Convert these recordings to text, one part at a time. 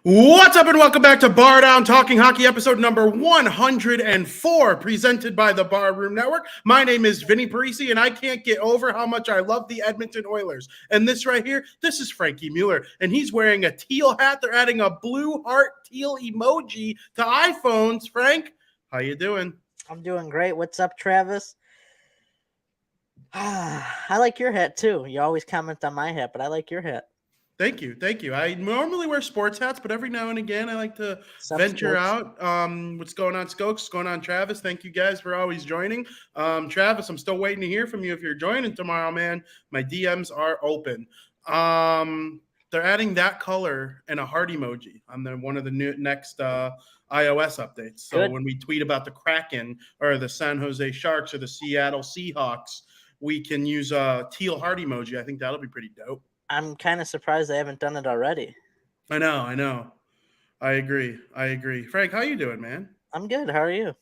What's up and welcome back to BarDown Talking Hockey episode number 104 presented by the Bar Room Network. My name is Vinny Parisi and I can't get over how much I love the Edmonton Oilers. And this right here, this is Frankie Mueller and he's wearing a teal hat. They're adding a blue heart teal emoji to iPhones. Frank, how you doing? I'm doing great. What's up, Travis? I like your hat too. You always comment on my hat, but I like your hat. Thank you. I normally wear sports hats, but every now and again I like to venture out. What's going on, Skokes? What's going on, Travis? Thank you guys for always joining. Travis, I'm still waiting to hear from you if you're joining tomorrow, man. My DMs are open. They're adding that color and a heart emoji on one of the next iOS updates. So Good. When we tweet about the Kraken or the San Jose Sharks or the Seattle Seahawks, we can use a teal heart emoji. I think that'll be pretty dope. I'm kind of surprised they haven't done it already. I know. I agree. Frank, how you doing, man? I'm good. How are you?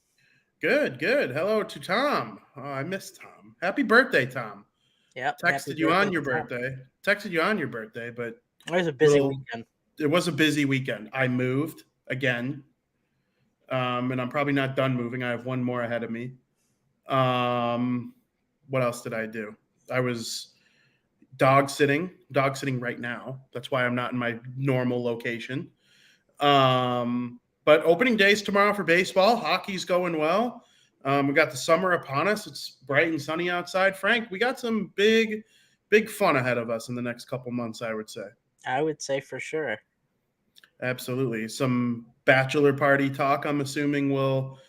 Good. Hello to Tom. Oh, I miss Tom. Happy birthday, Tom. Yeah. Texted you on your birthday, but it was a busy weekend. It was a busy weekend. I moved again, and I'm probably not done moving. I have one more ahead of me. What else did I do? I was dog sitting right now. That's why I'm not in my normal location. But opening days tomorrow for baseball. Hockey's going well. We got the summer upon us. It's bright and sunny outside. Frank, we got some big fun ahead of us in the next couple months, I would say. I would say for sure. Absolutely. Some bachelor party talk, I'm assuming, will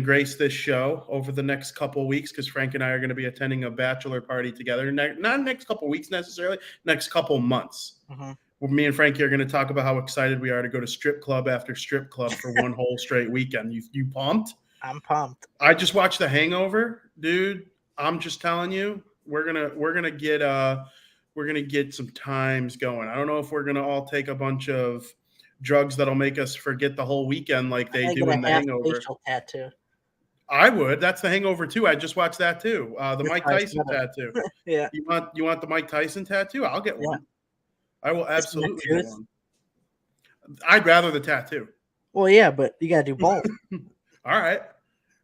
grace this show over the next couple of weeks because Frank and I are going to be attending a bachelor party together. Not next couple of weeks necessarily, next couple of months. Mm-hmm. Me and Frankie are going to talk about how excited we are to go to strip club after strip club for one whole straight weekend. You pumped? I'm pumped. I just watched The Hangover, dude. I'm just telling you, we're gonna get some times going. I don't know if we're gonna all take a bunch of drugs that'll make us forget the whole weekend like they do in The Hangover. Facial tattoo. I would. That's The Hangover 2. I just watched that too. The Mike Tyson tattoo. Yeah. You want the Mike Tyson tattoo? I'll get one. I will absolutely get one. I'd rather the tattoo. Well, yeah, but you gotta do both. All right.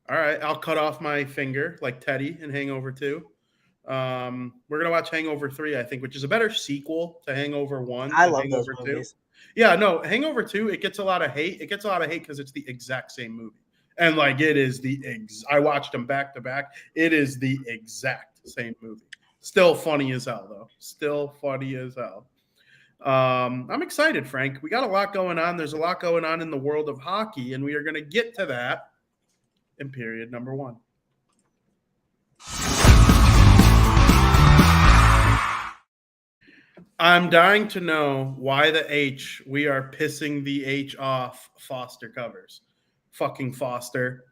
I'll cut off my finger like Teddy in Hangover 2. We're gonna watch Hangover 3, I think, which is a better sequel to Hangover 1. I love those movies. Yeah, no, Hangover 2, it gets a lot of hate. It gets a lot of hate because it's the exact same movie. And like it is I watched them back to back. It is the exact same movie. Still funny as hell, though. I'm excited, Frank. We got a lot going on. There's a lot going on in the world of hockey, and we are going to get to that in period number 1. I'm dying to know why we are pissing the H off Foster covers. Fucking Foster.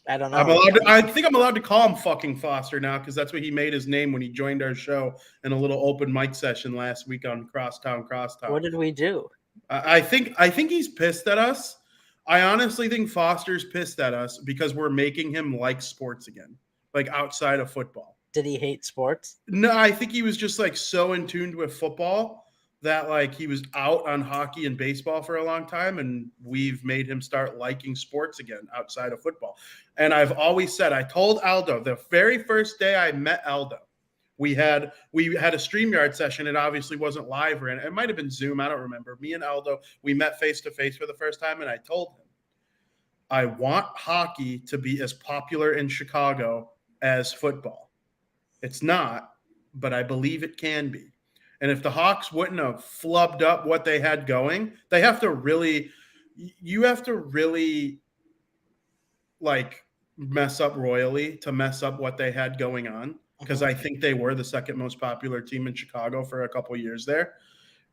I don't know. I think I'm allowed to call him fucking Foster now because that's what he made his name when he joined our show in a little open mic session last week on Crosstown. What did we do? I think he's pissed at us. I honestly think Foster's pissed at us because we're making him like sports again, like outside of football. Did he hate sports? No, I think he was just like so in tune with football that like he was out on hockey and baseball for a long time, and we've made him start liking sports again outside of football. And I've always said, I told Aldo the very first day I met Aldo, we had a StreamYard session. It obviously wasn't live or it might have been Zoom. I don't remember. Me and Aldo, we met face to face for the first time, and I told him, I want hockey to be as popular in Chicago as football. It's not, but I believe it can be. And if the Hawks wouldn't have flubbed up what they had going, you have to really like mess up royally to mess up what they had going on. Because I think they were the second most popular team in Chicago for a couple of years there.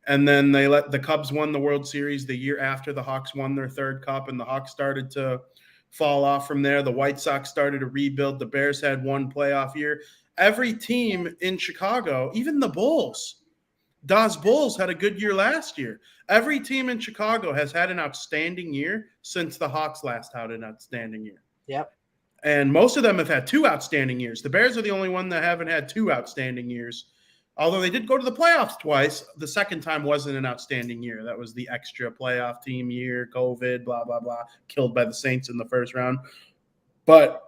And then the Cubs won the World Series the year after the Hawks won their third cup, and the Hawks started to fall off from there. The White Sox started to rebuild. The Bears had one playoff year. Every team in Chicago, even the Bulls, Das Bulls had a good year last year. Every team in Chicago has had an outstanding year since the Hawks last had an outstanding year. Yep. And most of them have had 2 outstanding years. The Bears are the only one that haven't had 2 outstanding years Although they did go to the playoffs twice, the second time wasn't an outstanding year. That was the extra playoff team year, COVID, blah, blah, blah, killed by the Saints in the first round. But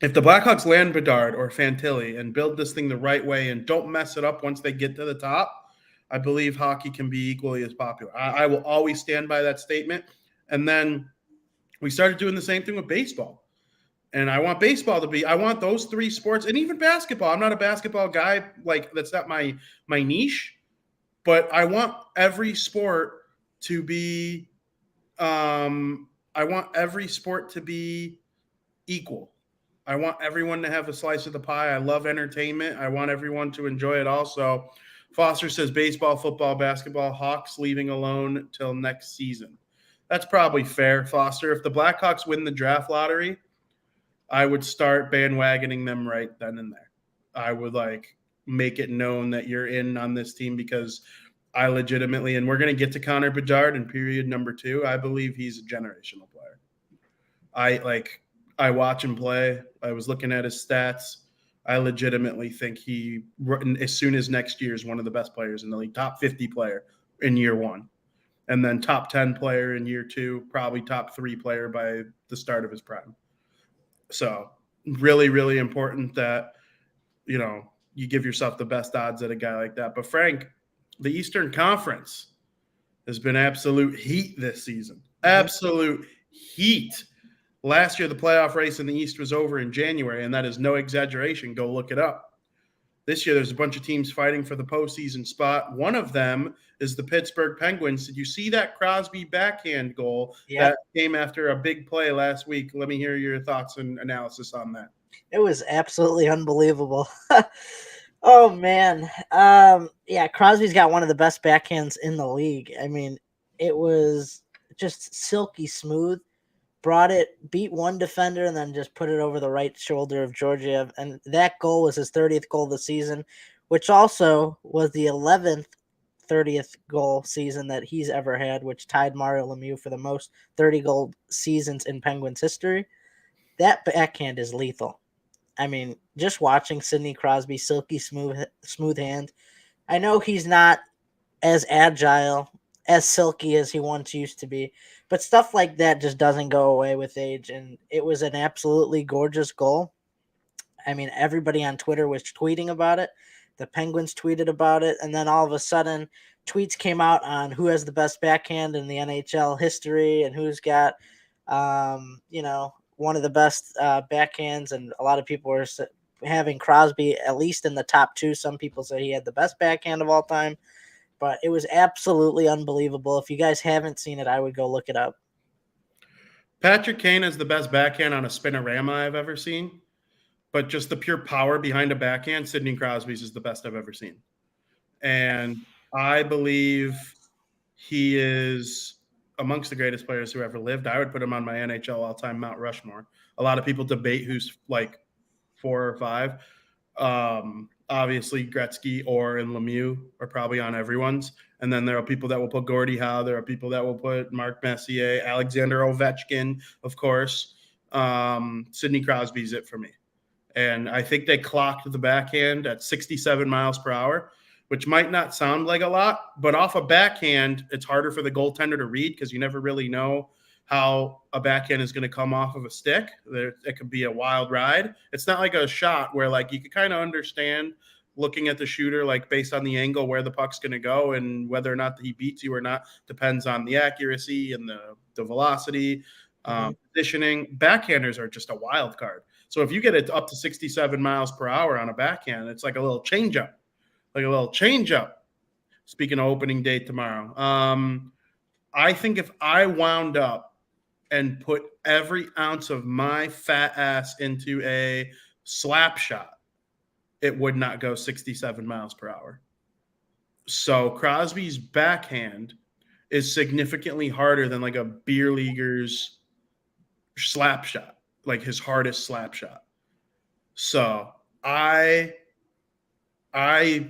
if the Blackhawks land Bedard or Fantilli and build this thing the right way and don't mess it up once they get to the top, I believe hockey can be equally as popular. I will always stand by that statement. And then we started doing the same thing with baseball. And I want baseball to be, I want those three sports and even basketball. I'm not a basketball guy. Like, that's not my niche, but I want every sport to be, I want every sport to be equal. I want everyone to have a slice of the pie. I love entertainment. I want everyone to enjoy it also. Foster says baseball, football, basketball, Hawks leaving alone till next season. That's probably fair, Foster. If the Blackhawks win the draft lottery, I would start bandwagoning them right then and there. I would make it known that you're in on this team because I legitimately, and we're going to get to Connor Bedard in period number 2. I believe he's a generational player. I watch him play. I was looking at his stats. I legitimately think he, as soon as next year, is one of the best players in the league, top 50 player in year 1, and then top 10 player in year 2, probably top 3 player by the start of his prime. So really, really important that, you give yourself the best odds at a guy like that. But Frank, the Eastern Conference has been absolute heat this season. Absolute heat. Last year, the playoff race in the East was over in January, and that is no exaggeration. Go look it up. This year, there's a bunch of teams fighting for the postseason spot. One of them is the Pittsburgh Penguins. Did you see that Crosby backhand goal that came after a big play last week? Let me hear your thoughts and analysis on that. It was absolutely unbelievable. Oh, man. Crosby's got one of the best backhands in the league. I mean, it was just silky smooth. Brought it, beat one defender, and then just put it over the right shoulder of Georgiev. And that goal was his 30th goal of the season, which also was the 11th 30th goal season that he's ever had, which tied Mario Lemieux for the most 30-goal seasons in Penguins history. That backhand is lethal. I mean, just watching Sidney Crosby, silky smooth hand. I know he's not as agile, as silky as he once used to be, but stuff like that just doesn't go away with age, and it was an absolutely gorgeous goal. I mean, everybody on Twitter was tweeting about it. The Penguins tweeted about it, and then all of a sudden, tweets came out on who has the best backhand in the NHL history and who's got, one of the best backhands, and a lot of people were having Crosby at least in the top 2. Some people say he had the best backhand of all time. But it was absolutely unbelievable. If you guys haven't seen it, I would go look it up. Patrick Kane is the best backhand on a spinorama I've ever seen. But just the pure power behind a backhand, Sidney Crosby's is the best I've ever seen. And I believe he is amongst the greatest players who ever lived. I would put him on my NHL all-time Mount Rushmore. A lot of people debate who's 4 or 5. Obviously, Gretzky, Orr, and Lemieux are probably on everyone's. And then there are people that will put Gordie Howe. There are people that will put Mark Messier, Alexander Ovechkin, of course. Sidney Crosby's it for me. And I think they clocked the backhand at 67 miles per hour, which might not sound like a lot. But off a backhand, it's harder for the goaltender to read because you never really know how a backhand is going to come off of a stick. It could be a wild ride. It's not like a shot where you could kind of understand looking at the shooter, based on the angle where the puck's going to go, and whether or not he beats you or not depends on the accuracy and the velocity, positioning. Backhanders are just a wild card. So if you get it up to 67 miles per hour on a backhand, it's like a little changeup, Speaking of opening day tomorrow, I think if I wound up and put every ounce of my fat ass into a slap shot, it would not go 67 miles per hour. So Crosby's backhand is significantly harder than a beer leaguer's slap shot, his hardest slap shot. So I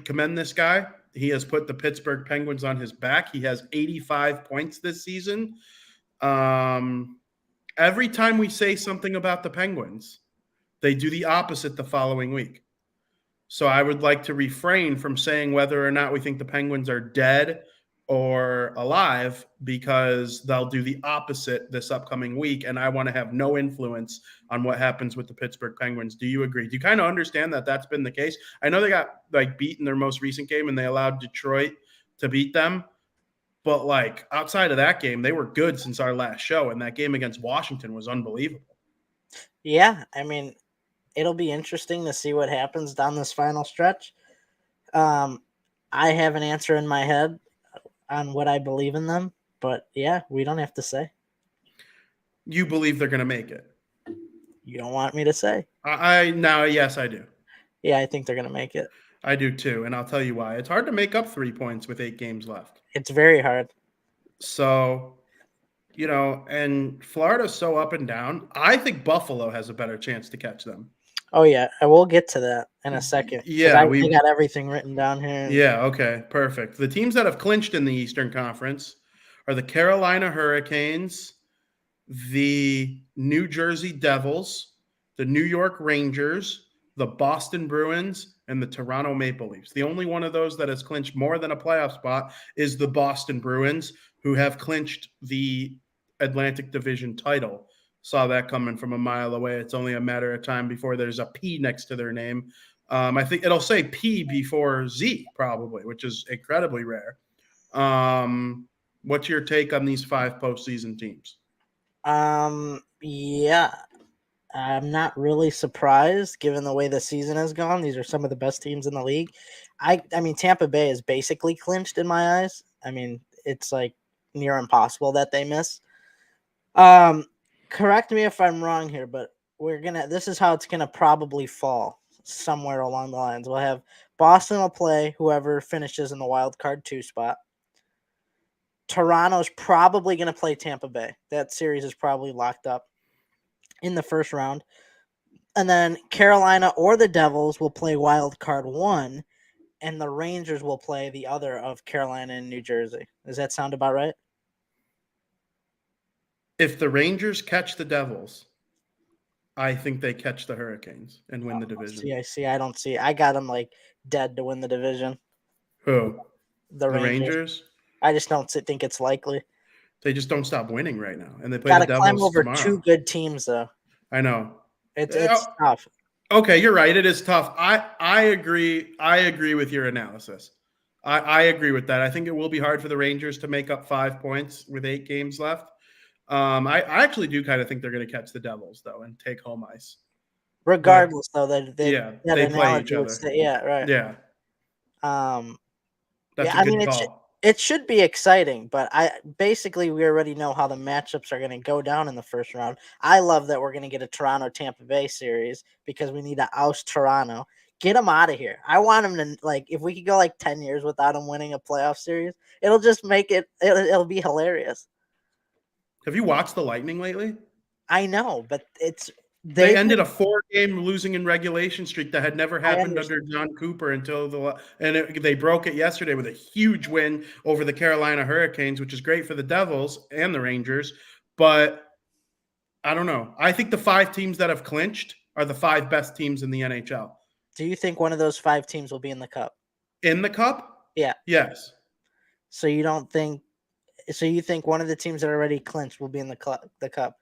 commend this guy. He has put the Pittsburgh Penguins on his back. He has 85 points this season. Every time we say something about the Penguins, they do the opposite the following week. So I would like to refrain from saying whether or not we think the Penguins are dead or alive, because they'll do the opposite this upcoming week, and I want to have no influence on what happens with the Pittsburgh Penguins. Do you agree? Do you kind of understand that that's been the case? I know they got like beat in their most recent game and they allowed Detroit to beat them, but like outside of that game, they were good since our last show, and that game against Washington was unbelievable. Yeah, I mean, it'll be interesting to see what happens down this final stretch. I have an answer in my head on what I believe in them, but yeah, we don't have to say. You believe they're going to make it? You don't want me to say? Yes, I do. Yeah, I think they're going to make it. I do too, and I'll tell you why. It's hard to make up 3 points with 8 games left. It's very hard. So, and Florida's so up and down. I think Buffalo has a better chance to catch them. Oh, yeah. I will get to that in a second. Yeah. We got everything written down here. Yeah, okay, perfect. The teams that have clinched in the Eastern Conference are the Carolina Hurricanes, the New Jersey Devils, the New York Rangers, the Boston Bruins, and the Toronto Maple Leafs. The only one of those that has clinched more than a playoff spot is the Boston Bruins, who have clinched the Atlantic Division title. Saw that coming from a mile away. It's only a matter of time before there's a P next to their name. I think it'll say P before Z probably, which is incredibly rare. What's your take on these 5 postseason teams? Yeah, I'm not really surprised given the way the season has gone. These are some of the best teams in the league. I mean, Tampa Bay is basically clinched in my eyes. I mean, it's like near impossible that they miss. Correct me if I'm wrong here, but this is how it's gonna probably fall somewhere along the lines. We'll have Boston will play whoever finishes in the wild card 2 spot. Toronto's probably going to play Tampa Bay. That series is probably locked up in the first round. And then Carolina or the Devils will play wild card 1, and the Rangers will play the other of Carolina and New Jersey. Does that sound about right? If the Rangers catch the Devils, I think they catch the Hurricanes and win the division. I don't see. I got them like dead to win the division. Who? The Rangers. I just don't think it's likely. They just don't stop winning right now, and they play Gotta the Devils climb over tomorrow. 2 good teams, though. I know. It's tough. Okay, you're right. It is tough. I agree. I agree with your analysis. I agree with that. I think it will be hard for the Rangers to make up 5 points with 8 games left. I actually do kind of think they're going to catch the Devils, though, and take home ice. Regardless, though, they play each other. Yeah, right. Yeah. That's a good call. It should be exciting, but we already know how the matchups are going to go down in the first round. I love that we're going to get a Toronto-Tampa Bay series because we need to oust Toronto. Get them out of here. I want them to, if we could go 10 years without them winning a playoff series, it'll just make it'll be hilarious. Have you watched the Lightning lately? I know, but they ended a 4-game losing in regulation streak that had never happened under John Cooper they broke it yesterday with a huge win over the Carolina Hurricanes, which is great for the Devils and the Rangers. But I don't know. I think the 5 teams that have clinched are the 5 best teams in the NHL. Do you think one of those 5 teams will be in the Cup? In the Cup? Yeah. Yes. So you think one of the teams that already clinched will be in the Cup?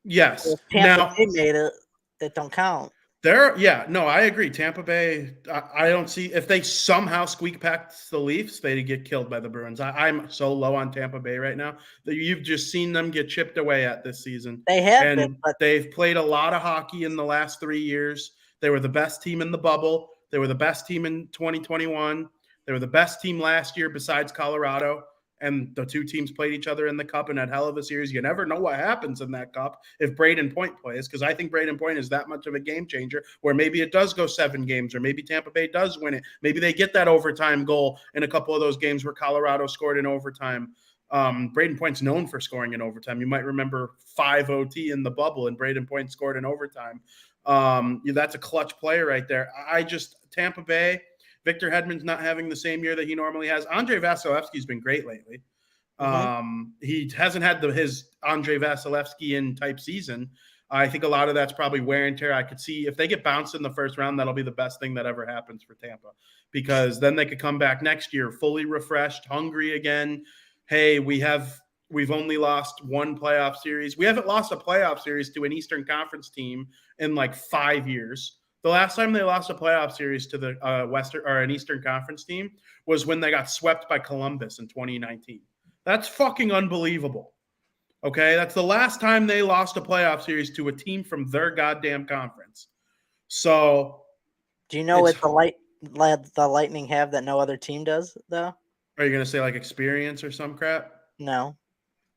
Yes. If Tampa Bay made it, that don't count. I agree. Tampa Bay, I don't see if they somehow squeak past the Leafs, they'd get killed by the Bruins. I'm so low on Tampa Bay right now that you've just seen them get chipped away at this season. They have been, but they've played a lot of hockey in the last 3 years. They were the best team in the bubble. They were the best team in 2021. They were the best team last year besides Colorado. And the 2 teams played each other in the Cup in that hell of a series. You never know what happens in that Cup if Braden Point plays, because I think Braden Point is that much of a game changer where maybe it does go 7 games or maybe Tampa Bay does win it. Maybe they get that overtime goal in a couple of those games where Colorado scored in overtime. Braden Point's known for scoring in overtime. You might remember 5 OT in the bubble and Braden Point scored in overtime. That's a clutch player right there. Tampa Bay – Victor Hedman's not having the same year that he normally has. Andrei Vasilevsky's been great lately. Mm-hmm. He hasn't had his Andrei Vasilevsky-in type season, I think a lot of that's probably wear and tear. I could see if they get bounced in the first round, that'll be the best thing that ever happens for Tampa, because then they could come back next year fully refreshed, hungry again. Hey, we've only lost one playoff series. We haven't lost a playoff series to an Eastern Conference team in like 5 years. The last time they lost a playoff series to the Western or an Eastern Conference team was when they got swept by Columbus in 2019. That's fucking unbelievable. Okay, that's the last time they lost a playoff series to a team from their goddamn conference. So, do you know what the Lightning have that no other team does, though? Are you going to say like experience or some crap? No.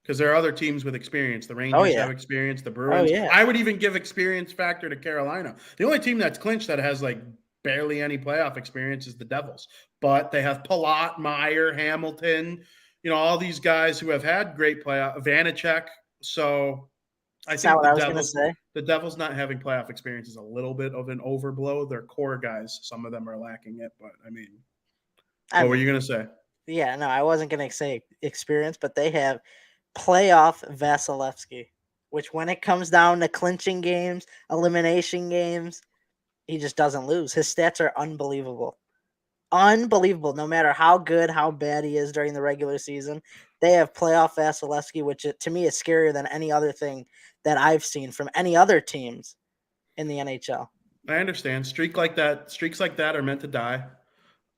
Because there are other teams with experience. The Rangers have experience. The Bruins. I would even give experience factor to Carolina. The only team that's clinched that has like barely any playoff experience is the Devils. But they have Palat, Meyer, Hamilton, all these guys who have had great playoff, Vanacek. So I think the Devils not having playoff experience is a little bit of an overblow. Their core guys, some of them are lacking it. But what were you going to say? Yeah, no, I wasn't going to say experience, but they have playoff Vasilevsky, which when it comes down to clinching games, elimination games, he just doesn't lose. His stats are unbelievable. Unbelievable. No matter how good, how bad he is during the regular season, they have playoff Vasilevsky, which to me is scarier than any other thing that I've seen from any other teams in the NHL. I understand. Streaks like that are meant to die.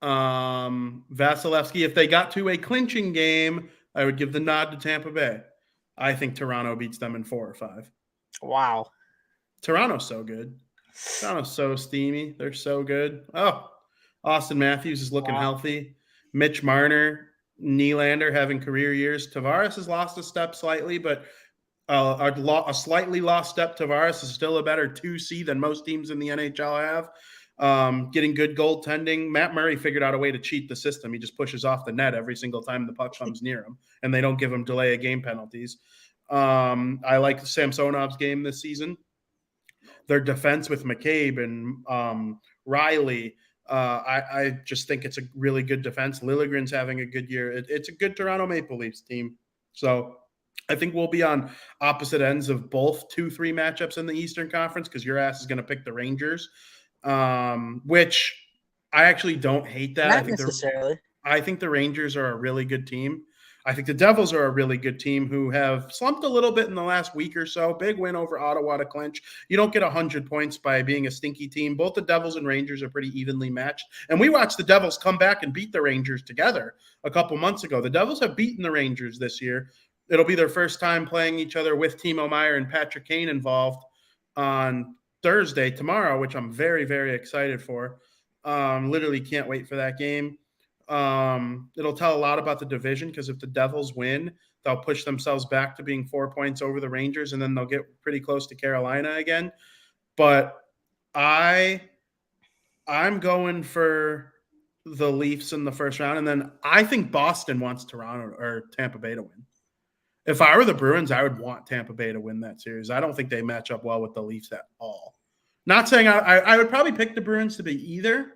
Vasilevsky, if they got to a clinching game, I would give the nod to Tampa Bay. I think Toronto beats them in 4 or 5. Wow. Toronto's so good. Toronto's so steamy. They're so good. Oh, Austin Matthews is looking healthy. Mitch Marner, Nylander having career years. Tavares has lost a step slightly, but a slightly lost step. Tavares is still a better 2C than most teams in the NHL have. Getting good goaltending. Matt Murray figured out a way to cheat the system. He just pushes off the net every single time the puck comes near him, and they don't give him delay of game penalties. I like Samsonov's game this season. Their defense with McCabe and Riley, I just think it's a really good defense. Liljegren's having a good year. It's a good Toronto Maple Leafs team. So I think we'll be on opposite ends of both 2-3 matchups in the Eastern Conference, because your ass is going to pick the Rangers. Which I actually don't hate that. Not necessarily. I think the Rangers are a really good team. I think the Devils are a really good team who have slumped a little bit in the last week or so. Big win over Ottawa to clinch. You don't get 100 points by being a stinky team. Both the Devils and Rangers are pretty evenly matched. And we watched the Devils come back and beat the Rangers together a couple months ago. The Devils have beaten the Rangers this year. It'll be their first time playing each other with Timo Meier and Patrick Kane involved on Thursday, tomorrow, which I'm very, very excited for. Literally can't wait for that game. It'll tell a lot about the division, because if the Devils win, they'll push themselves back to being 4 points over the Rangers, and then they'll get pretty close to Carolina again. But I'm going for the Leafs in the first round, and then I think Boston wants Toronto or Tampa Bay to win. If I were the Bruins, I would want Tampa Bay to win that series. I don't think they match up well with the Leafs at all. Not saying I would probably pick the Bruins to be either,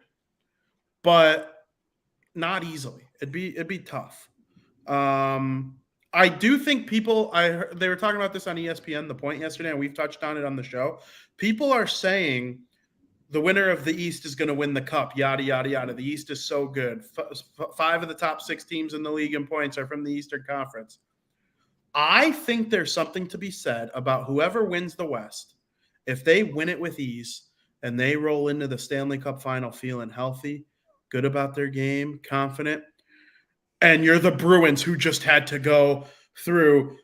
but not easily. It'd be tough. I do think they were talking about this on ESPN, The Point, yesterday, and we've touched on it on the show. People are saying the winner of the East is going to win the cup, yada, yada, yada. The East is so good. 5 of the top 6 teams in the league in points are from the Eastern Conference. I think there's something to be said about whoever wins the West. If they win it with ease and they roll into the Stanley Cup final feeling healthy, good about their game, confident, and you're the Bruins who just had to go through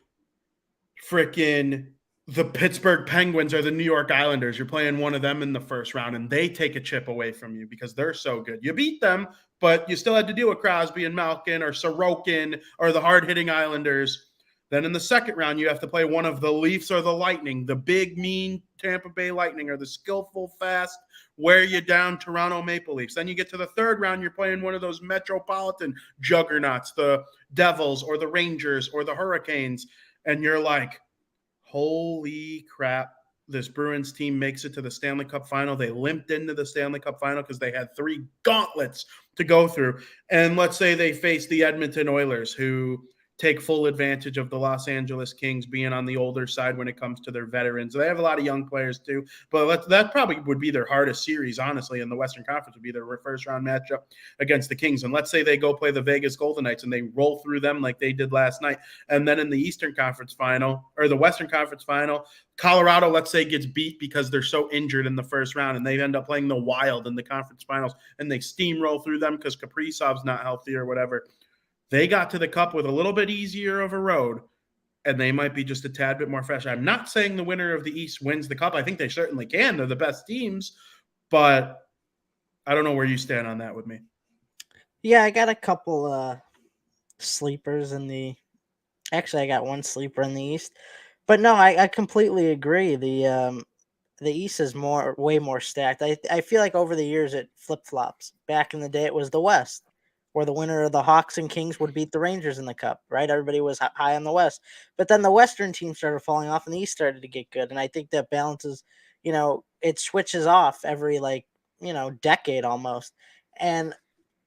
freaking the Pittsburgh Penguins or the New York Islanders. You're playing one of them in the first round, and they take a chip away from you because they're so good. You beat them, but you still had to deal with Crosby and Malkin or Sorokin or the hard-hitting Islanders. Then in the second round, you have to play one of the Leafs or the Lightning, the big, mean Tampa Bay Lightning, or the skillful, fast, wear you down Toronto Maple Leafs. Then you get to the third round, you're playing one of those metropolitan juggernauts, the Devils or the Rangers or the Hurricanes, and you're like, holy crap, this Bruins team makes it to the Stanley Cup final. They limped into the Stanley Cup final because they had 3 gauntlets to go through. And let's say they face the Edmonton Oilers, who take full advantage of the Los Angeles Kings being on the older side when it comes to their veterans. They have a lot of young players too, but that probably would be their hardest series, honestly, in the Western Conference would be their first round matchup against the Kings. And let's say they go play the Vegas Golden Knights and they roll through them like they did last night. And then in the Eastern Conference final or the Western Conference final, Colorado, let's say, gets beat because they're so injured in the first round and they end up playing the Wild in the conference finals and they steamroll through them because Kaprizov's not healthy or whatever. They got to the Cup with a little bit easier of a road, and they might be just a tad bit more fresh. I'm not saying the winner of the East wins the Cup. I think they certainly can. They're the best teams, but I don't know where you stand on that with me. Yeah, I got a couple sleepers in the. Actually, I got one sleeper in the East, but no, I completely agree. The East is way more stacked. I feel like over the years it flip flops. Back in the day, it was the West, where the winner of the Hawks and Kings would beat the Rangers in the Cup. Right, everybody was high on the West, but then the Western teams started falling off, and the East started to get good. And I think that balances. It switches off every decade almost. And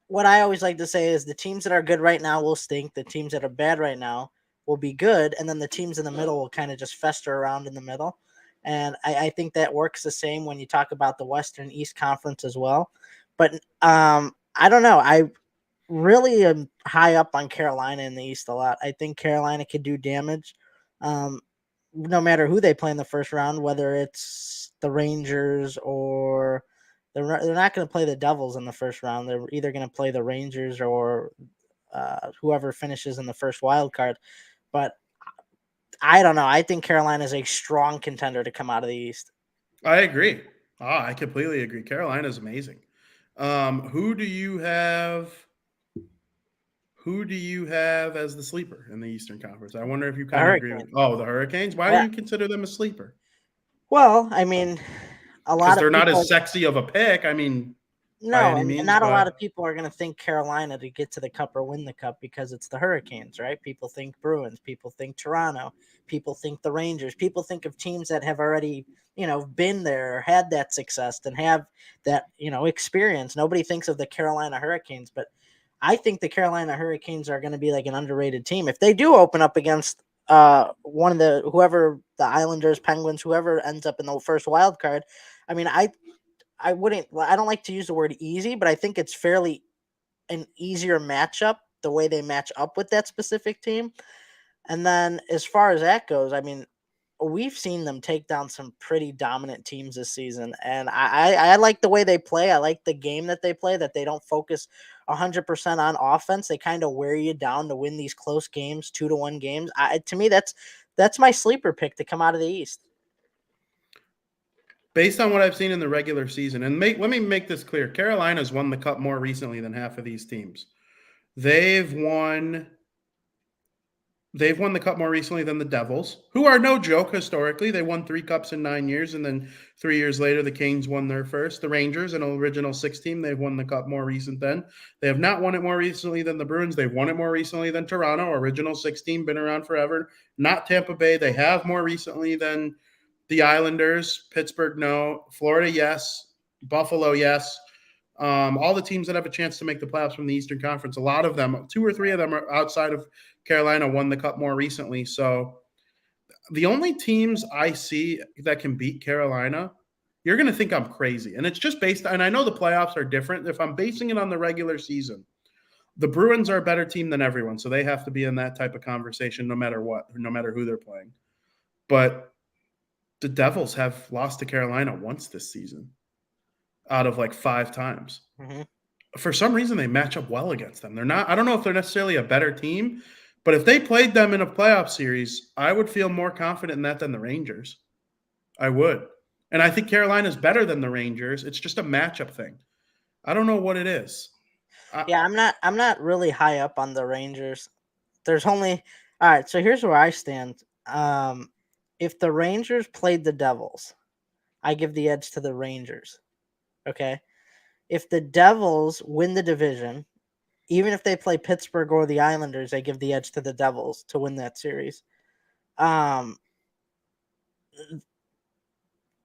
what I always like to say is the teams that are good right now will stink. The teams that are bad right now will be good, and then the teams in the middle will kind of just fester around in the middle. And I think that works the same when you talk about the Western East Conference as well. But I don't know. I really am high up on Carolina in the East a lot. I think Carolina could do damage, no matter who they play in the first round, whether it's the Rangers or they're not going to play the Devils in the first round. They're either going to play the Rangers or whoever finishes in the first wild card. But I don't know. I think Carolina is a strong contender to come out of the East. I agree. I completely agree. Carolina's amazing. Who do you have? Who do you have as the sleeper in the Eastern Conference? I wonder if you The kind of agree with. Hurricanes. Oh, the Hurricanes. Why do Yeah. you consider them a sleeper? Well, I mean, a Because lot of they're not people. as sexy of a pick. I mean, by No, any and means, not a lot of but people are going to think Carolina to get to the Cup or win the Cup because it's the Hurricanes, right? People think Bruins, people think Toronto, people think the Rangers, people think of teams that have already, been there, had that success, and have that, experience. Nobody thinks of the Carolina Hurricanes, but I think the Carolina Hurricanes are going to be like an underrated team. If they do open up against one of the Islanders, Penguins, whoever ends up in the first wild card, I mean, I don't like to use the word easy, but I think it's fairly an easier matchup the way they match up with that specific team. And then as far as that goes, I mean, we've seen them take down some pretty dominant teams this season. And I like the way they play. I like the game that they play, that they don't focus 100% on offense. They kind of wear you down to win these close games, 2-1 games. To me, that's my sleeper pick to come out of the East. based on what I've seen in the regular season, and let me make this clear: Carolina's won the Cup more recently than half of these teams. They've won. They've won the Cup more recently than the Devils, who are no joke historically. They won 3 Cups in 9 years, and then 3 years later, the Kings won their first. The Rangers, an original 6 team, they've won the Cup more recent than. They have not won it more recently than the Bruins. They've won it more recently than Toronto, original 6 team, been around forever. Not Tampa Bay. They have more recently than the Islanders. Pittsburgh, no. Florida, yes. Buffalo, yes. All the teams that have a chance to make the playoffs from the Eastern Conference, a lot of them, 2 or 3 of them are outside of Carolina, won the Cup more recently. So the only teams I see that can beat Carolina, you're going to think I'm crazy. And it's just based on, and I know the playoffs are different. If I'm basing it on the regular season, the Bruins are a better team than everyone. So they have to be in that type of conversation no matter what, no matter who they're playing. But the Devils have lost to Carolina once this season out of like 5 times. Mm-hmm. For some reason, they match up well against them. They're not, I don't know if they're necessarily a better team, but if they played them in a playoff series, I would feel more confident in that than the Rangers. I would. And I think Carolina's better than the Rangers. It's just a matchup thing. I don't know what it is. Yeah, I'm not really high up on the Rangers. There's only all right, so here's where I stand. If the Rangers played the Devils, I give the edge to the Rangers. Okay. If the Devils win the division, even if they play Pittsburgh or the Islanders, I give the edge to the Devils to win that series. The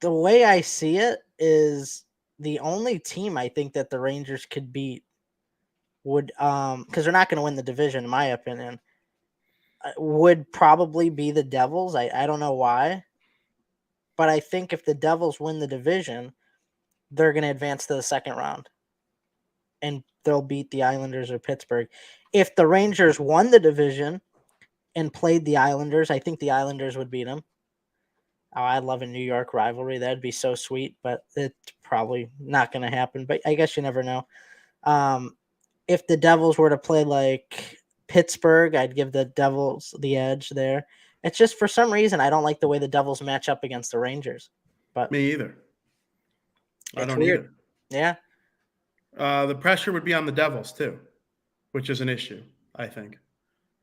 way I see it is the only team I think that the Rangers could beat would because they're not going to win the division in my opinion. would probably be the Devils. I don't know why, but I think if the Devils win the division, they're going to advance to the second round and they'll beat the Islanders or Pittsburgh. If the Rangers won the division and played the Islanders, I think the Islanders would beat them. Oh, I love a New York rivalry. That'd be so sweet, but it's probably not going to happen. But I guess you never know. If the Devils were to play like Pittsburgh, I'd give the Devils the edge there. It's just for some reason I don't like the way the Devils match up against the Rangers. But Me either. I don't weird. either. Yeah. The pressure would be on the Devils too, which is an issue, I think,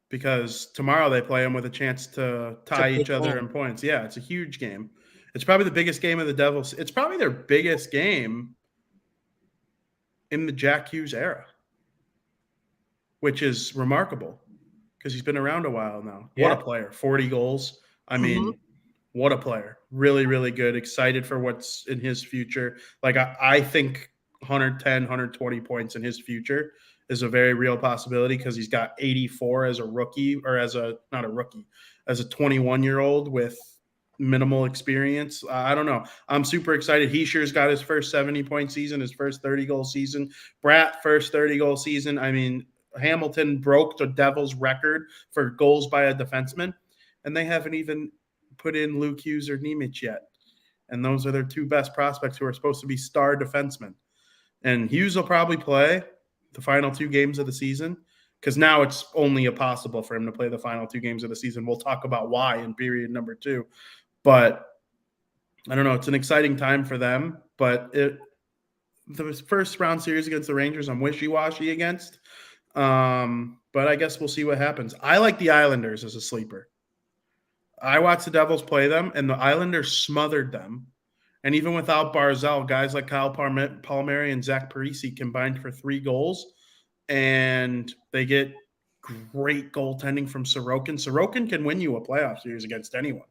because tomorrow they play them with a chance to tie each other in points. Yeah, it's a huge game. It's probably the biggest game of the Devils. It's probably their biggest game in the Jack Hughes era, which is remarkable because he's been around a while now. Yeah. What a player. 40 goals. I mean, what a player. Really, really good. Excited for what's in his future. Like, I think 110, 120 points in his future is a very real possibility because he's got 84 as a rookie or as a 21-year-old with minimal experience. I don't know. I'm super excited. Heischer's got his first 70-point season, his first 30-goal season. Bratt, first 30-goal season. I mean, Hamilton broke the Devils' record for goals by a defenseman, and they haven't even put in Luke Hughes or Nemec yet. And those are their two best prospects who are supposed to be star defensemen. And Hughes will probably play the final 2 games of the season because now it's only possible for him to play the final 2 games of the season. We'll talk about why in period number 2. But I don't know. It's an exciting time for them. But the first round series against the Rangers, I'm wishy-washy against. But I guess we'll see what happens. I like the Islanders as a sleeper. I watched the Devils play them, and the Islanders smothered them. And even without Barzal, guys like Kyle Palmieri and Zach Parise combined for 3 goals, and they get great goaltending from Sorokin. Sorokin can win you a playoff series against anyone.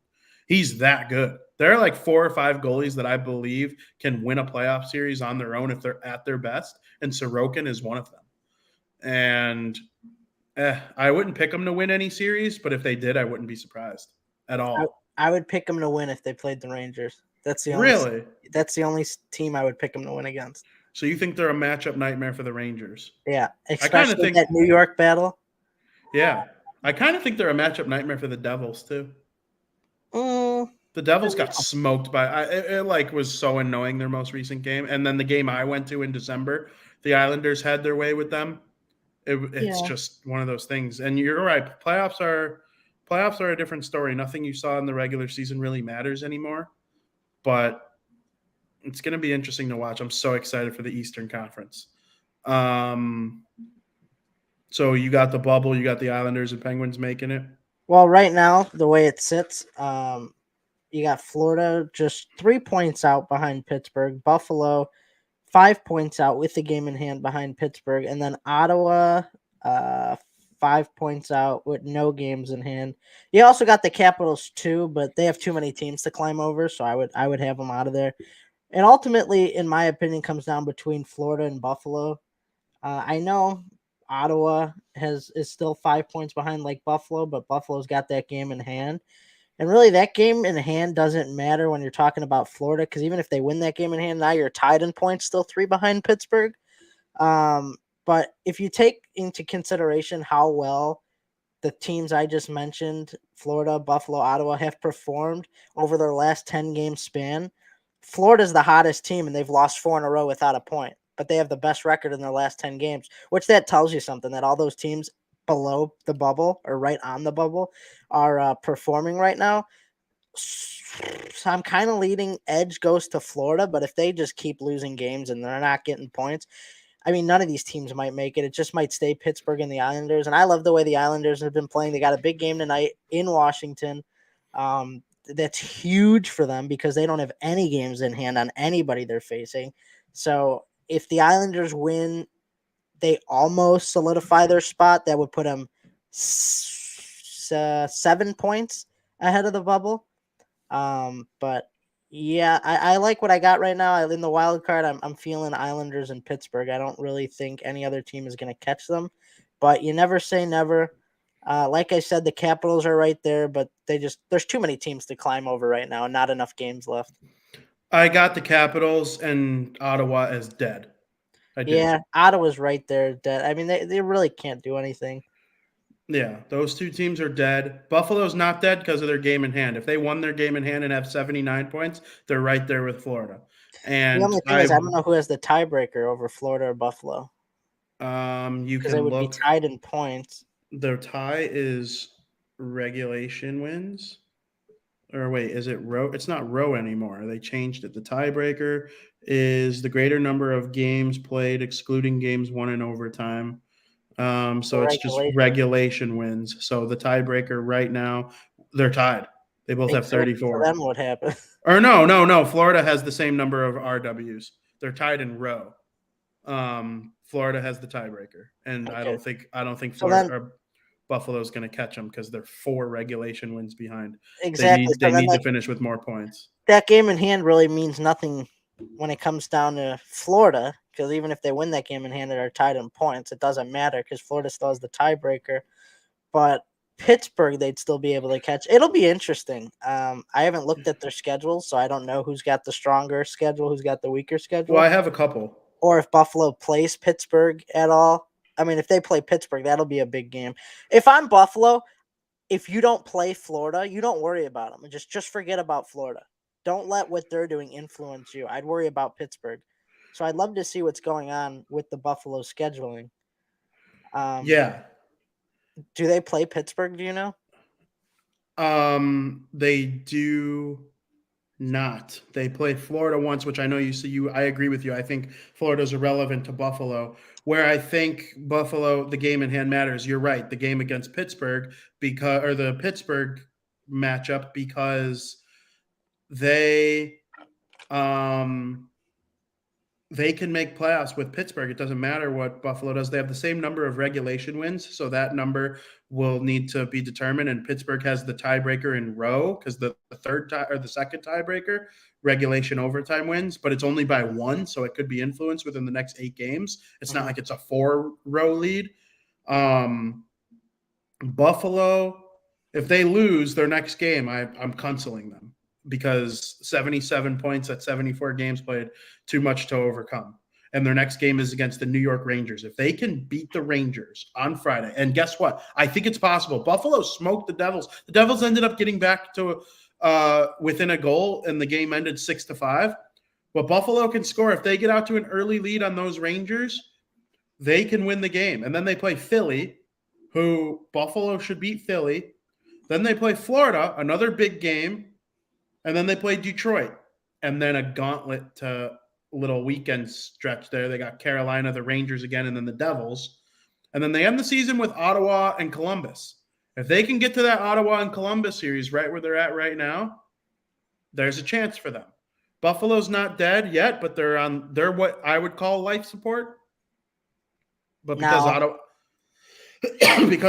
He's that good. There are like 4 or 5 goalies that I believe can win a playoff series on their own if they're at their best, and Sorokin is one of them. And I wouldn't pick them to win any series, but if they did, I wouldn't be surprised at all. I would pick them to win if they played the Rangers. That's the only team I would pick them to win against. So you think they're a matchup nightmare for the Rangers? Yeah, especially that New York battle. Yeah, I kind of think they're a matchup nightmare for the Devils too. The Devils got smoked by it was so annoying their most recent game, and then the game I went to in December, the Islanders had their way with them. It's just one of those things, and you're right. Playoffs are a different story. Nothing you saw in the regular season really matters anymore. But it's going to be interesting to watch. I'm so excited for the Eastern Conference. So you got the bubble, you got the Islanders and Penguins making it. Well, right now, the way it sits, you got Florida just 3 points out behind Pittsburgh, Buffalo 5 points out with the game in hand behind Pittsburgh, and then Ottawa 5 points out with no games in hand. You also got the Capitals too, but they have too many teams to climb over, so I would have them out of there. And ultimately, in my opinion, comes down between Florida and Buffalo. I know Ottawa is still 5 points behind like Buffalo, but Buffalo's got that game in hand. And really, that game in hand doesn't matter when you're talking about Florida, because even if they win that game in hand, now you're tied in points, still 3 behind Pittsburgh. But if you take into consideration how well the teams I just mentioned, Florida, Buffalo, Ottawa, have performed over their last 10-game span, Florida's the hottest team, and they've lost 4 in a row without a point. But they have the best record in their last 10 games, which that tells you something, that all those teams below the bubble or right on the bubble are performing right now. So I'm kind of leading edge goes to Florida, but if they just keep losing games and they're not getting points, I mean, none of these teams might make it. It just might stay Pittsburgh and the Islanders. And I love the way the Islanders have been playing. They got a big game tonight in Washington. That's huge for them because they don't have any games in hand on anybody they're facing. So if the Islanders win, they almost solidify their spot. That would put them 7 points ahead of the bubble. But yeah, I like what I got right now. In the wild card, I'm feeling Islanders and Pittsburgh. I don't really think any other team is going to catch them, but you never say never. Like I said, the Capitals are right there, but there's too many teams to climb over right now and not enough games left. I got the Capitals and Ottawa as dead. I do. Yeah, Ottawa's right there. Dead. I mean, they really can't do anything. Yeah, those two teams are dead. Buffalo's not dead because of their game in hand. If they won their game in hand and have 79 points, they're right there with Florida. The And only thing is, I don't know who has the tiebreaker over Florida or Buffalo you because they can would be look. tied in points. Their tie is regulation wins. Or wait, is it row? It's not row anymore. They changed it. The tiebreaker is the greater number of games played, excluding games won in overtime. So it's just regulation wins. So the tiebreaker right now, they're tied. They both have 34. So then what happened? Or no. Florida has the same number of RWs. They're tied in row. Florida has the tiebreaker, and Okay. I don't think Florida or Buffalo's going to catch them because they're 4 regulation wins behind. Exactly. They need to finish with more points. That game in hand really means nothing when it comes down to Florida, because even if they win that game in hand and are tied in points, it doesn't matter because Florida still has the tiebreaker. But Pittsburgh, they'd still be able to catch. It'll be interesting. I haven't looked at their schedule, so I don't know who's got the stronger schedule, who's got the weaker schedule. Well, I have a couple. Or if Buffalo plays Pittsburgh at all. I mean, if they play Pittsburgh, that'll be a big game. If I'm Buffalo, if you don't play Florida, you don't worry about them. Just forget about Florida. Don't let what they're doing influence you. I'd worry about Pittsburgh. So I'd love to see what's going on with the Buffalo scheduling. Yeah. Do they play Pittsburgh? Do you know? They do not. They played Florida once, which I know you see. I agree with you. I think Florida's irrelevant to Buffalo. Where I think Buffalo, the game in hand matters. You're right. The game against Pittsburgh or the Pittsburgh matchup because they can make playoffs with Pittsburgh. It doesn't matter what Buffalo does. They have the same number of regulation wins, so that number will need to be determined. And Pittsburgh has the tiebreaker in row because the second tiebreaker, regulation overtime wins, but it's only by 1, so it could be influenced within the next 8 games. It's not like it's a 4-row lead. Buffalo, if they lose their next game, I'm canceling them. Because 77 points at 74 games played, too much to overcome. And their next game is against the New York Rangers. If they can beat the Rangers on Friday, and guess what? I think it's possible. Buffalo smoked the Devils. The Devils ended up getting back to within a goal, and the game ended 6-5. But Buffalo can score. If they get out to an early lead on those Rangers, they can win the game. And then they play Philly, who Buffalo should beat Philly. Then they play Florida, another big game. And then they played Detroit, and then a gauntlet to little weekend stretch there. They got Carolina, the Rangers again, and then the Devils. And then they end the season with Ottawa and Columbus. If they can get to that Ottawa and Columbus series right where they're at right now, there's a chance for them. Buffalo's not dead yet, but they're what I would call life support. But because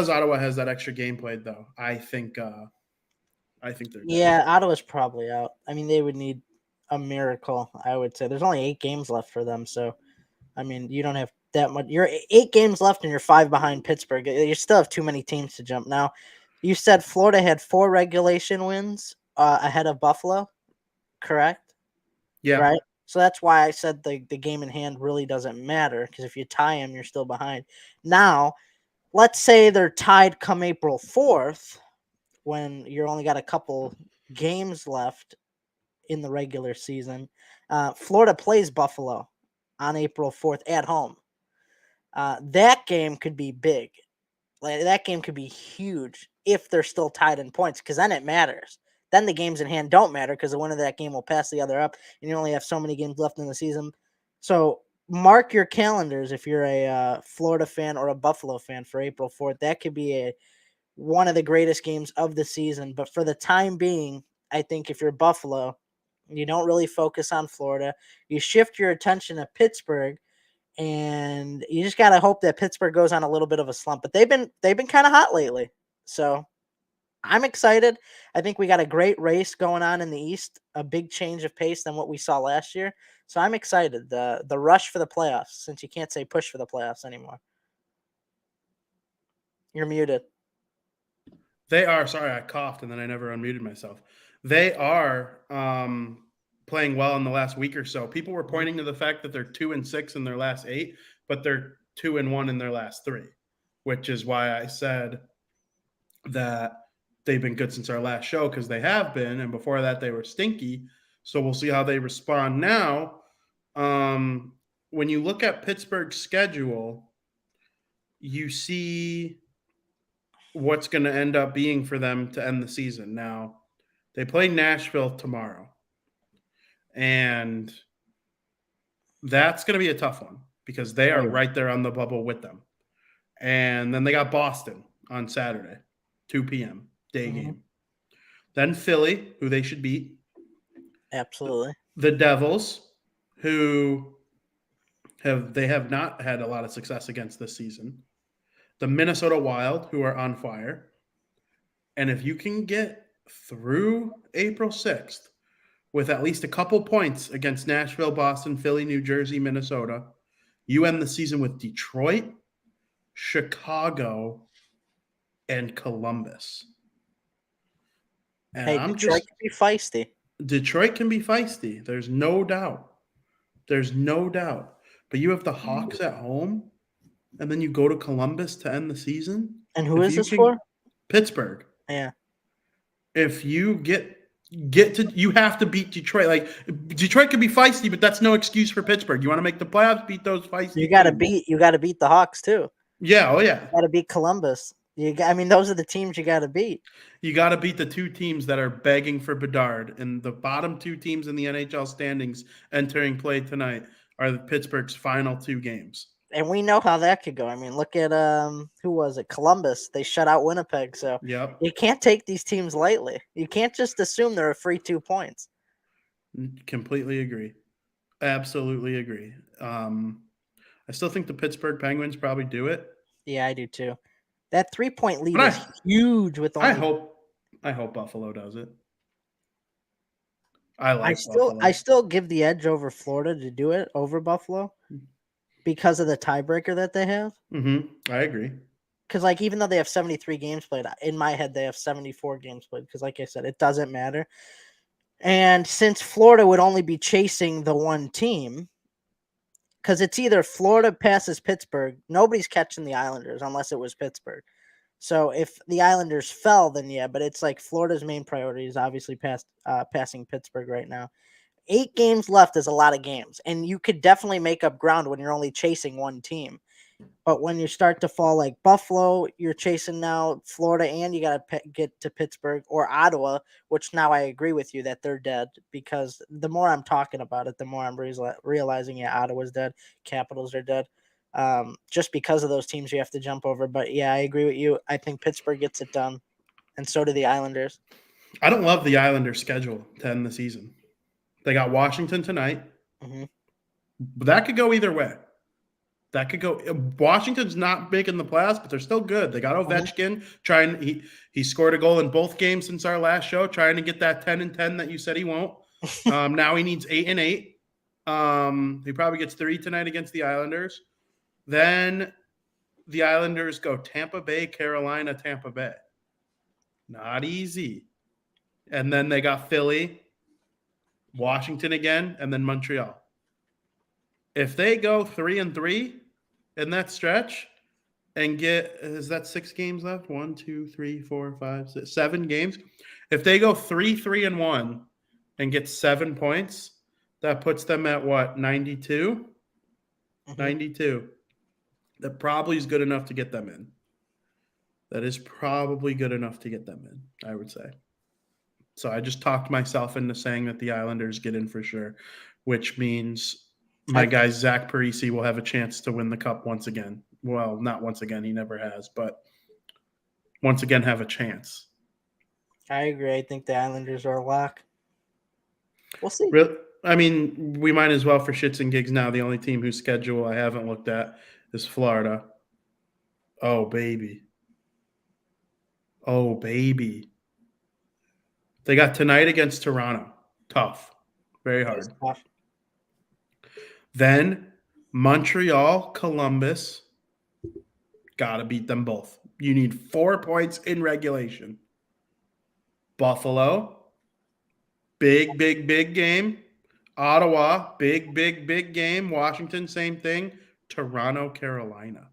Ottawa has that extra game played, though, I think they're dead. Yeah, Ottawa's probably out. I mean, they would need a miracle, I would say. There's only 8 games left for them, so I mean, you don't have that much. You're 8 games left and you're 5 behind Pittsburgh. You still have too many teams to jump. Now, you said Florida had 4 regulation wins ahead of Buffalo, correct? Yeah. Right? So that's why I said the game in hand really doesn't matter, because if you tie them, you're still behind. Now, let's say they're tied come April 4th, when you're only got a couple games left in the regular season. Florida plays Buffalo on April 4th at home. That game could be big. Like, that game could be huge if they're still tied in points, because then it matters. Then the games in hand don't matter because the winner of that game will pass the other up, and you only have so many games left in the season. So mark your calendars if you're a Florida fan or a Buffalo fan for April 4th. That could be one of the greatest games of the season. But for the time being, I think if you're Buffalo, you don't really focus on Florida. You shift your attention to Pittsburgh, and you just got to hope that Pittsburgh goes on a little bit of a slump. But they've been kind of hot lately. So I'm excited. I think we got a great race going on in the East, a big change of pace than what we saw last year. So I'm excited. The rush for the playoffs, since you can't say push for the playoffs anymore. You're muted. They are. Sorry, I coughed and then I never unmuted myself. They are playing well in the last week or so. People were Mhm. pointing to the fact that they're 2-6 in their last 8, but they're 2-1 in their last 3, which is why I said that they've been good since our last show, because they have been, and before that they were stinky. So we'll see how they respond now. When you look at Pittsburgh's schedule, you see what's going to end up being for them to end the season. Now, they play Nashville tomorrow, and that's going to be a tough one because they Oh, are yeah. right there on the bubble with them. And then they got Boston on Saturday, 2 p.m. day Mhm. game. Then Philly, who they should beat. Absolutely. The Devils, who have not had a lot of success against this season. The Minnesota Wild, who are on fire. And if you can get through April 6th with at least a couple points against Nashville, Boston, Philly, New Jersey, Minnesota, you end the season with Detroit, Chicago, and Columbus. And Hey, I'm Detroit just can be feisty. Detroit can be feisty. There's no doubt. There's no doubt. But you have the Hawks at home, and then you go to Columbus to end the season. And who If is you this for? can, Pittsburgh. Yeah. If you get to, you have to beat Detroit. Like, Detroit can be feisty, but that's no excuse for Pittsburgh. You want to make the playoffs, beat those You feisty gotta teams. beat you gotta beat the Hawks too. Yeah, oh yeah. You gotta beat Columbus. I mean, those are the teams you gotta beat. You got to beat the two teams that are begging for Bedard, and the bottom two teams in the NHL standings entering play tonight are the Pittsburgh's final 2 games. And we know how that could go. I mean, look at who was it? Columbus. They shut out Winnipeg. So Yep, you can't take these teams lightly. You can't just assume they're a free 2 points. completely agree. Absolutely agree. I still think the Pittsburgh Penguins probably do it, Yeah, I do too. That 3-point lead but is huge with I only hope I hope Buffalo does it. I I like still I Buffalo. still give the edge over Florida to do it over Buffalo because of the tiebreaker that they have. I agree. Because like even though they have 73 games played, in my head they have 74 games played. Because like I said, it doesn't matter. And since Florida would only be chasing the one team, because it's either Florida passes Pittsburgh, nobody's catching the Islanders unless it was Pittsburgh. So if the Islanders fell, then yeah, but it's like Florida's main priority is obviously passing Pittsburgh right now. 8 games left is a lot of games, and you could definitely make up ground when you're only chasing one team. But when you start to fall like Buffalo, you're chasing now Florida, and you got to get to Pittsburgh or Ottawa, which now I agree with you that they're dead because the more I'm talking about it, the more I'm realizing, yeah, Ottawa's dead, Capitals are dead. Just because of those teams you have to jump over. But yeah, I agree with you. I think Pittsburgh gets it done, and so do the Islanders. I don't love the Islanders' schedule to end the season. They got Washington tonight, Hmm. but that could go either way. That could go. Washington's not big in the playoffs, but they're still good. They got Hmm. Ovechkin trying. He scored a goal in both games since our last show, trying to get that 10-10 that you said he won't. Now he needs 8-8. He probably gets 3 tonight against the Islanders. Then the Islanders go Tampa Bay, Carolina, Tampa Bay. Not easy. And then they got Philly, Washington again, and then Montreal. If they go 3-3 in that stretch and get, is that 6 games left? 1, 2, 3, 4, 5, 6, 7 games. If they go 3-1 and get 7 points, that puts them at what, 92? Hmm. 92. That probably is good enough to get them in. That is probably good enough to get them in, I would say. So I just talked myself into saying that the Islanders get in for sure, which means I my guy Zach Parise will have a chance to win the cup once again. Well, not once again, he never has, but once again have a chance. I agree. I think the Islanders are a lock. We'll see. I mean, we might as well for shits and gigs now. The only team whose schedule I haven't looked at is Florida. Oh baby. Oh baby. They got tonight against Toronto. Tough. Very That's hard. tough. Then Montreal, Columbus. Got to beat them both. You need 4 points in regulation. Buffalo, big, big, big game. Ottawa, big, big, big game. Washington, same thing. Toronto, Carolina.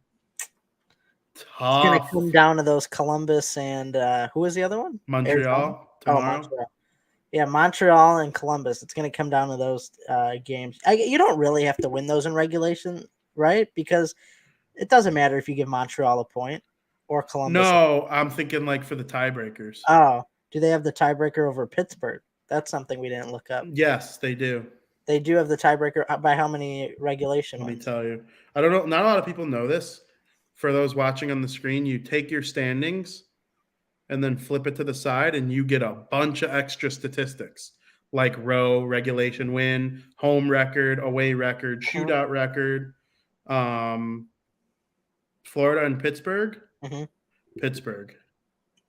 It's going to come Tough. down to those Columbus and who was the other one? Arizona? Montreal Oh, tomorrow. Montreal. Yeah, Montreal and Columbus. It's going to come down to those games. You don't really have to win those in regulation, right? Because it doesn't matter if you give Montreal a point or Columbus. No, I'm thinking like for the tiebreakers. Oh, do they have the tiebreaker over Pittsburgh? That's something we didn't look up. Yes, they do. They do have the tiebreaker by how many regulation Let me wins? tell you. I don't know. Not a lot of people know this. For those watching on the screen, you take your standings and then flip it to the side, and you get a bunch of extra statistics like row, regulation win, home record, away record, shootout record. Florida and Pittsburgh. Mm-hmm. Pittsburgh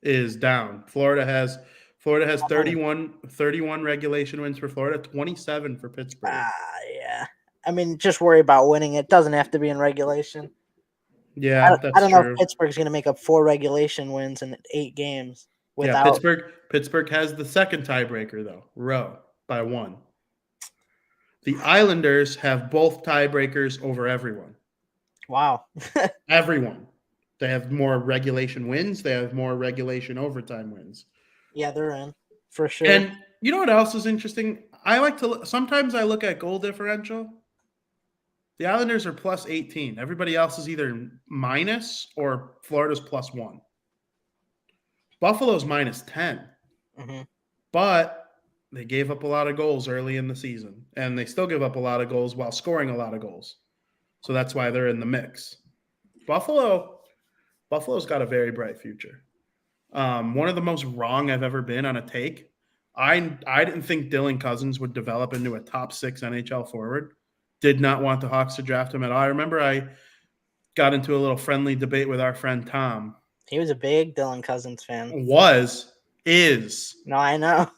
is down. Florida has 31 regulation wins for Florida, 27 for Pittsburgh. Yeah. I mean, just worry about winning. It doesn't have to be in regulation. Yeah, I don't know if Pittsburgh's going to make up 4 regulation wins in 8 games. Without... Yeah, Pittsburgh has the second tiebreaker, though, row by 1. The Islanders have both tiebreakers over everyone. Wow. Everyone. They have more regulation wins. They have more regulation overtime wins. Yeah, they're in for sure. And you know what else is interesting? Sometimes I look at goal differential. The Islanders are plus 18. Everybody else is either minus or Florida's plus 1. Buffalo's minus 10. Mm-hmm. But they gave up a lot of goals early in the season, and they still give up a lot of goals while scoring a lot of goals. So that's why they're in the mix. Buffalo's got a very bright future. One of the most wrong I've ever been on a take. I didn't think Dylan Cousins would develop into a top 6 NHL forward. Did not want the Hawks to draft him at all. I remember I got into a little friendly debate with our friend Tom. He was a big Dylan Cousins fan. Is. No, I know.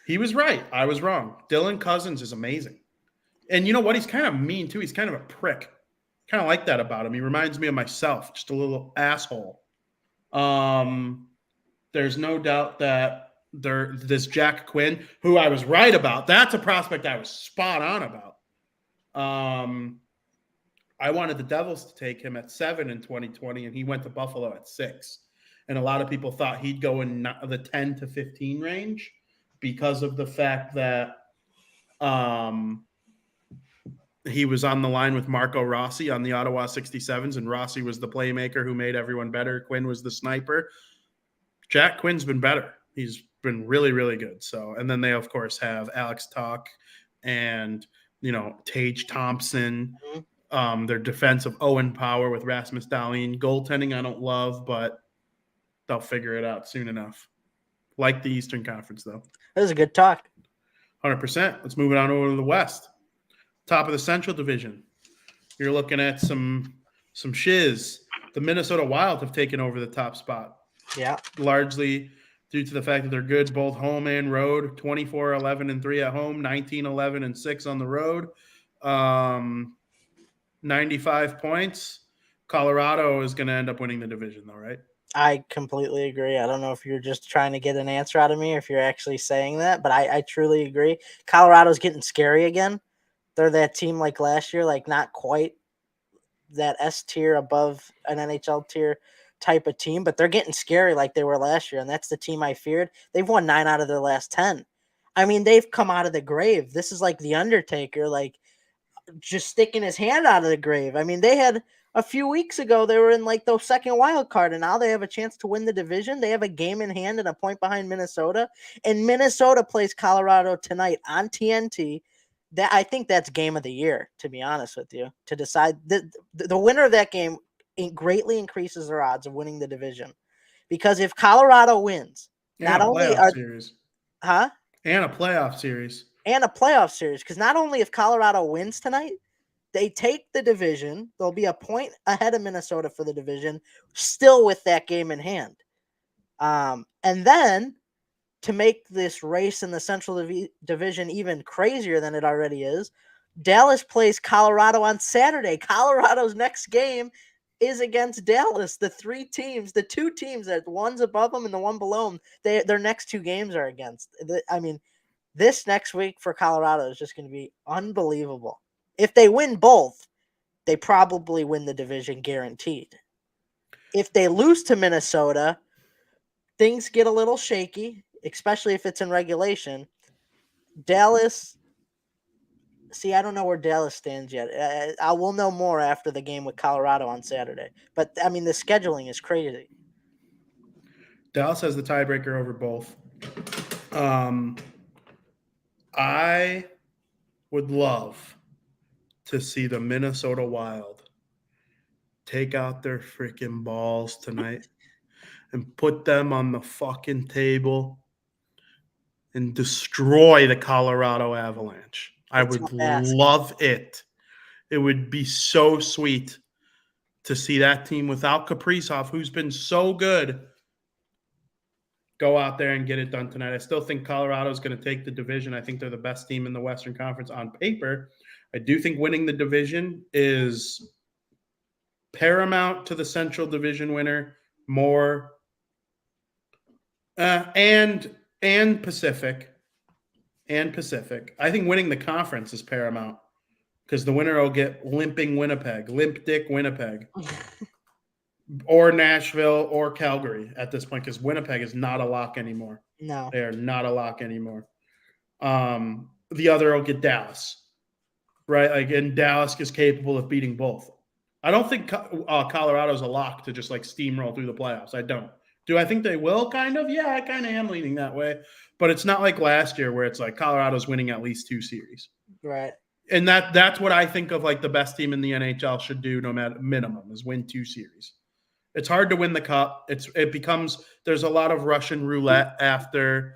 He was right. I was wrong. Dylan Cousins is amazing. And you know what? He's kind of mean, too. He's kind of a prick. Kind of like that about him. He reminds me of myself, just a little asshole. There's no doubt that this Jack Quinn, who I was right about, that's a prospect I was spot on about. I wanted the Devils to take him at 7 in 2020, and he went to Buffalo at 6. And a lot of people thought he'd go in the 10 to 15 range because of the fact that he was on the line with Marco Rossi on the Ottawa 67s, and Rossi was the playmaker who made everyone better. Quinn was the sniper. Jack Quinn's been better. He's been really, really good. So, and then they, of course, have Alex Tuch and, Tage Thompson. Their defense of Owen Power with Rasmus Dahlin. Goaltending I don't love, but they'll figure it out soon enough. Like the Eastern Conference, though. That was a good talk. 100%. Let's move it on over to the West. Top of the Central Division. You're looking at some shiz. The Minnesota Wild have taken over the top spot. Yeah. Largely due to the fact that they're good both home and road. 24-11-3 at home, 19-11-6 on the road. 95 points. Colorado is going to end up winning the division, though, right? I completely agree. I don't know if you're just trying to get an answer out of me or if you're actually saying that, but I truly agree. Colorado's getting scary again. They're that team like last year, like not quite that S tier above an NHL tier type of team, but they're getting scary like they were last year, and that's the team I feared. They've won 9 out of their last 10. I mean, they've come out of the grave. This is like the Undertaker, like just sticking his hand out of the grave. I mean, they had a few weeks ago, they were in like the second wild card, and now they have a chance to win the division. They have a game in hand and a point behind Minnesota, and Minnesota plays Colorado tonight on TNT. That I think that's game of the year, to be honest with you, to decide the winner of that game greatly increases their odds of winning the division, because if Colorado wins, not only are series. And a playoff series, because not only if Colorado wins tonight, they take the division, they'll be a point ahead of Minnesota for the division, still with that game in hand. And then to make this race in the Central Division even crazier than it already is, Dallas plays Colorado on Saturday. Colorado's next game is against Dallas. The two teams that one's above them and the one below them, their next two games are against. This next week for Colorado is just going to be unbelievable. If they win both, they probably win the division guaranteed. If they lose to Minnesota, things get a little shaky, especially if it's in regulation. Dallas, see, I don't know where Dallas stands yet. I will know more after the game with Colorado on Saturday. But, I mean, the scheduling is crazy. Dallas has the tiebreaker over both. I would love to see the Minnesota Wild take out their freaking balls tonight and put them on the fucking table and destroy the Colorado Avalanche. I would love it. It would be so sweet to see that team without Kaprizov, who's been so good, go out there and get it done tonight. I still think Colorado is going to take the division. I think they're the best team in the Western Conference on paper. I do think winning the division is paramount to the Central Division winner, more and Pacific. I think winning the conference is paramount because the winner will get limp dick Winnipeg, or Nashville or Calgary at this point because Winnipeg is not a lock anymore. No, they are not a lock anymore. The other will get Dallas, right? Like, and Dallas is capable of beating both. I don't think Colorado's a lock to just like steamroll through the playoffs. I don't. Do I think they will? Kind of. Yeah, I kind of am leaning that way. But it's not like last year where it's like Colorado's winning at least 2 series. Right. And that's what I think of like the best team in the NHL should do, no matter minimum, is win 2 series. It's hard to win the cup. There's a lot of Russian roulette after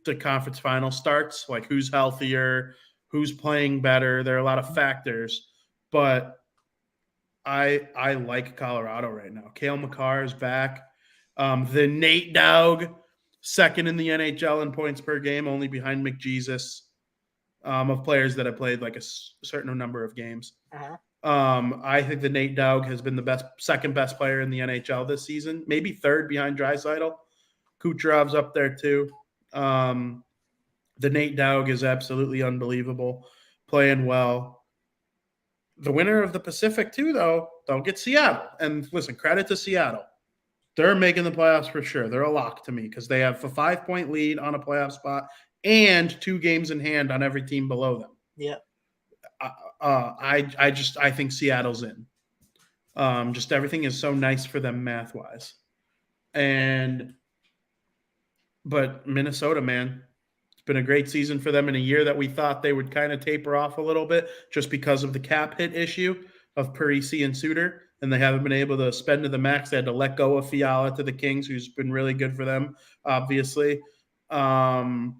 the conference final starts, like who's healthier, who's playing better. There are a lot of factors, but I like Colorado right now. Cale Makar is back. The Nate Dogg, second in the NHL in points per game, only behind McJesus, of players that have played like a certain number of games. Uh-huh. I think the Nate Dogg has been the second best player in the NHL this season, maybe third behind Draisaitl. Kucherov's up there too. The Nate Dogg is absolutely unbelievable, playing well. The winner of the Pacific too, though, don't get Seattle. And listen, credit to Seattle. They're making the playoffs for sure. They're a lock to me because they have a 5-point lead on a playoff spot and 2 games in hand on every team below them. Yeah. I think Seattle's in. Just everything is so nice for them math wise. But Minnesota, man, it's been a great season for them in a year that we thought they would kind of taper off a little bit just because of the cap hit issue of Parisi and Suter, and they haven't been able to spend to the max. They had to let go of Fiala to the Kings, who's been really good for them, obviously. I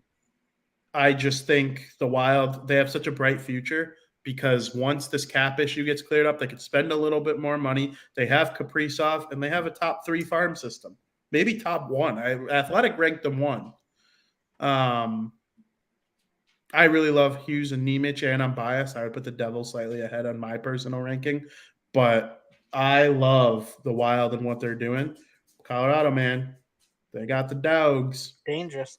just think the Wild, they have such a bright future because once this cap issue gets cleared up, they could spend a little bit more money. They have Kaprizov, and they have a top 3 farm system, maybe top 1. Athletic ranked them 1. I really love Hughes and Nemec, and I'm biased. I would put the Devils slightly ahead on my personal ranking, but I love the Wild and what they're doing. Colorado, man, they got the Dogs. Dangerous.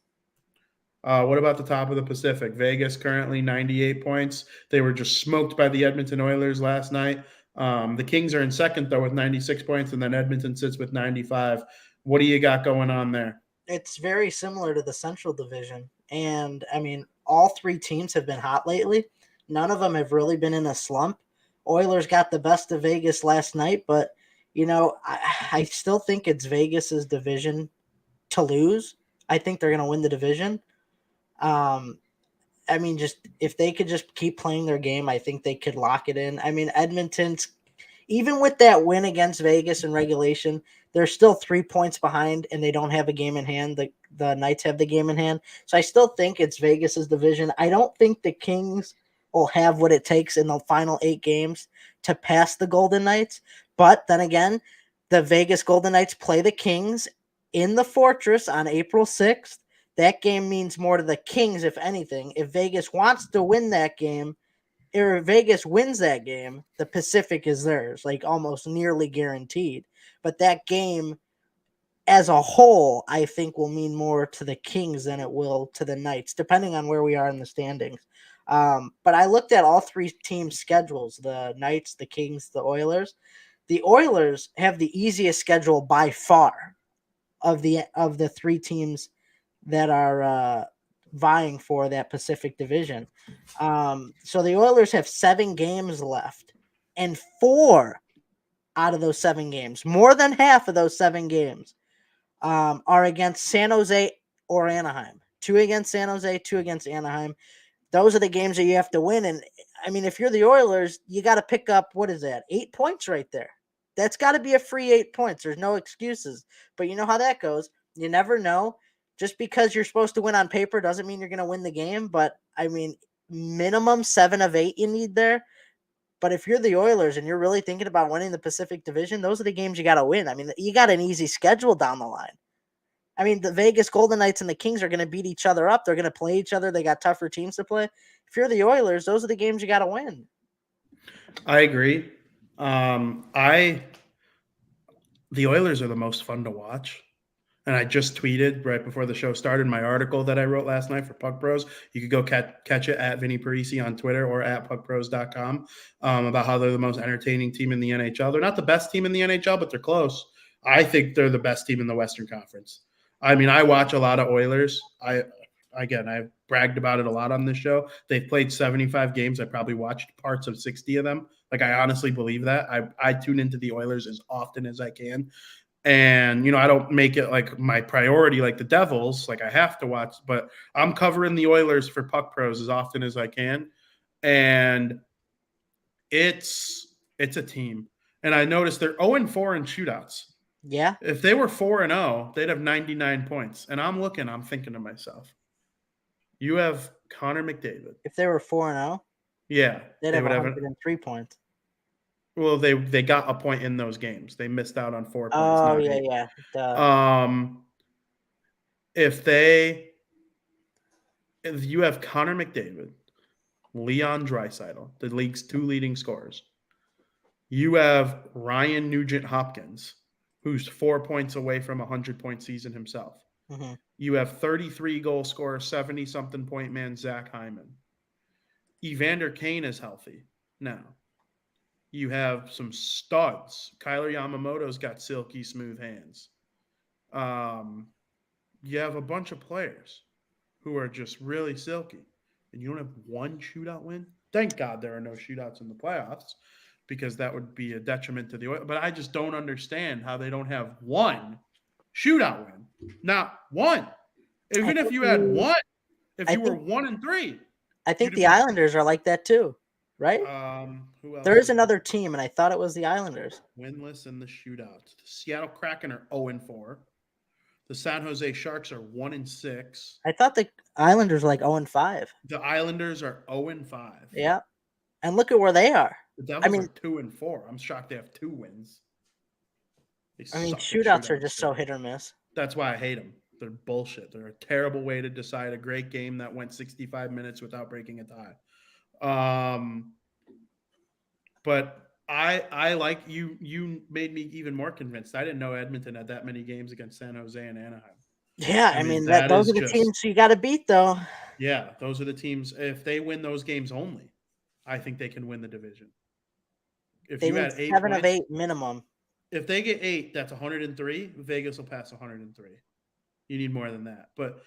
What about the top of the Pacific? Vegas currently 98 points. They were just smoked by the Edmonton Oilers last night. The Kings are in second, though, with 96 points, and then Edmonton sits with 95. What do you got going on there? It's very similar to the Central Division. And, I mean, all 3 teams have been hot lately. None of them have really been in a slump. Oilers got the best of Vegas last night, but, you know, I still think it's Vegas's division to lose. I think they're going to win the division. I mean, just if they could just keep playing their game, I think they could lock it in. I mean, Edmonton's, even with that win against Vegas in regulation, they're still 3 points behind, and they don't have a game in hand. The Knights have the game in hand. So I still think it's Vegas's division. I don't think the Kings will have what it takes in the final 8 games to pass the Golden Knights. But then again, the Vegas Golden Knights play the Kings in the Fortress on April 6th. That game means more to the Kings, if anything. If Vegas wants to win that game, if Vegas wins that game, the Pacific is theirs, like almost nearly guaranteed. But that game as a whole, I think will mean more to the Kings than it will to the Knights, depending on where we are in the standings. But I looked at all three teams' schedules: the Knights, the Kings, the Oilers. The Oilers have the easiest schedule by far of the three teams that are vying for that Pacific Division. So the Oilers have 7 games left, and 4 out of those 7 games, more than half of those 7 games, are against San Jose or Anaheim. 2 against San Jose, 2 against Anaheim. Those are the games that you have to win. And I mean, if you're the Oilers, you got to pick up, what is that, 8 points right there. That's got to be a free 8 points. There's no excuses. But you know how that goes. You never know. Just because you're supposed to win on paper doesn't mean you're going to win the game. But I mean, minimum 7 of 8 you need there. But if you're the Oilers and you're really thinking about winning the Pacific Division, those are the games you got to win. I mean, you got an easy schedule down the line. I mean, the Vegas Golden Knights and the Kings are going to beat each other up. They're going to play each other. They got tougher teams to play. If you're the Oilers, those are the games you got to win. I agree. The Oilers are the most fun to watch. And I just tweeted right before the show started my article that I wrote last night for Puck Bros. You could go catch it at Vinny Parisi on Twitter or at puckbros.com about how they're the most entertaining team in the NHL. They're not the best team in the NHL, but they're close. I think they're the best team in the Western Conference. I mean, I watch a lot of Oilers. I've bragged about it a lot on this show. They've played 75 games. I probably watched parts of 60 of them. Like, I honestly believe that. I tune into the Oilers as often as I can. And, I don't make it like my priority like the Devils. Like, I have to watch, but I'm covering the Oilers for Puck Pros as often as I can. And it's a team. And I noticed they're 0-4 in shootouts. Yeah. If they were 4-0, they'd have 99 points. And I'm thinking to myself, you have Connor McDavid. If they were 4-0, yeah, they'd have 103 points. Well, they got a point in those games. They missed out on 4 points. Oh, yeah. If you have Connor McDavid, Leon Draisaitl, the league's 2 leading scorers, you have Ryan Nugent-Hopkins, who's 4 points away from a 100-point season himself. Mm-hmm. You have 33-goal scorer, 70-something point man Zach Hyman. Evander Kane is healthy now. You have some studs. Kyler Yamamoto's got silky smooth hands. You have a bunch of players who are just really silky. And you don't have one shootout win? Thank God there are no shootouts in the playoffs, because that would be a detriment to the Oilers. But I just don't understand how they don't have one shootout win. Not one. Even if you had one, if you were 1-3. I think the Islanders are like that too, right? Who else? There is another team, and I thought it was the Islanders. Winless in the shootouts. The Seattle Kraken are 0-4. The San Jose Sharks are 1-6. I thought the Islanders were like 0-5. The Islanders are 0-5. Yeah. And look at where they are. The Devils are 2-4. I'm shocked they have 2 wins. Shootouts are just so hit or miss. That's why I hate them. They're bullshit. They're a terrible way to decide a great game that went 65 minutes without breaking a tie. But I like you. You made me even more convinced. I didn't know Edmonton had that many games against San Jose and Anaheim. Yeah, I mean those are the teams you got to beat, though. Yeah, those are the teams. If they win those games only, I think they can win the division. If they need 7 of 8 minimum. If they get 8, that's 103. Vegas will pass 103. You need more than that. But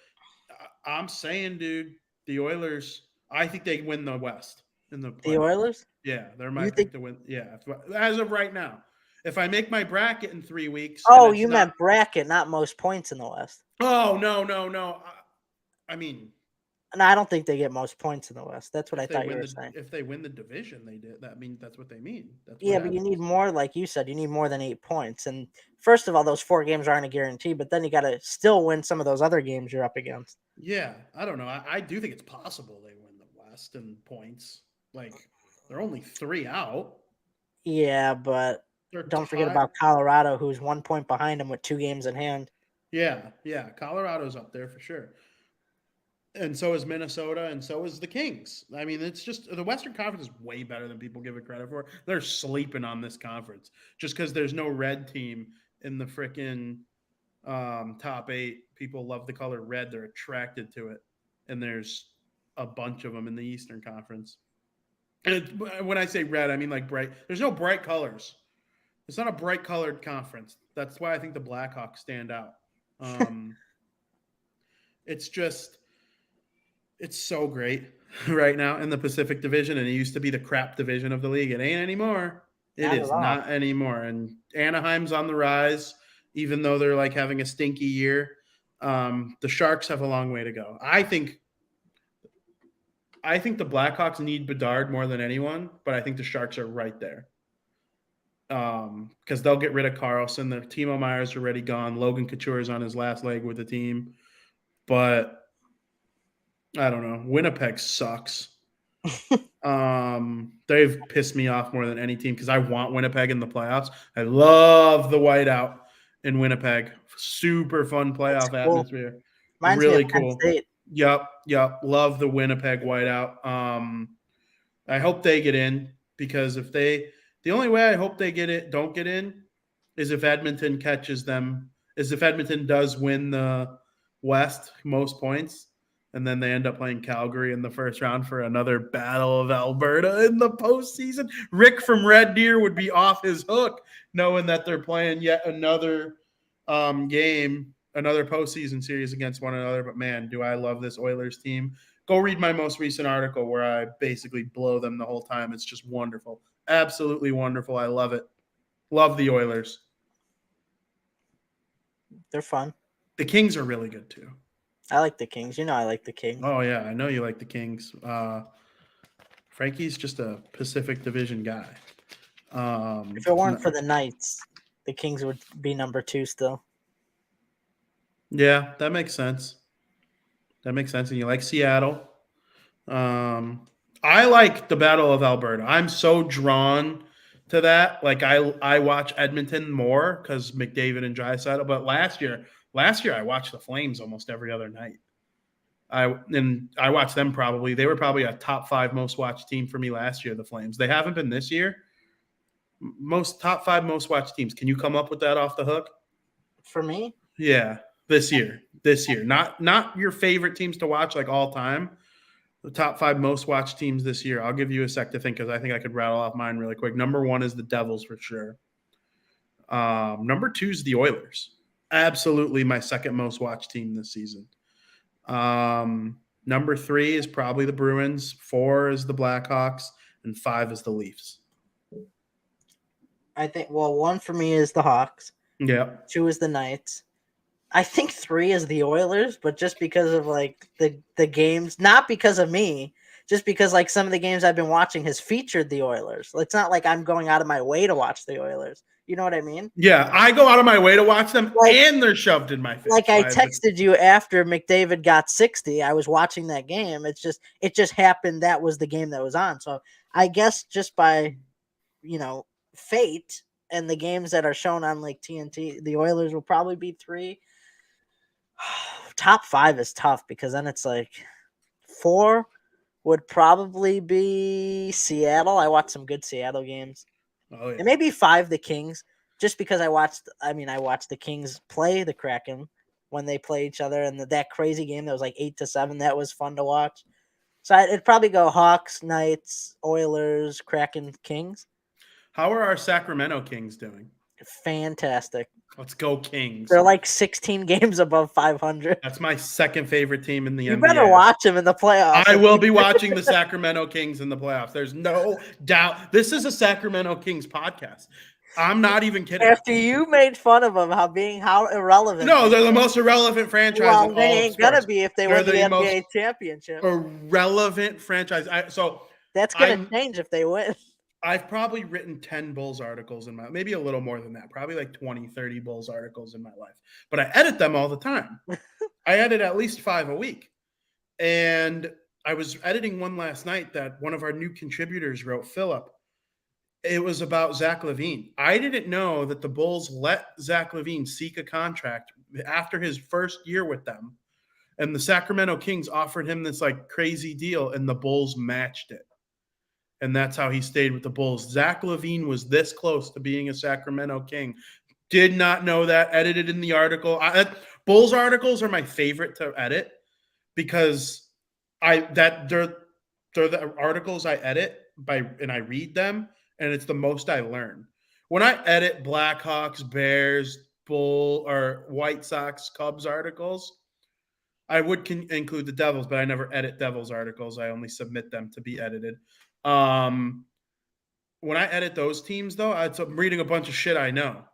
I'm saying, dude, the Oilers, I think they win the West in the playoffs. The Oilers? Yeah, they're my pick to win. Yeah, as of right now. If I make my bracket in 3 weeks. Oh, you meant bracket, not most points in the West. Oh, no. I mean. No, I don't think they get most points in the West. That's what I thought you were saying. If they win the division, they did. That's what they mean. But you need more, like you said, you need more than 8 points. And first of all, those 4 games aren't a guarantee, but then you got to still win some of those other games you're up against. Yeah, I don't know. I do think it's possible they win the West in points. Like, they're only 3 out. Yeah, but don't forget about Colorado, who's 1 point behind them with 2 games in hand. Yeah, Colorado's up there for sure. and so is Minnesota, and so is the Kings. I mean, it's just the Western Conference is way better than people give it credit for. They're sleeping on this conference just because there's no red team in the freaking top 8. People love the color red; they're attracted to it, and there's a bunch of them in the Eastern Conference. And when I say red, I mean like bright. There's no bright colors. It's not a bright colored conference. That's why I think the Blackhawks stand out. Um, it's just it's so great right now in the Pacific Division, and it used to be the crap division of the league. It ain't anymore. It Not at is all. not anymore. And Anaheim's on the rise, even though they're like having a stinky year. The Sharks have a long way to go. I think the Blackhawks need Bedard more than anyone, but I think the Sharks are right there. Because they'll get rid of Carlson. The Timo Meyer's already gone. Logan Couture is on his last leg with the team. But I don't know. Winnipeg sucks. They've pissed me off more than any team because I want Winnipeg in the playoffs. I love the whiteout in Winnipeg. Super fun playoff Cool. atmosphere. Reminds Really me of Penn cool. State. Yep. Love the Winnipeg whiteout. I hope they get in because the only way I hope they don't get in is if Edmonton catches them, is if Edmonton does win the West most points, and then they end up playing Calgary in the first round for another Battle of Alberta in the postseason. Rick from Red Deer would be off his hook knowing that they're playing yet another game, another postseason series against one another. But man, do I love this Oilers team. Go read my most recent article where I basically blow them the whole time. It's just wonderful. Absolutely wonderful. I love it. Love the Oilers. They're fun. The Kings are really good too. I like the Kings. You know I like the Kings. Oh, yeah. I know you like the Kings. Frankie's just a Pacific Division guy. If it weren't for the Knights, the Kings would be number 2 still. Yeah, that makes sense. And you like Seattle. I like the Battle of Alberta. I'm so drawn to that. Like I watch Edmonton more because McDavid and Draisaitl. But last year I watched the Flames almost every other night. I watched them probably. They were probably a top 5 most watched team for me last year, the Flames. They haven't been this year. Top 5 most watched teams. Can you come up with that off the hook? For me? Yeah, this year. Not your favorite teams to watch like all time. The top 5 most watched teams this year. I'll give you a sec to think because I think I could rattle off mine really quick. Number 1 is the Devils for sure. Number 2 is the Oilers. Absolutely my second most watched team this season. Number 3 is probably the Bruins. 4 is the Blackhawks, and 5 is the Leafs. I think 1 for me is the Hawks. Yeah. 2 is the Knights. I think 3 is the Oilers, but just because of like the games, not because of me, just because like some of the games I've been watching has featured the Oilers. It's not like I'm going out of my way to watch the Oilers. You know what I mean? Yeah, I go out of my way to watch them, and they're shoved in my face. Like I texted you after McDavid got 60. I was watching that game. It just happened that was the game that was on. So I guess just by, fate and the games that are shown on like TNT, the Oilers will probably be 3. Top 5 is tough because then it's like 4 would probably be Seattle. I watched some good Seattle games. Oh, yeah. And maybe 5 the Kings, just because I watched the Kings play the Kraken when they play each other, and that crazy game that was like 8-7. That was fun to watch. So it'd probably go Hawks, Knights, Oilers, Kraken, Kings. How are our Sacramento Kings doing? Fantastic. Let's go Kings. They're like 16 games above 500. That's my second favorite team in the NBA. You better watch them in the playoffs. I will be watching the Sacramento Kings in the playoffs. There's no doubt. This is a Sacramento Kings podcast. I'm not even kidding. After you made fun of them, how irrelevant. No, they're the most irrelevant franchise in all of sports. They ain't gonna be if they win the NBA championship. Irrelevant franchise. That's gonna change if they win. I've probably written 10 Bulls articles maybe a little more than that, probably like 20, 30 Bulls articles in my life. But I edit them all the time. I edit at least 5 a week. And I was editing one last night that one of our new contributors wrote, Philip. It was about Zach LaVine. I didn't know that the Bulls let Zach LaVine seek a contract after his first year with them. And the Sacramento Kings offered him this like crazy deal, and the Bulls matched it. And that's how he stayed with the Bulls. Zach LaVine was this close to being a Sacramento King. Did not know that. Edited in the article. Bulls articles are my favorite to edit because they're the articles I edit and I read them, and it's the most I learn. When I edit Blackhawks, Bears, Bull, or White Sox, Cubs articles, I would include the Devils, but I never edit Devils articles. I only submit them to be edited. When I edit those teams, though, I'm reading a bunch of shit I know.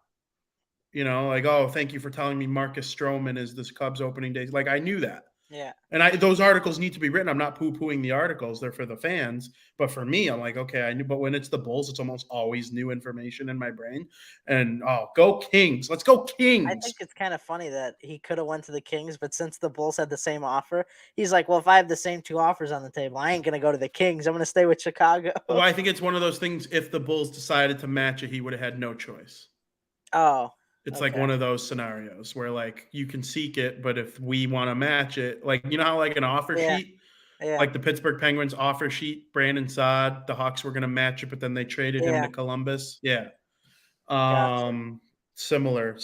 You know, like, oh, thank you for telling me Marcus Stroman is this Cubs opening day. Like, I knew that. Yeah. And those articles need to be written. I'm not poo-pooing the articles. They're for the fans. But for me, I'm like, okay, I knew. But when it's the Bulls, it's almost always new information in my brain. And, go Kings. Let's go Kings. I think it's kind of funny that he could have went to the Kings, but since the Bulls had the same offer, he's like, well, if I have the same two offers on the table, I ain't going to go to the Kings. I'm going to stay with Chicago. Well, I think it's one of those things. If the Bulls decided to match it, he would have had no choice. Oh. It's like one of those scenarios where, like, you can seek it, but if we want to match it, like, you know how, like, an offer sheet, like the Pittsburgh Penguins offer sheet, Brandon Saad, the Hawks were going to match it, but then they traded him to Columbus. Yeah. Gotcha. Similar.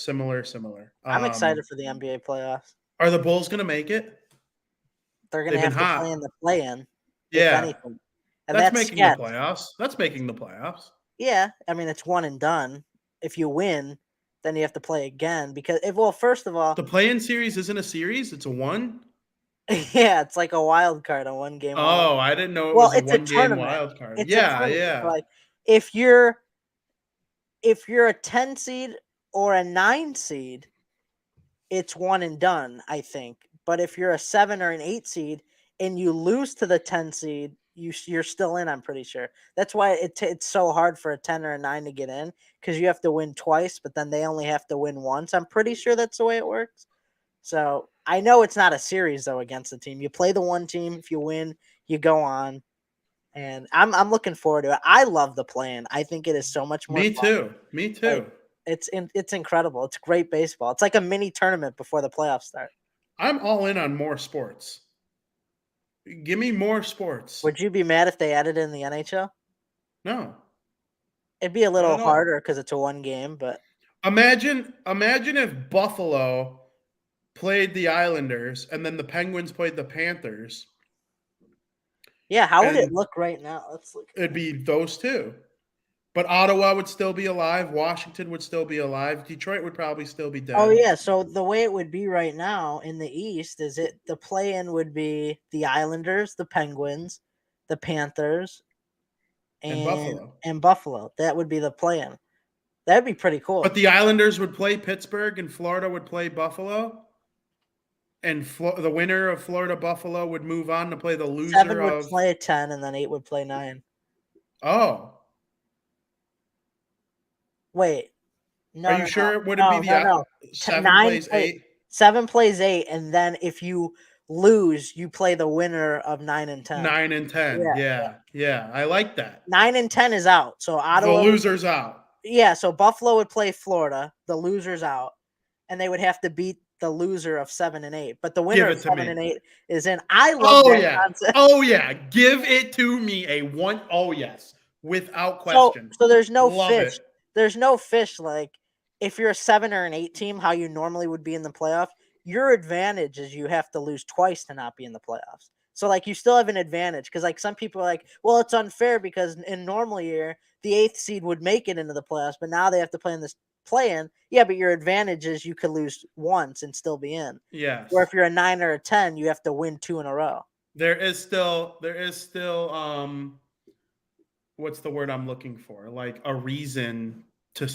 I'm excited for the NBA playoffs. Are the Bulls going to make it? They're going to have to play in the play-in. Yeah. Anything. And that's making the playoffs. That's making the playoffs. Yeah. I mean, it's one and done. If you win, then you have to play again because first of all, the play-in series isn't a series; it's a one. Yeah, it's like a wild card, a one game. Oh, I didn't know it was a one game wild card. Yeah. Like if you're a 10 seed or a 9 seed, it's one and done, I think. But if you're a 7 or an 8 seed and you lose to the 10 seed, you're still in, I'm pretty sure. That's why it's so hard for a 10 or a 9 to get in because you have to win twice, but then they only have to win once. I'm pretty sure that's the way it works. So I know it's not a series, though, against the team. You play the one team. If you win, you go on. And I'm looking forward to it. I love the plan. I think it is so much more fun. Me too. Like, it's incredible. It's great baseball. It's like a mini tournament before the playoffs start. I'm all in on more sports. Give me more sports. Would you be mad if they added in the NHL? No. It'd be a little harder because it's a one game, but imagine if Buffalo played the Islanders and then the Penguins played the Panthers. Yeah, how would it look right now? Let's look. It'd be those two. But Ottawa would still be alive. Washington would still be alive. Detroit would probably still be dead. Oh, yeah. So the way it would be right now in the East is the play-in would be the Islanders, the Penguins, the Panthers, and Buffalo. That would be the play-in. That'd be pretty cool. But the Islanders would play Pittsburgh and Florida would play Buffalo. And the winner of Florida-Buffalo would move on to play the loser 7 would play 10, and then 8 would play 9. Oh. Wait. No, are you sure? Would it be the 7 plays 8? 7 plays 8, and then if you lose, you play the winner of 9 and 10. 9 and 10. Yeah. I like that. 9 and 10 is out. So Ottawa. The loser's out. Yeah. So Buffalo would play Florida. The loser's out, and they would have to beat the loser of 7 and 8. But the winner of 7 and 8 is in. I love that concept. Oh yeah. Give it to me a one. Oh yes, without question. So there's no fish. There's no fish like if you're a 7 or an 8 team, how you normally would be in the playoffs. Your advantage is you have to lose twice to not be in the playoffs. So like you still have an advantage because like some people are like, well, it's unfair because in normal year the 8th seed would make it into the playoffs, but now they have to play in this play-in. Yeah, but your advantage is you could lose once and still be in. Yeah. Or if you're a 9 or a 10, you have to win 2 in a row. There is still what's the word I'm looking for? Like a reason to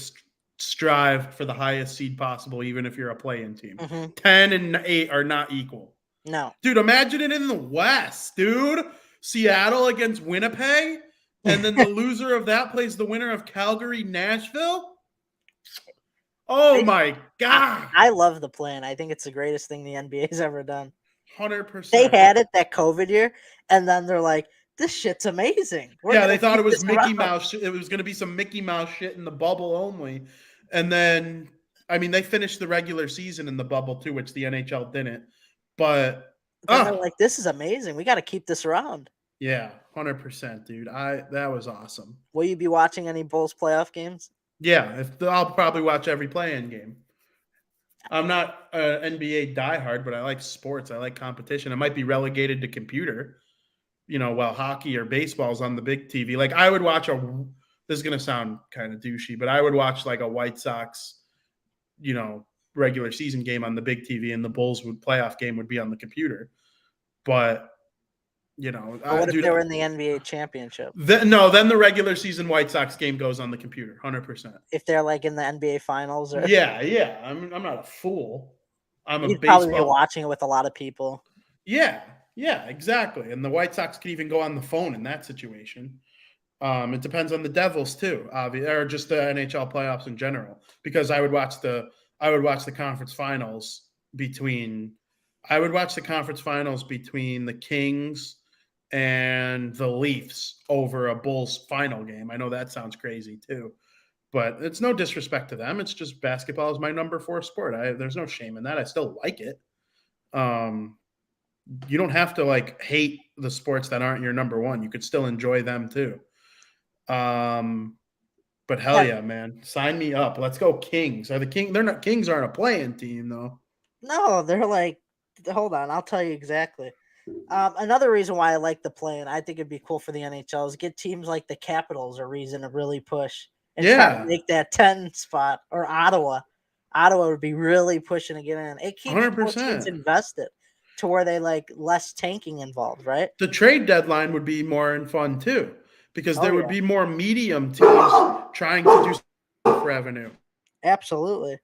strive for the highest seed possible, even if you're a play-in team. Mm-hmm. 10 and 8 are not equal. No. Dude, imagine it in the West, dude. Seattle against Winnipeg, and then the loser of that plays the winner of Calgary, Nashville. Oh, my God. I love the plan. I think it's the greatest thing the NBA's ever done. 100%. They had it that COVID year, and then they're like, this shit's amazing. They thought it was Mickey Mouse. It was going to be some Mickey Mouse shit in the bubble only. And then, I mean, they finished the regular season in the bubble too, which the NHL didn't. But then they're like, this is amazing. We got to keep this around. yeah, 100%, dude. That was awesome. Will you be watching any Bulls playoff games? Yeah, I'll probably watch every play-in game. I'm not an NBA diehard, but I like sports. I like competition. I might be relegated to computer, while hockey or baseball is on the big TV. Like I would watch this is going to sound kind of douchey, but I would watch like a White Sox, regular season game on the big TV, and the Bulls playoff game would be on the computer. But, what if they were in the NBA championship? Then the regular season White Sox game goes on the computer, 100%. If they're like in the NBA finals, or yeah. I'm not a fool. You'd probably be watching it with a lot of people. Yeah, exactly. And the White Sox could even go on the phone in that situation. It depends on the Devils too, or just the NHL playoffs in general. Because I would watch the conference finals between the Kings and the Leafs over a Bulls final game. I know that sounds crazy too, but it's no disrespect to them. It's just basketball is my number 4 sport. There's no shame in that. I still like it. You don't have to like hate the sports that aren't your number 1. You could still enjoy them too. But hell yeah, man, sign me up. Let's go Kings. Kings aren't a play-in team though. No, they're like, hold on, I'll tell you exactly. Another reason why I like the play-in, I think it'd be cool for the NHL, is get teams like the Capitals a reason to really push and try to make that 10 spot, or Ottawa. Ottawa would be really pushing to get in. It keeps 100%. teams invested to where they like less tanking involved, right? The trade deadline would be more fun too, because there would be more medium teams trying to do revenue. Absolutely.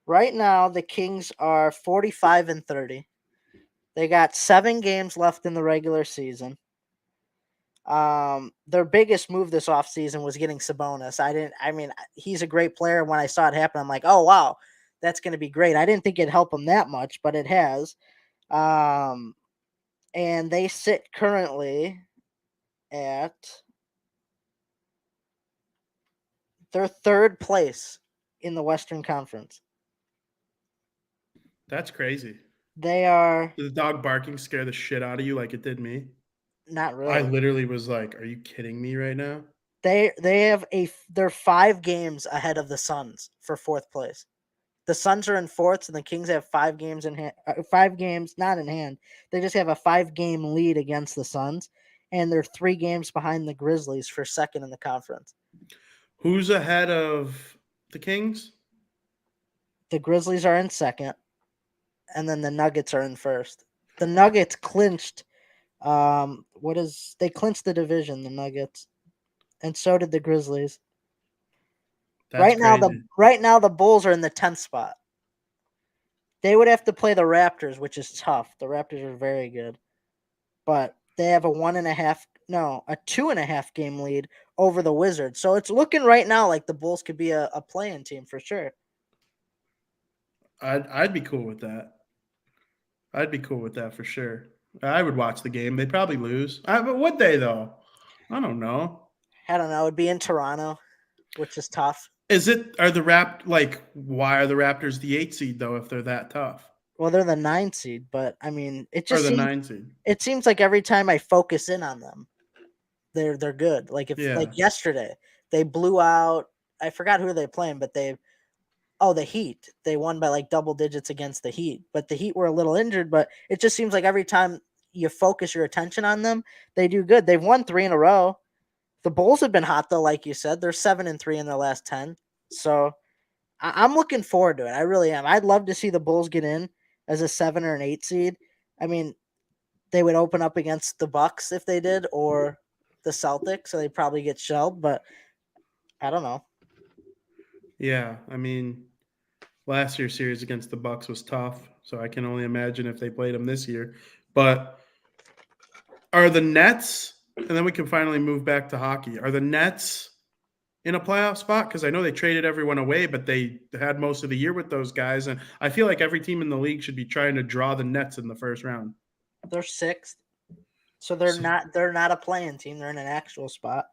Right now, the Kings are 45-30. They got 7 games left in the regular season. Their biggest move this offseason was getting Sabonis. He's a great player. When I saw it happen, I'm like, oh, wow, that's going to be great. I didn't think it'd help him that much, but it has. And they sit currently at their 3rd place in the Western Conference. That's crazy. They are. Did the dog barking scare the shit out of you like it did me? Not really. I literally was like, "Are you kidding me right now?" They're 5 games ahead of the Suns for 4th place. The Suns are in 4th, and the Kings have 5 games in hand. 5 games not in hand. They just have a 5-game lead against the Suns, and they're 3 games behind the Grizzlies for 2nd in the conference. Who's ahead of the Kings? The Grizzlies are in 2nd, and then the Nuggets are in 1st. The Nuggets clinched. They clinched the division, the Nuggets, and so did the Grizzlies. Right now, the Bulls are in the 10th spot. They would have to play the Raptors, which is tough. The Raptors are very good, but they have a 2.5 game lead over the Wizards. So it's looking right now like the Bulls could be a play-in team for sure. I'd be cool with that. I'd be cool with that for sure. I would watch the game. They'd probably lose. But would they though? I don't know. It'd be in Toronto, which is tough. Why are the Raptors the 8 seed though if they're that tough? Well, they're the 9 seed, but it just seems, 9 seed. It seems like every time I focus in on them, they're good. Like like yesterday, they blew out. I forgot who they're playing, but the Heat. They won by like double digits against the Heat, but the Heat were a little injured. But it just seems like every time you focus your attention on them, they do good. They've won 3 in a row. The Bulls have been hot though, like you said. They're 7-3 in their last 10. So I'm looking forward to it. I really am. I'd love to see the Bulls get in as a 7 or an 8 seed. I mean, they would open up against the Bucks if they did, or the Celtics, so they'd probably get shelled, but I don't know. Yeah, I mean, last year's series against the Bucks was tough, so I can only imagine if they played them this year. But are the Nets, and then we can finally move back to hockey, are the Nets in a playoff spot? Because I know they traded everyone away, but they had most of the year with those guys, and I feel like every team in the league should be trying to draw the Nets in the first round. They're 6th, so they're not a play-in team. They're in an actual spot.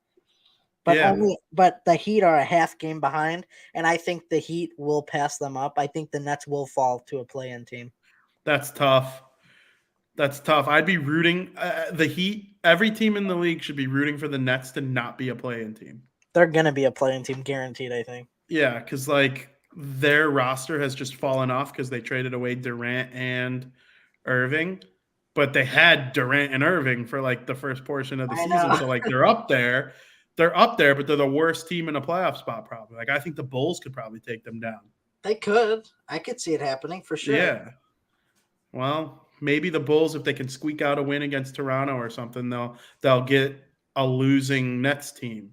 But the Heat are a half game behind, and I think the Heat will pass them up. I think the Nets will fall to a play-in team. That's tough. That's tough. I'd be rooting the Heat. Every team in the league should be rooting for the Nets to not be a play-in team. They're gonna be a playing team, guaranteed. I think. Yeah, because like their roster has just fallen off because they traded away Durant and Irving, but they had Durant and Irving for like the first portion of the I season. know. So like they're up there. They're up there, but they're the worst team in a playoff spot probably. Like I think the Bulls could probably take them down. They could. I could see it happening for sure. Yeah. Well, maybe the Bulls, if they can squeak out a win against Toronto or something, they'll get a losing Nets team.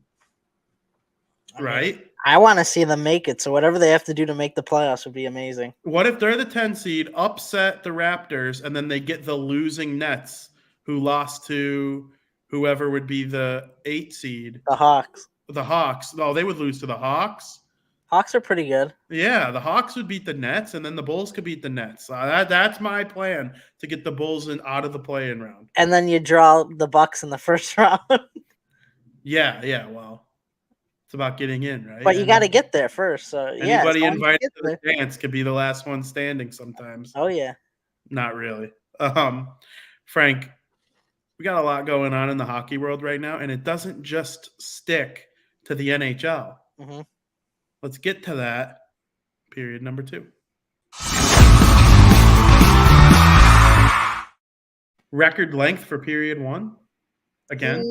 Right? I want to see them make it. So whatever they have to do to make the playoffs would be amazing. What if they're the 10 seed, upset the Raptors, and then they get the losing Nets who lost to whoever would be the 8 seed? The Hawks. The Hawks. No, they would lose to the Hawks. Hawks are pretty good. Yeah, the Hawks would beat the Nets, and then the Bulls could beat the Nets. That's my plan to get the Bulls out of the play-in round. And then you draw the Bucks in the first round. Yeah. Well, it's about getting in, right? But you got to get there first. So anybody yeah, invited to the dance could be the last one standing sometimes. Oh yeah. Not really. Frank, we got a lot going on in the hockey world right now, and it doesn't just stick to the NHL. Mm-hmm. Let's get to that. Period number 2. Record length for period 1? Again?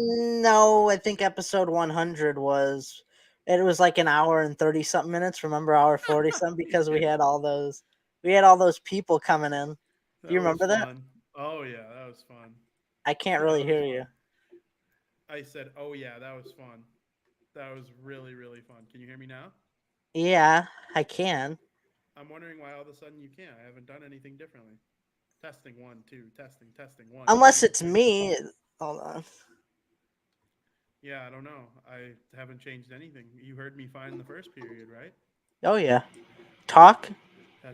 No, I think episode 100 was like an hour and 30 something minutes. Remember hour 40 something because we had all those people coming in. Do you remember that? Oh yeah, that was fun. I can't really hear you. I said, "Oh yeah, that was fun." That was really, really fun. Can you hear me now? Yeah, I can. I'm wondering why all of a sudden you can't. I haven't done anything differently. Testing 1, 2, testing 1. Unless it's me. Hold on. Yeah, I don't know. I haven't changed anything. You heard me fine in the first period, right? Oh yeah. Talk.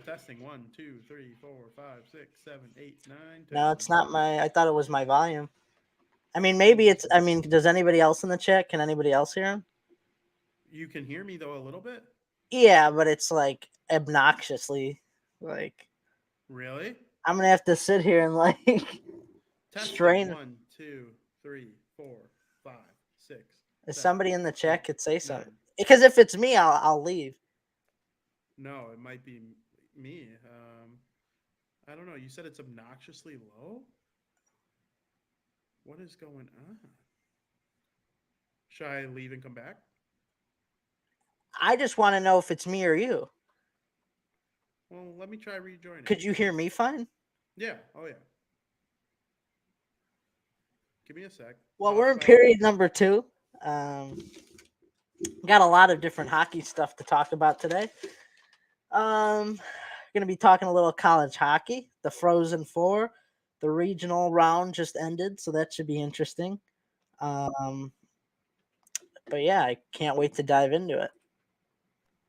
Testing 1, 2, 3, 4, 5, 6, 7, 8, 9, 10. No, it's not my. I thought it was my volume. I mean, maybe it's. I mean, does anybody else in the chat? Can anybody else hear him? You can hear me though a little bit. Yeah, but it's like obnoxiously, like. Really? I'm gonna have to sit here and like strain. 1, 2, 3, 4, 5, 6. If somebody in the chat could say something, 9. Because if it's me, I'll leave. No, it might be me. I don't know. You said it's obnoxiously low. What is going on? Should I leave and come back? I just want to know if it's me or you. Well, let me try rejoining. Could you hear me fine? Yeah. Oh, yeah. Give me a sec. Well, we're in period number 2. Got a lot of different hockey stuff to talk about today. Going to be talking a little college hockey. The Frozen Four. The regional round just ended, so that should be interesting. But yeah, I can't wait to dive into it.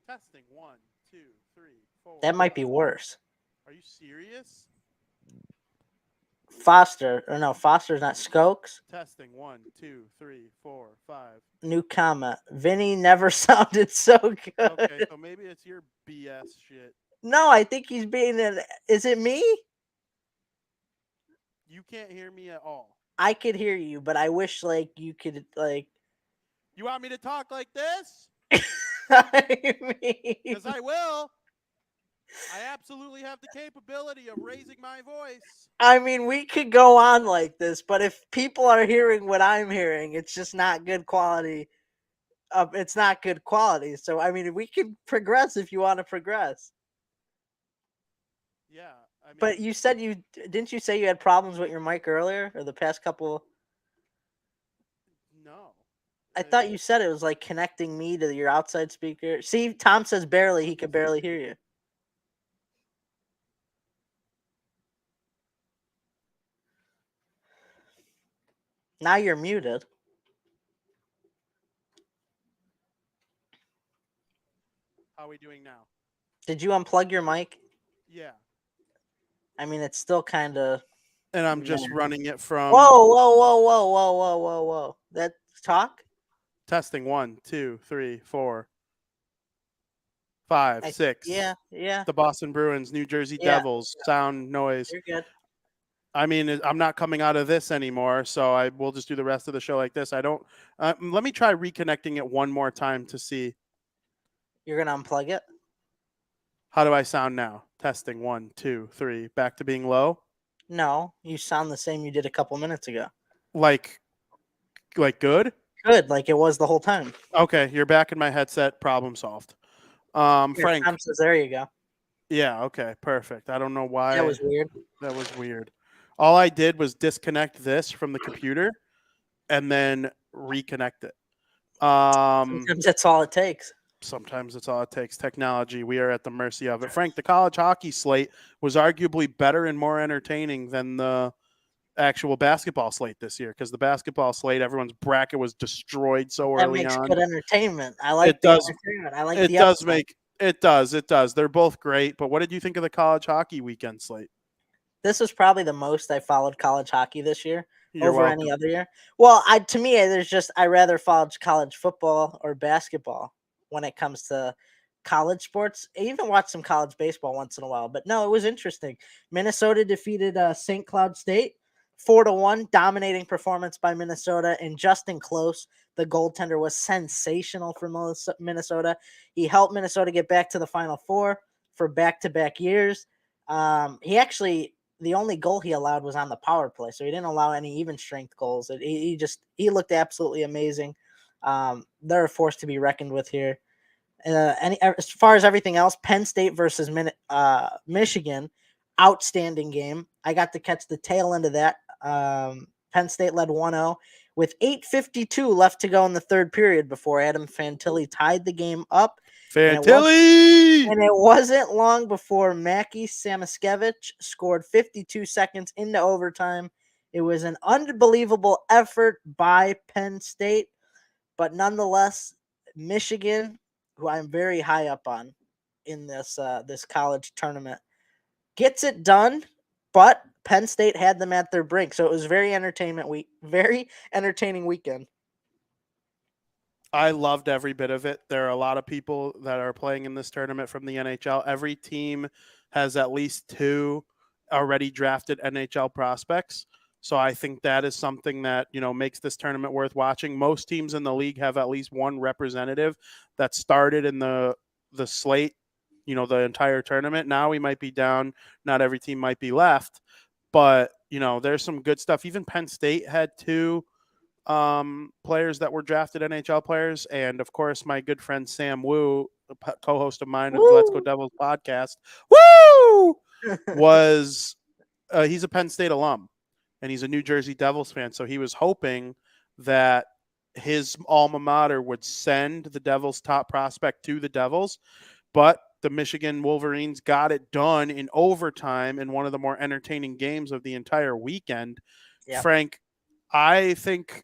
Testing 1, 2, 3, 4. That might be worse. Are you serious? Foster's not Skokes. Testing 1, 2, 3, 4, 5. New comment. Vinny never sounded so good. Okay, so maybe it's your BS shit. No, I think he's being is it me? You can't hear me at all. I could hear you, but I wish like you could like. You want me to talk like this? I mean, because I will. I absolutely have the capability of raising my voice. I mean, we could go on like this, but if people are hearing what I'm hearing, it's just not good quality. It's not good quality. So, I mean, we can progress if you want to progress. Yeah. I mean, but you said didn't you say you had problems with your mic earlier or the past couple? No. I thought you said it was like connecting me to your outside speaker. See, Tom says barely. He could barely hear you. Now you're muted. How are we doing now? Did you unplug your mic? Yeah. I mean, it's still kind of. And I'm just running it from. Whoa. That's talk? Testing 1, 2, 3, 4, 5, 6. Yeah. The Boston Bruins, New Jersey Devils, sound noise. You're good. I mean, I'm not coming out of this anymore, so I will just do the rest of the show like this. I don't. Let me try reconnecting it one more time to see. You're gonna unplug it? How do I sound now? Testing 1, 2, 3. Back to being low. No, you sound the same you did a couple minutes ago. Like good. Good, like it was the whole time. Okay, you're back in my headset. Problem solved. Here, Frank. Tom says, there you go. Yeah. Okay. Perfect. I don't know That why was weird. that was weird. All I did was disconnect this from the computer and then reconnect it. Sometimes that's all it takes. Sometimes it's all it takes. Technology. We are at the mercy of it. Frank, the college hockey slate was arguably better and more entertaining than the actual basketball slate this year because the basketball slate, everyone's bracket was destroyed so That early makes on. good entertainment. I like It the does. entertainment. I like It the does upset. make it does. It does. They're both great. But what did you think of the college hockey weekend slate? This was probably the most I followed college hockey this year You're over welcome. any other year. Well, to me, there's just I rather follow college football or basketball when it comes to college sports. I even watch some college baseball once in a while. But no, it was interesting. Minnesota defeated St. Cloud State 4-1, dominating performance by Minnesota. And Justin Close, the goaltender, was sensational for Minnesota. He helped Minnesota get back to the Final Four for back-to-back years. He actually the only goal he allowed was on the power play, so he didn't allow any even strength goals. He looked absolutely amazing. They're a force to be reckoned with here. As far as everything else, Penn State versus Michigan, outstanding game. I got to catch the tail end of that. Penn State led 1-0 with 8:52 left to go in the third period before Adam Fantilli tied the game up. Fantilli! And it wasn't long before Mackie Samoskevich scored 52 seconds into overtime. It was an unbelievable effort by Penn State, but nonetheless, Michigan, who I'm very high up on in this college tournament, gets it done. But Penn State had them at their brink, so it was very entertaining weekend. I loved every bit of it. There are a lot of people that are playing in this tournament from the NHL. Every team has at least 2 already drafted NHL prospects. So I think that is something that, makes this tournament worth watching. Most teams in the league have at least one representative that started in the slate, the entire tournament. Now we might be down. Not every team might be left. But, there's some good stuff. Even Penn State had 2 players that were drafted NHL players, and of course my good friend Sam Wu, a co-host of mine of the Let's Go Devils podcast, was he's a Penn State alum and he's a New Jersey Devils fan, so he was hoping that his alma mater would send the Devils top prospect to the Devils, but the Michigan Wolverines got it done in overtime in one of the more entertaining games of the entire weekend. Yep. Frank, I think,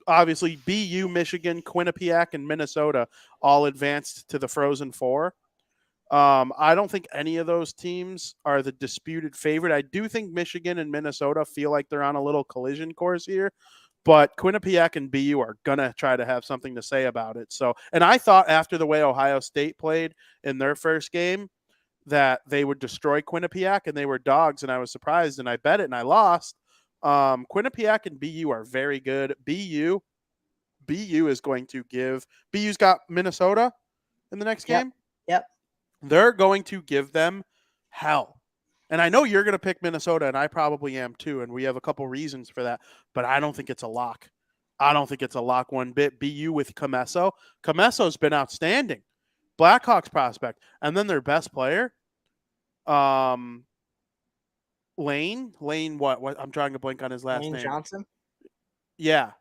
obviously BU, Michigan, Quinnipiac, and Minnesota all advanced to the Frozen Four. I don't think any of those teams are the disputed favorite. I do think Michigan and Minnesota feel like they're on a little collision course here, but Quinnipiac and BU are going to try to have something to say about it. So, and I thought after the way Ohio State played in their first game that they would destroy Quinnipiac, and they were dogs, and I was surprised, and I bet it, and I lost. Quinnipiac and BU are very good. BU is going to give. BU's got Minnesota in the next game. Yep. They're going to give them hell. And I know you're going to pick Minnesota, and I probably am too. And we have a couple reasons for that, but I don't think it's a lock. I don't think it's a lock one bit. BU with Comesso. Comesso's been outstanding. Blackhawks prospect. And then their best player, Lane, what? I'm trying to blank on his last name. Lane Johnson? Yeah.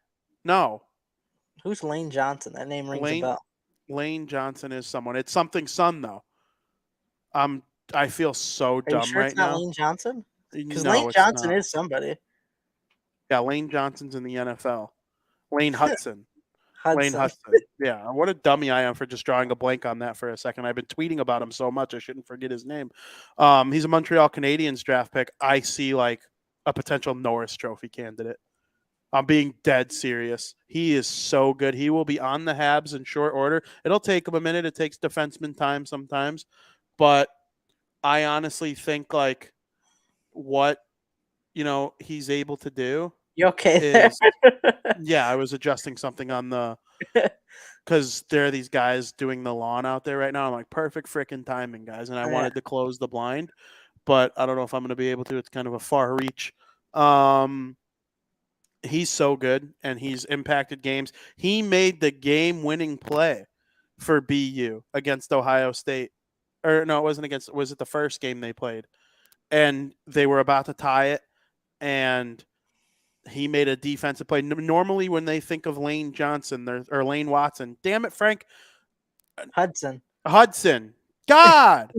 No. Who's Lane Johnson? That name rings a bell. Lane Johnson is someone. It's something Son, though. I feel so dumb sure right it's not now. Lane Johnson? Because No, Lane Johnson is somebody. Yeah, Lane Johnson's in the NFL. Lane Hudson. Lane Hudson. Yeah, what a dummy I am for just drawing a blank on that for a second. I've been tweeting about him so much I shouldn't forget his name. He's a Montreal Canadiens draft pick. I see like a potential Norris Trophy candidate. I'm being dead serious. He is so good. He will be on the Habs in short order. It'll take him a minute. It takes defenseman time sometimes. But I honestly think like what he's able to do You okay there? is, yeah, I was adjusting something on the, because there are these guys doing the lawn out there right now. I'm like, perfect freaking timing, guys. And I Oh, yeah. wanted to close the blind, but I don't know if I'm going to be able to. It's kind of a far reach. He's so good, and he's impacted games. He made the game-winning play for BU against Ohio State. Or no, it wasn't against. Was it the first game they played? And they were about to tie it, and he made a defensive play. Normally, when they think of Lane Johnson or Lane Watson, damn it, Frank Hudson, God.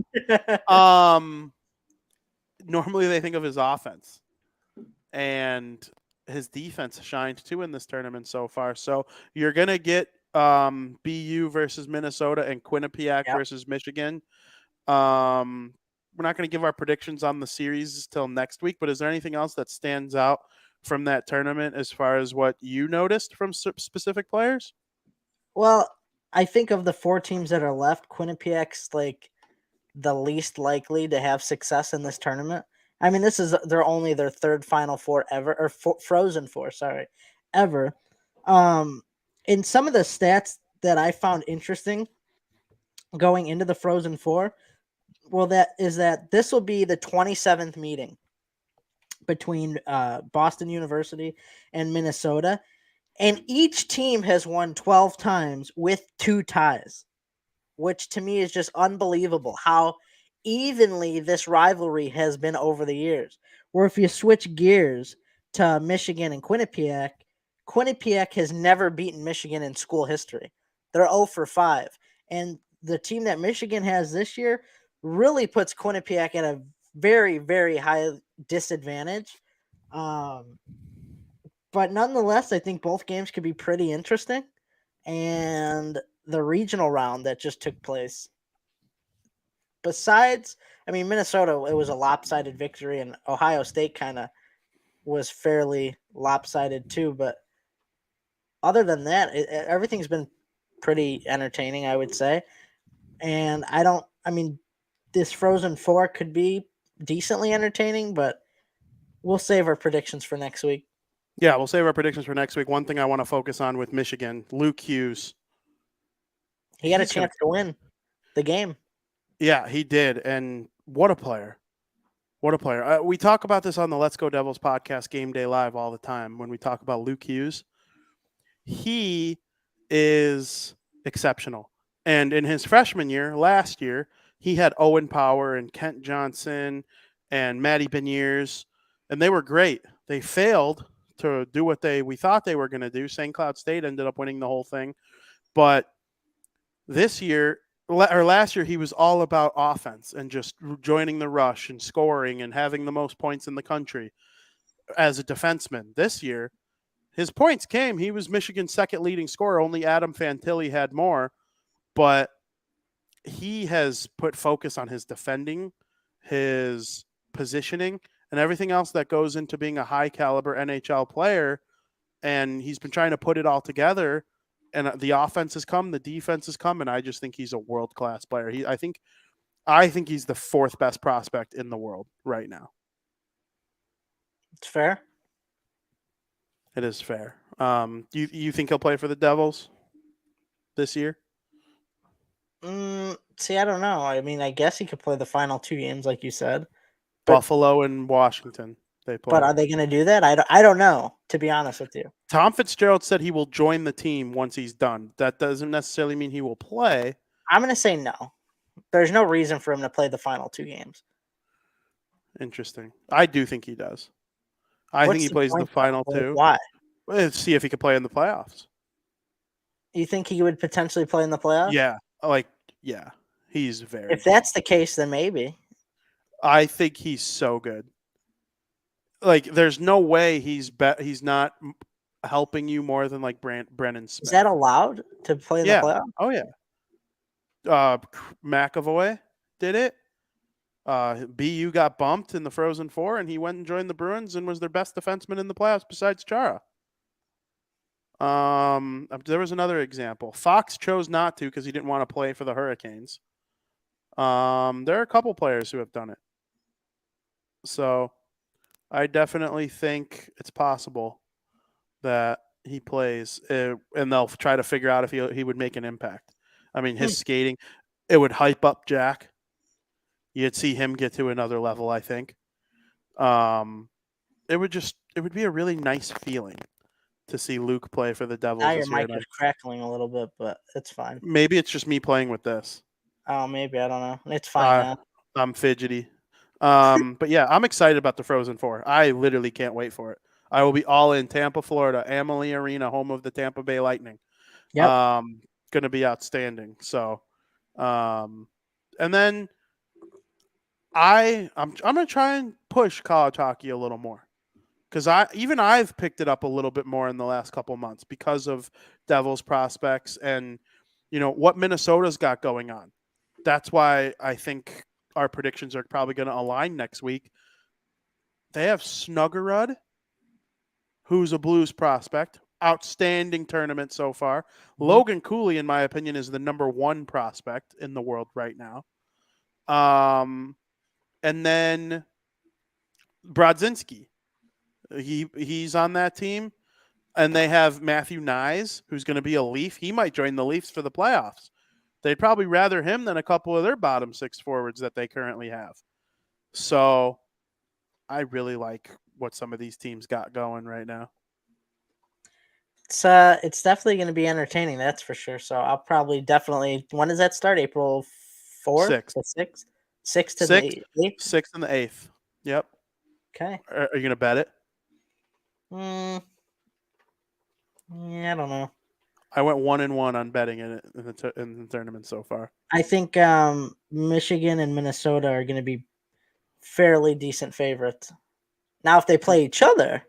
Normally they think of his offense, and his defense shined too in this tournament so far. So you're gonna get BU versus Minnesota and Quinnipiac Yep. versus Michigan. We're not going to give our predictions on the series till next week, but is there anything else that stands out from that tournament as far as what you noticed from specific players? Well, I think of the 4 teams that are left, Quinnipiac's like the least likely to have success in this tournament. I mean, this is their 3rd Final Four ever, or Frozen Four, ever. In some of the stats that I found interesting going into the Frozen Four, well, that this will be the 27th meeting between Boston University and Minnesota, and each team has won 12 times with 2 ties, which to me is just unbelievable how evenly this rivalry has been over the years. Where if you switch gears to Michigan and Quinnipiac, Quinnipiac has never beaten Michigan in school history. They're 0 for 5. And the team that Michigan has this year really puts Quinnipiac at a very, very high disadvantage. But nonetheless, I think both games could be pretty interesting. And the regional round that just took place, besides, I mean, Minnesota, it was a lopsided victory, and Ohio State kind of was fairly lopsided too. But other than that, everything's been pretty entertaining, I would say. And I mean, this Frozen Four could be decently entertaining, but we'll save our predictions for next week. Yeah, we'll save our predictions for next week. One thing I want to focus on with Michigan, Luke Hughes. He had a chance to win the game. Yeah, he did. And what a player. What a player. We talk about this on the Let's Go Devils podcast, Game Day Live, all the time when we talk about Luke Hughes. He is exceptional. And in his freshman year, last year, he had Owen Power and Kent Johnson and Matty Beniers, and they were great. They failed to do what we thought they were going to do. St. Cloud State ended up winning the whole thing. But this year, or last year, he was all about offense and just joining the rush and scoring and having the most points in the country as a defenseman. This year, his points came. He was Michigan's second leading scorer. Only Adam Fantilli had more. But he has put focus on his defending, his positioning, and everything else that goes into being a high-caliber NHL player. And he's been trying to put it all together. And the offense has come, the defense has come, and I just think he's a world-class player. I think he's the 4th best prospect in the world right now. It's fair. It is fair. You think he'll play for the Devils this year? See, I don't know. I mean, I guess he could play the final 2 games, like you said. Buffalo and Washington. They play. But are they going to do that? I don't know, to be honest with you. Tom Fitzgerald said he will join the team once he's done. That doesn't necessarily mean he will play. I'm going to say no. There's no reason for him to play the final 2 games. Interesting. I do think he does. I think he plays the final 2. Why? Let's see if he could play in the playoffs. You think he would potentially play in the playoffs? Yeah. He's very If that's the case, then maybe. I think he's so good. There's no way he's not helping you more than Brennan Smith. Is that allowed to play in the playoffs? Oh yeah. McAvoy did it. BU got bumped in the Frozen Four, and he went and joined the Bruins and was their best defenseman in the playoffs besides Chara. There was another example. Fox chose not to because he didn't want to play for the Hurricanes. There are a couple players who have done it. So I definitely think it's possible that he plays, and they'll try to figure out if he would make an impact. I mean, his skating, it would hype up Jack. You'd see him get to another level, I think. It would be a really nice feeling to see Luke play for the Now Devils your this year. mic is crackling a little bit, but it's fine. Maybe it's just me playing with this. Oh, maybe, I don't know. It's fine now. I'm fidgety. But yeah, I'm excited about the Frozen Four. I literally can't wait for it. I will be all in Tampa, Florida, Amalie Arena, home of the Tampa Bay Lightning. Yep. Going to be outstanding. So, and then I'm going to try and push college hockey a little more, because I've picked it up a little bit more in the last couple months because of Devils prospects and what Minnesota's got going on. That's why I think our predictions are probably going to align next week. They have Snuggerud, who's a Blues prospect. Outstanding tournament so far. Mm-hmm. Logan Cooley, in my opinion, is the number 1 prospect in the world right now. And then Brodzinski. He's on that team. And they have Matthew Nyes, who's going to be a Leaf. He might join the Leafs for the playoffs. They'd probably rather him than a couple of their bottom 6 forwards that they currently have. So I really like what some of these teams got going right now. It's definitely going to be entertaining, that's for sure. So I'll probably definitely. When does that start? April 4th? 6th. 6th? 6th to the 8th? 6th and the 8th. Yep. Okay. Are you going to bet it? Yeah, I don't know. I went 1-1 on betting in the tournament so far. I think Michigan and Minnesota are going to be fairly decent favorites. Now, if they play each other,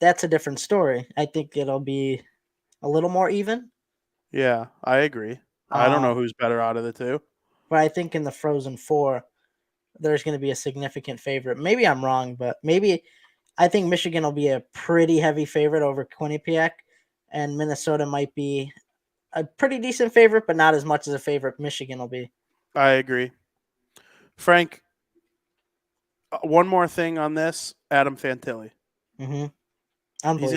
that's a different story. I think it'll be a little more even. Yeah, I agree. I don't know who's better out of the two. But I think in the Frozen Four, there's going to be a significant favorite. Maybe I'm wrong, but I think Michigan will be a pretty heavy favorite over Quinnipiac, and Minnesota might be a pretty decent favorite, but not as much as a favorite Michigan will be. I agree. Frank, one more thing on this: Adam Fantilli. Mm-hmm. He's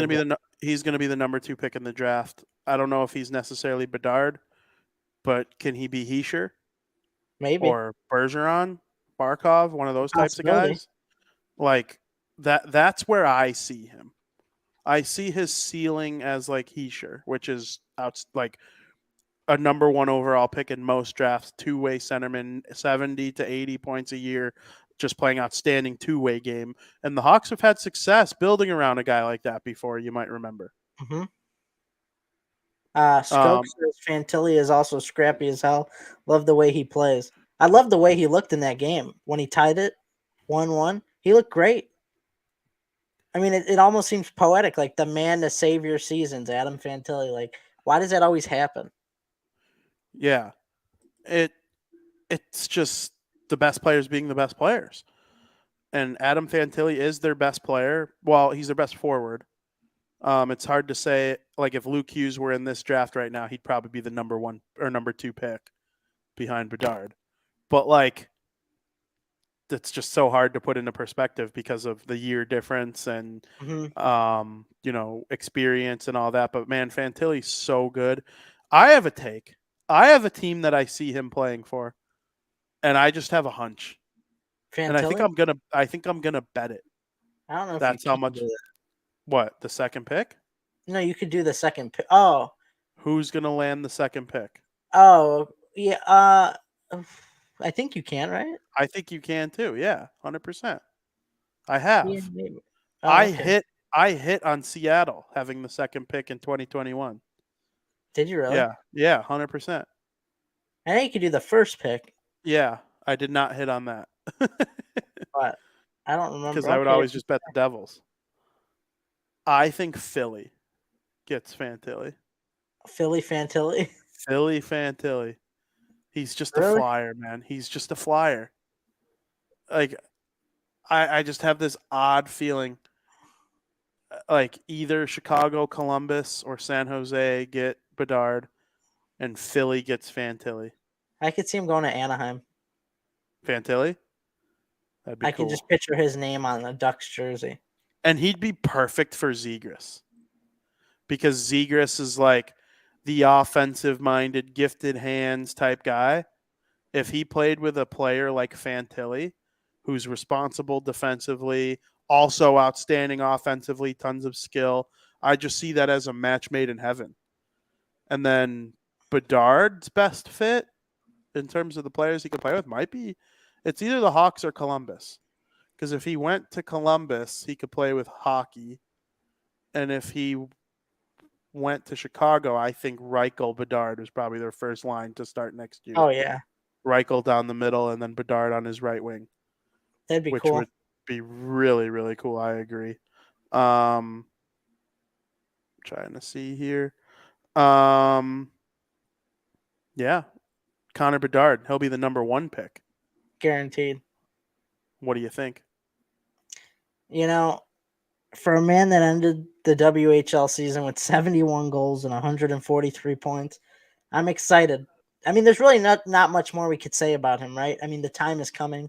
going to be the number 2 pick in the draft. I don't know if he's necessarily Bedard, but can he be Heischer? Maybe. Or Bergeron, Barkov, one of those types of guys. Like that's where I see him. I see his ceiling as like Heischer, which is like a number 1 overall pick in most drafts, 2-way centerman, 70 to 80 points a year, just playing outstanding 2-way game. And the Hawks have had success building around a guy like that before, you might remember. Mm-hmm. Stokes Fantilli is also scrappy as hell. Love the way he plays. I love the way he looked in that game when he tied it 1-1. He looked great. I mean, it almost seems poetic, like the man to save your seasons, Adam Fantilli. Like, why does that always happen? Yeah, it's just the best players being the best players, and Adam Fantilli is their best player. Well, he's their best forward. It's hard to say. Like, if Luke Hughes were in this draft right now, he'd probably be the number 1 or number 2 pick behind Bedard. But like, that's just so hard to put into perspective because of the year difference and experience and all that. But man, Fantilli's so good. I have a take. I have a team that I see him playing for, and I just have a hunch. Fantilli? And I think I'm gonna bet it. I don't know if that's how much. What, the second pick? No, you could do the second pick. Oh, who's gonna land the second pick? Oh, yeah. I think you can, right? I think you can too. Yeah, 100%. I have. Yeah, maybe. Okay. I hit on Seattle having the second pick in 2021. Did you really? Yeah, 100%. I think you could do the first pick. Yeah, I did not hit on that. But I don't remember. Because I would always just bet the Devils. I think Philly gets Fantilli. Philly Fantilli? Philly Fantilli. He's just a flyer, man. He's just a flyer. Like, I just have this odd feeling like either Chicago, Columbus, or San Jose get Bedard and Philly gets Fantilli. I could see him going to Anaheim. Fantilli? That'd be I cool. could just picture his name on a Ducks jersey. And he'd be perfect for Zegras because Zegras is like the offensive-minded, gifted hands type guy. If he played with a player like Fantilli, who's responsible defensively, also outstanding offensively, tons of skill, I just see that as a match made in heaven. And then Bedard's best fit in terms of the players he could play with might be it's either the Hawks or Columbus. Because if he went to Columbus, he could play with hockey. And if he went to Chicago, I think Reichel Bedard was probably their first line to start next year. Oh yeah, Reichel down the middle and then Bedard on his right wing, that'd be which cool. would be really, really cool. I agree. Trying to see here. Yeah, Connor Bedard. He'll be the number 1 pick. Guaranteed. What do you think? You know, for a man that ended the WHL season with 71 goals and 143 points, I'm excited. I mean, there's really not much more we could say about him, right? I mean, the time is coming.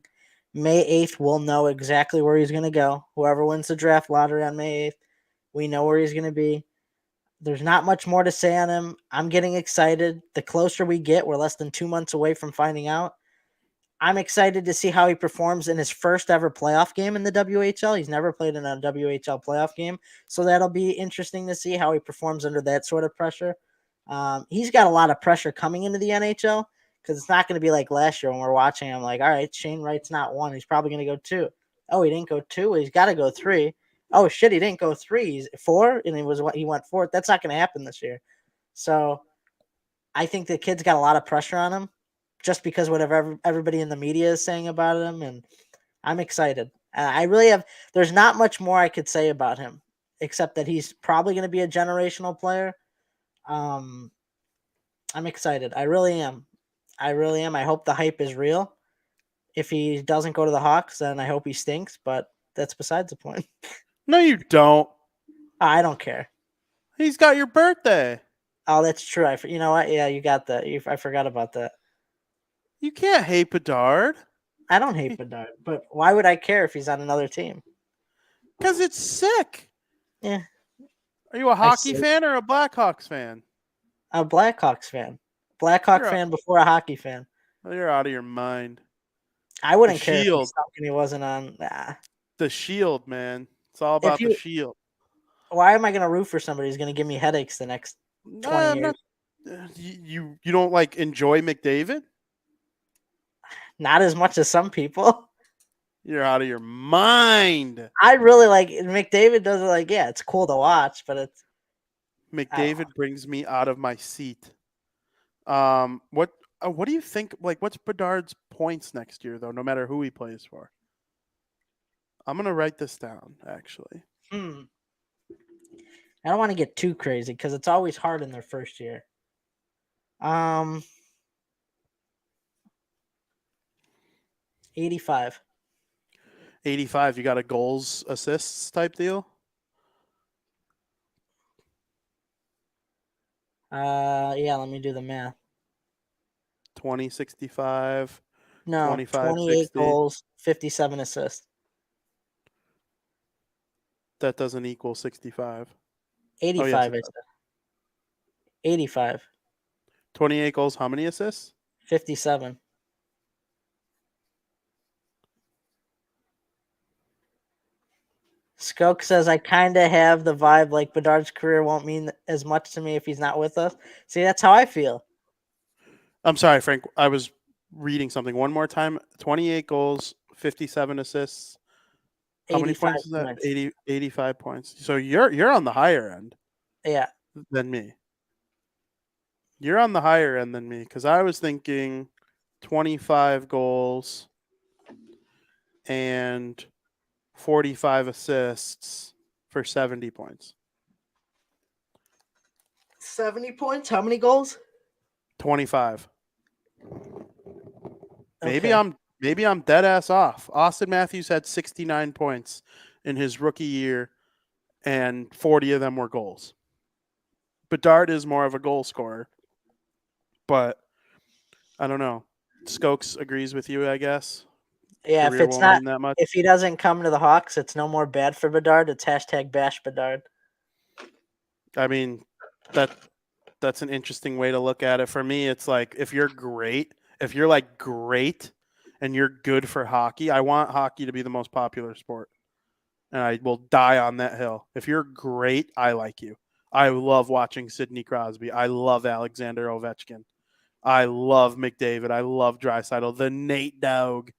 May 8th, we'll know exactly where he's going to go. Whoever wins the draft lottery on May 8th, we know where he's going to be. There's not much more to say on him. I'm getting excited. The closer we get, we're less than 2 months away from finding out. I'm excited to see how he performs in his first ever playoff game in the WHL. He's never played in a WHL playoff game, so that'll be interesting to see how he performs under that sort of pressure. He's got a lot of pressure coming into the NHL because it's not going to be like last year when we're watching him like, all right, Shane Wright's not 1. He's probably going to go 2. Oh, he didn't go 2. Well, he's got to go 3. Oh, shit, he didn't go 3. He's 4, and he went 4th. That's not going to happen this year. So I think the kid's got a lot of pressure on him just because whatever everybody in the media is saying about him, and I'm excited. I really have – there's not much more I could say about him except that he's probably going to be a generational player. I'm excited. I really am. I hope the hype is real. If he doesn't go to the Hawks, then I hope he stinks, but that's besides the point. No, you don't. I don't care. He's got your birthday. Oh, that's true. You know what? Yeah, you got that. I forgot about that. You can't hate Bedard. I don't hate Bedard, but why would I care if he's on another team? Because it's sick. Yeah. Are you a hockey fan or a Blackhawks fan? A Blackhawks fan. Blackhawk fan before a hockey fan. Well, you're out of your mind. I wouldn't care if he wasn't on. Nah. The Shield, man. It's all about the Shield. Why am I going to root for somebody who's going to give me headaches the next 20 years? You don't like enjoy McDavid? Not as much as some people. You're out of your mind. I really like McDavid. Does it like, yeah, it's cool to watch, but it's McDavid brings me out of my seat. What do you think? Like, what's Bedard's points next year, though? No matter who he plays for. I'm gonna write this down. Actually, I don't want to get too crazy because it's always hard in their first year. 85. 85. You got a goals, assists type deal? Yeah, let me do the math. 20, 65. No, 25, 28 60. goals, 57 assists. That doesn't equal 65. 85, 85. 28 goals, how many assists? 57. Skoke says, I kind of have the vibe like Bedard's career won't mean as much to me if he's not with us. See, that's how I feel. I'm sorry, Frank. I was reading something. One more time. 28 goals, 57 assists. How many points is that? 85 points. So you're on the higher end. Yeah. Than me. You're on the higher end than me because I was thinking 25 goals and 45 assists for 70 points. 70 points? How many goals? 25. Okay. Maybe I'm dead ass off. Austin Matthews had 69 points in his rookie year, and 40 of them were goals. Bedard is more of a goal scorer, but I don't know. Skokes agrees with you, I guess. Yeah, Career won't mean that much. if he doesn't come to the Hawks, it's no more bad for Bedard. It's hashtag bash Bedard. I mean, that's an interesting way to look at it. For me, it's like if you're great, and you're good for hockey, I want hockey to be the most popular sport. And I will die on that hill. If you're great, I like you. I love watching Sidney Crosby. I love Alexander Ovechkin. I love McDavid. I love Draisaitl. The Nate Dogg.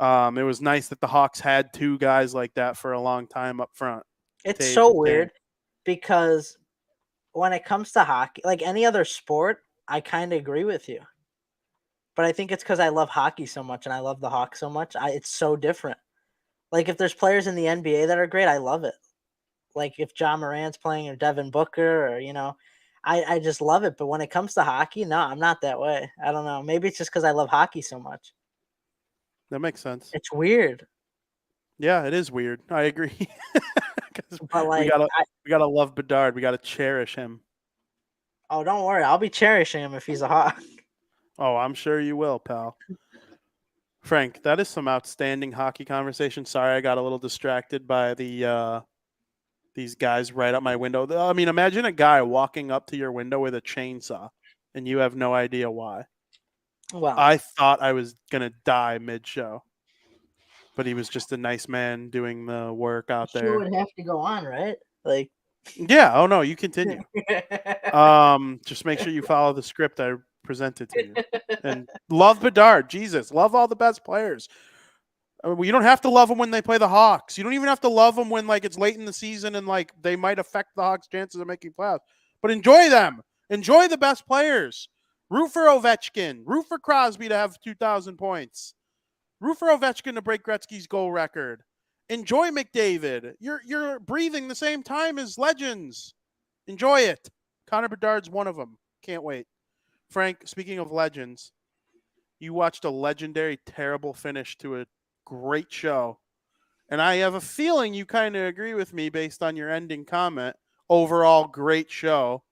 It was nice that the Hawks had two guys like that for a long time up front. It's Taves so and weird Kane. because when it comes to hockey, like any other sport, I kind of agree with you. But I think it's because I love hockey so much and I love the Hawks so much. It's so different. Like if there's players in the NBA that are great, I love it. Like if John Morant's playing or Devin Booker or, I just love it. But when it comes to hockey, no, I'm not that way. I don't know. Maybe it's just because I love hockey so much. That makes sense. It's weird. Yeah, it is weird. I agree. But we gotta love Bedard. We gotta cherish him. Oh, don't worry. I'll be cherishing him if he's a Hawk. Oh, I'm sure you will, pal. Frank, that is some outstanding hockey conversation. Sorry, I got a little distracted by these guys right up my window. I mean, imagine a guy walking up to your window with a chainsaw, and you have no idea why. Well, I thought I was gonna die mid-show, but he was just a nice man doing the work out sure there. would have to go on, right? Like, Yeah. Oh no, you continue. Just make sure you follow the script I presented to you. And love Bedard. Jesus, love all the best players. You don't have to love them when they play the Hawks. You don't even have to love them when it's late in the season and they might affect the Hawks' chances of making playoffs. But enjoy them. Enjoy the best players. Root for Ovechkin. Root for Crosby to have 2,000 points. Root for Ovechkin to break Gretzky's goal record. Enjoy McDavid. You're breathing the same time as legends. Enjoy it. Connor Bedard's one of them. Can't wait. Frank, speaking of legends, you watched a legendary, terrible finish to a great show. And I have a feeling you kind of agree with me based on your ending comment. Overall, great show.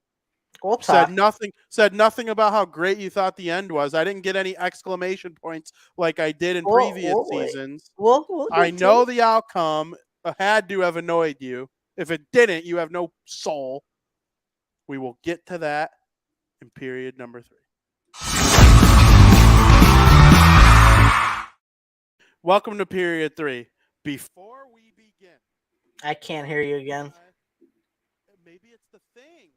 we'll Said talk. nothing about how great you thought the end was. I didn't get any exclamation points like I did in previous seasons. We'll I get to know it. the outcome had to have annoyed you. If it didn't, you have no soul. We will get to that in period number 3. Welcome to period 3. Before we begin, I can't hear you again. maybe it's the thing.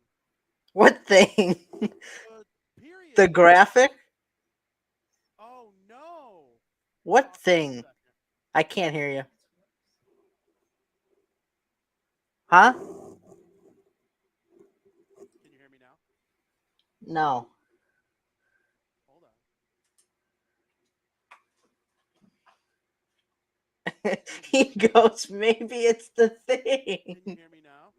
What thing? Period. The graphic? Oh no. What thing? I can't hear you. Huh? Can you hear me now? No. Hold on. He goes, maybe it's the Can thing. you hear me now?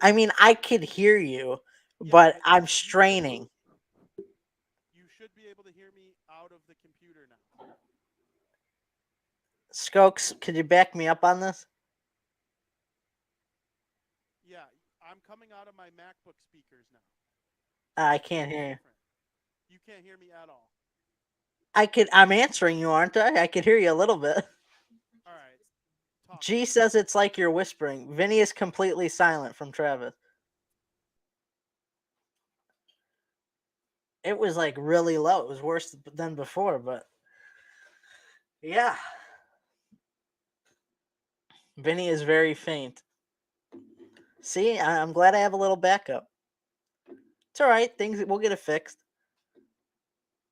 I mean, I could hear you, but I'm straining. You should be able to hear me out of the computer now. Skokes, could you back me up on this? Yeah, I'm coming out of my MacBook speakers now. I can't hear you. You can't hear me at all. I'm answering you, aren't I? I could hear you a little bit. All right. Talk. G says it's like you're whispering. Vinny is completely silent from Travis. It was really low. It was worse than before, but yeah. Vinny is very faint. See, I'm glad I have a little backup. It's all right. We'll get it fixed.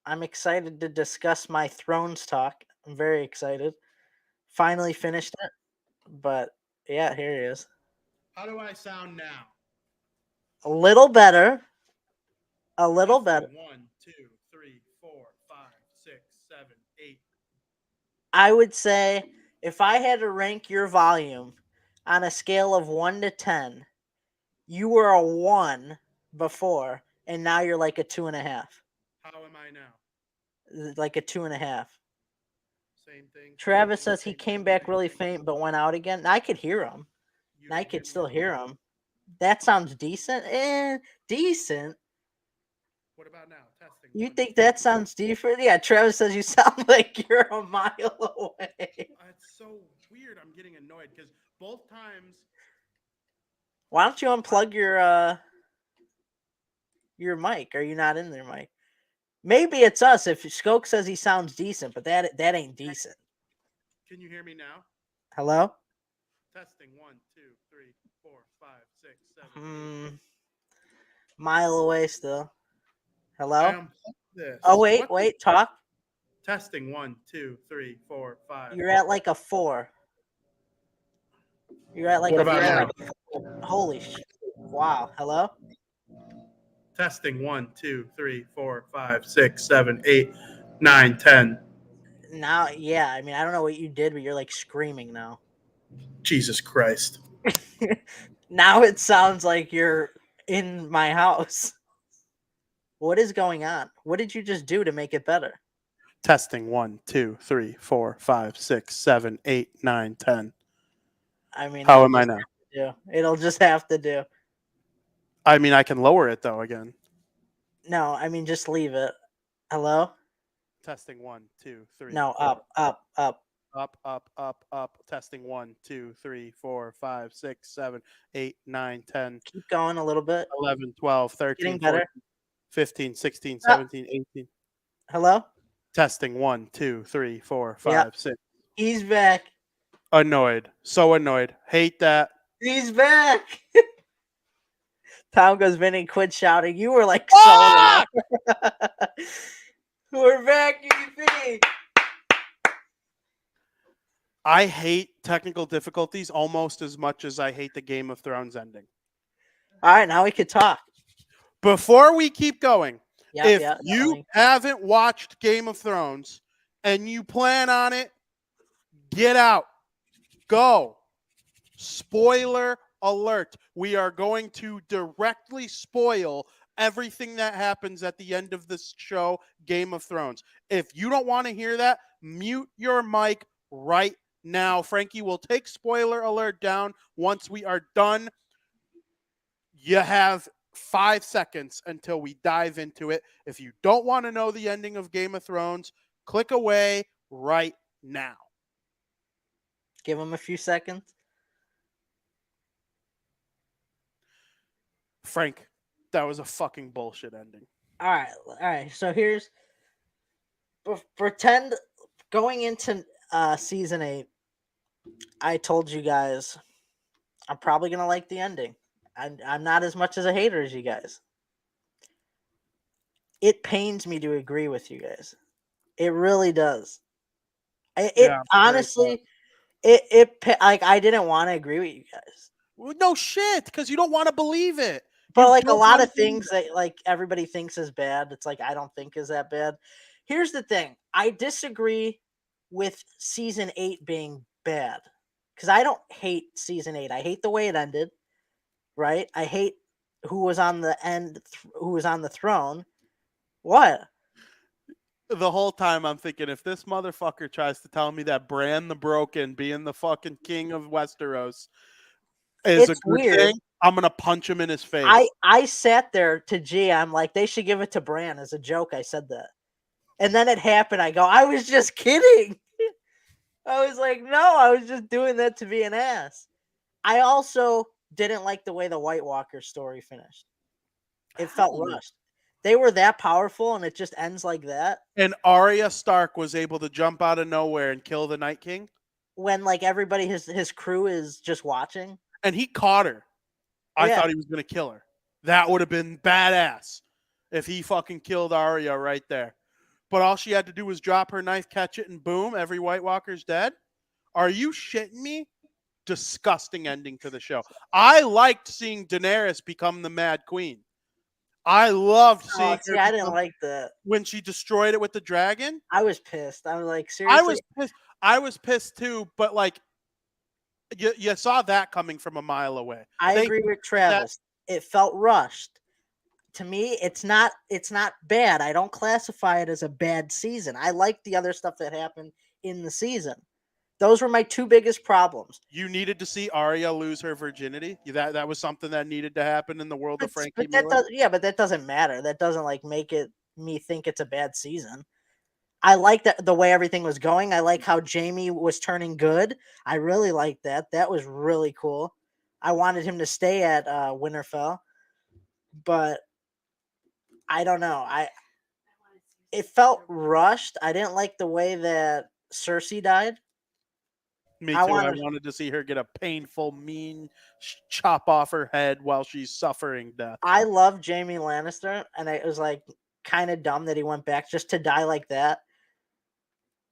I'm excited to discuss my Thrones talk. I'm very excited. Finally finished it. But yeah, here he is. How do I sound now? A little better. A little better. 1, 2, 3, 4, 5, 6, 7, 8. I would say if I had to rank your volume on a scale of 1 to 10, you were a 1 before, and now you're like a 2.5. How am I now? Like a 2.5. Same thing. Travis says he came back really faint but went out again. I could hear him. I could still hear him. That sounds decent. Decent. What about now? Testing You one, think that sounds different? Yeah, Travis says you sound like you're a mile away. It's so weird. I'm getting annoyed because both times. Why don't you unplug your mic? Are you not in there, Mike? Maybe it's us. If Skoke says he sounds decent, but that ain't decent. Can you hear me now? Hello? Testing 1, 2, 3, 4, 5, 6, 7, 8. Mile away still. Hello? I unplugged this. Oh wait, What? wait, talk. Testing 1, 2, 3, 4, 5. You're at like a 4. You're at like What a about 4. now? Holy shit. Wow. Hello? Testing 1, 2, 3, 4, 5, 6, 7, 8, 9, 10. Now, yeah, I mean, I don't know what you did, but you're like screaming now. Jesus Christ. Now it sounds like you're in my house. What is going on? What did you just do to make it better? Testing 1, 2, 3, 4, 5, 6, 7, 8, 9, 10. I mean, How am I now? It'll just have to do. I mean, I can lower it though again. No, I mean, just leave it. Hello? Testing 1, 2, 3. No, 4. up. Up. Testing 1, 2, 3, 4, 5, 6, 7, 8, 9, 10, Keep going a little bit. 11, 12, Getting 13, better. 14, 15, 16, Up. 17, 18. Hello? Testing 1, 2, 3, 4, 5, Yep. 6. He's back. Annoyed. So annoyed. Hate that. He's back. Tom goes, Vinny, quit shouting. You were like Ah! so loud. We're back, EP. I hate technical difficulties almost as much as I hate the Game of Thrones ending. All right, now we could talk. Before we keep going, if you definitely. haven't watched Game of Thrones and you plan on it, get out. Go. Spoiler alert. We are going to directly spoil everything that happens at the end of this show, Game of Thrones. If you don't want to hear that, mute your mic right now. Frankie will take spoiler alert down once we are done. You have 5 seconds until we dive into it. If you don't want to know the ending of Game of Thrones, click away right now. Give him a few seconds. Frank, that was a fucking bullshit ending. All right. So here's pretend going into season 8. I told you guys I'm probably gonna like the ending. I'm not as much as a hater as you guys. It pains me to agree with you guys. It really does. Honestly, like I didn't want to agree with you guys. Well, no shit, because you don't want to believe it. But like a lot of things that like everybody thinks is bad, it's like I don't think is that bad. Here's the thing. I disagree with season 8 being bad. Because I don't hate season 8. I hate the way it ended. Right? I hate who was on the throne. What? The whole time I'm thinking, if this motherfucker tries to tell me that Bran the Broken being the fucking king of Westeros is a good thing, I'm going to punch him in his face. I sat there to G. I'm like, they should give it to Bran as a joke. I said that. And then it happened. I go, I was just kidding. I was like, no, I was just doing that to be an ass. I also didn't like the way the White Walker story finished. It felt rushed. They were that powerful, and it just ends like that. And Arya Stark was able to jump out of nowhere and kill the Night King? When, like, everybody, his crew is just watching. And he caught her. I thought he was going to kill her. That would have been badass if he fucking killed Arya right there. But all she had to do was drop her knife, catch it, and boom, every White Walker's dead? Are you shitting me? Disgusting ending to the show. I liked seeing Daenerys become the Mad Queen. I loved seeing her. I didn't like that. When she destroyed it with the dragon? I was pissed. I was like, seriously? I was pissed too, but like, you saw that coming from a mile away. I agree with Travis. It felt rushed. To me, it's not bad. I don't classify it as a bad season. I like the other stuff that happened in the season. Those were my 2 biggest problems. You needed to see Arya lose her virginity. That was something that needed to happen in the world of Frankie Miller. But that doesn't matter. That doesn't like make it me think it's a bad season. I like the way everything was going. I like how Jamie was turning good. I really liked that. That was really cool. I wanted him to stay at Winterfell, but I don't know. It felt rushed. I didn't like the way that Cersei died. Me I too. I wanted wanted to see her get a painful, mean chop off her head while she's suffering death. I love Jamie Lannister, and it was like kind of dumb that he went back just to die like that.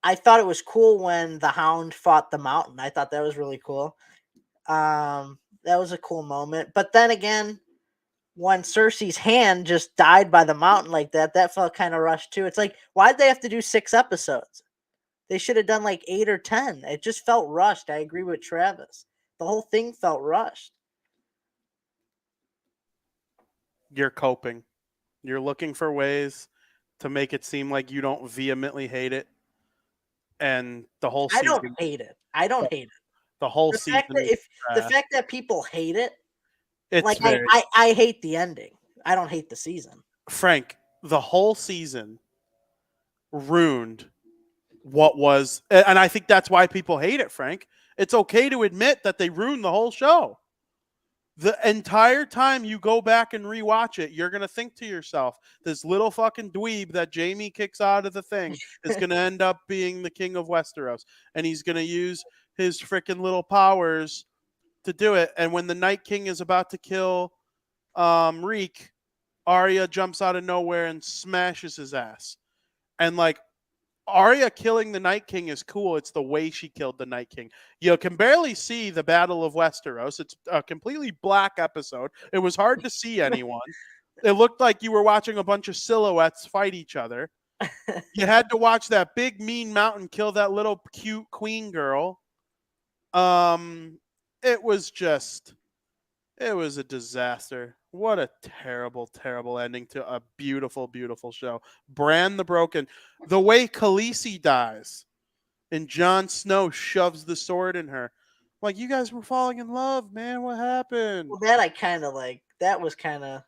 I thought it was cool when the Hound fought the Mountain. I thought that was really cool. That was a cool moment. But then again, when Cersei's hand just died by the mountain like that, that felt kind of rushed too. It's like, why'd they have to do 6 episodes? They should have done like 8 or 10. It just felt rushed. I agree with Travis. The whole thing felt rushed. You're coping. You're looking for ways to make it seem like you don't vehemently hate it. And the whole I season. don't hate it. I don't hate it. The whole The season. fact that the fact that people hate it, It's like very, I hate the ending. I don't hate the season. Frank, the whole season ruined what was, and I think that's why people hate it, Frank. It's okay to admit that they ruined the whole show. The entire time you go back and rewatch it, you're going to think to yourself, this little fucking dweeb that Jamie kicks out of the thing is going to end up being the king of Westeros. And he's going to use his freaking little powers to do it. And when the Night King is about to kill Reek, Arya jumps out of nowhere and smashes his ass. And like, Arya killing the Night King is cool. It's the way she killed the Night King. You can barely see the Battle of Westeros. It's a completely black episode. It was hard to see anyone. It looked like you were watching a bunch of silhouettes fight each other. You had to watch that big mean mountain kill that little cute queen girl. It was a disaster. What a terrible, terrible ending to a beautiful, beautiful show. Bran the Broken. The way Khaleesi dies and Jon Snow shoves the sword in her. Like, you guys were falling in love, man. What happened? Well, that I kind of like. That was kind of.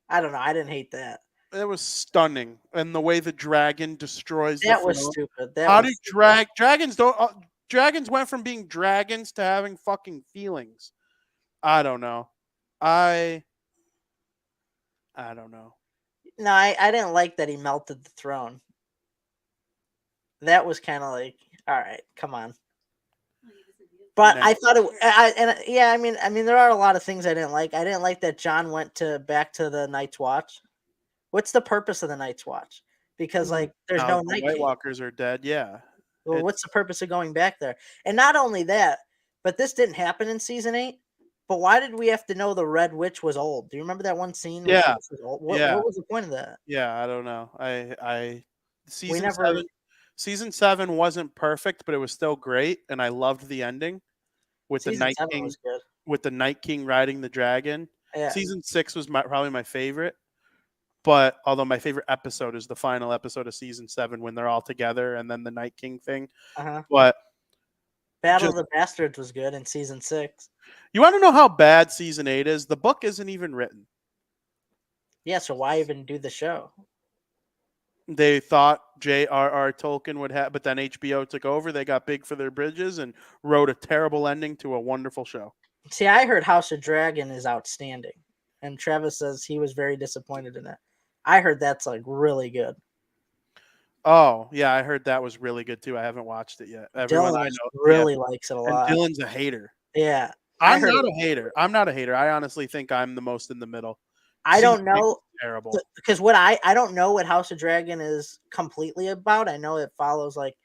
I don't know. I didn't hate that. It was stunning. And the way the dragon destroys That the was throne. stupid. How do dragons don't dragons went from being dragons to having fucking feelings? I don't know. I don't know. No, I didn't like that he melted the throne. That was kind of like, all right, come on. But No. I thought I mean, there are a lot of things I didn't like. I didn't like that John went back to the Night's Watch. What's the purpose of the Night's Watch? Because like, there's no the Night White King. Walkers are dead. Yeah. Well, what's the purpose of going back there? And not only that, but this didn't happen in season 8. But why did we have to know the Red Witch was old? Do you remember that one scene? Yeah. She was old? What was the point of that? Yeah, I don't know. Season never- 7 wasn't perfect, but it was still great, and I loved the ending with the Season Night 7 King was good. with the Night King riding the dragon. Yeah. Season 6 was probably my favorite. But although my favorite episode is the final episode of season 7 when they're all together and then the Night King thing. Uh-huh. But Battle of the Bastards was good in season 6. You want to know how bad season 8 is? The book isn't even written. Yeah, so why even do the show? They thought J.R.R. Tolkien would have, but then HBO took over. They got big for their bridges and wrote a terrible ending to a wonderful show. See, I heard House of Dragon is outstanding, and Travis says he was very disappointed in it. I heard that's like really good. Oh, yeah, I heard that was really good too. I haven't watched it yet. Everyone Dylan I know really likes it a and lot. Dylan's a hater. Yeah. I'm not a hater. I'm not a hater. I honestly think I'm the most in the middle. I don't know. Terrible. Because what I don't know what House of Dragon is completely about. I know it follows like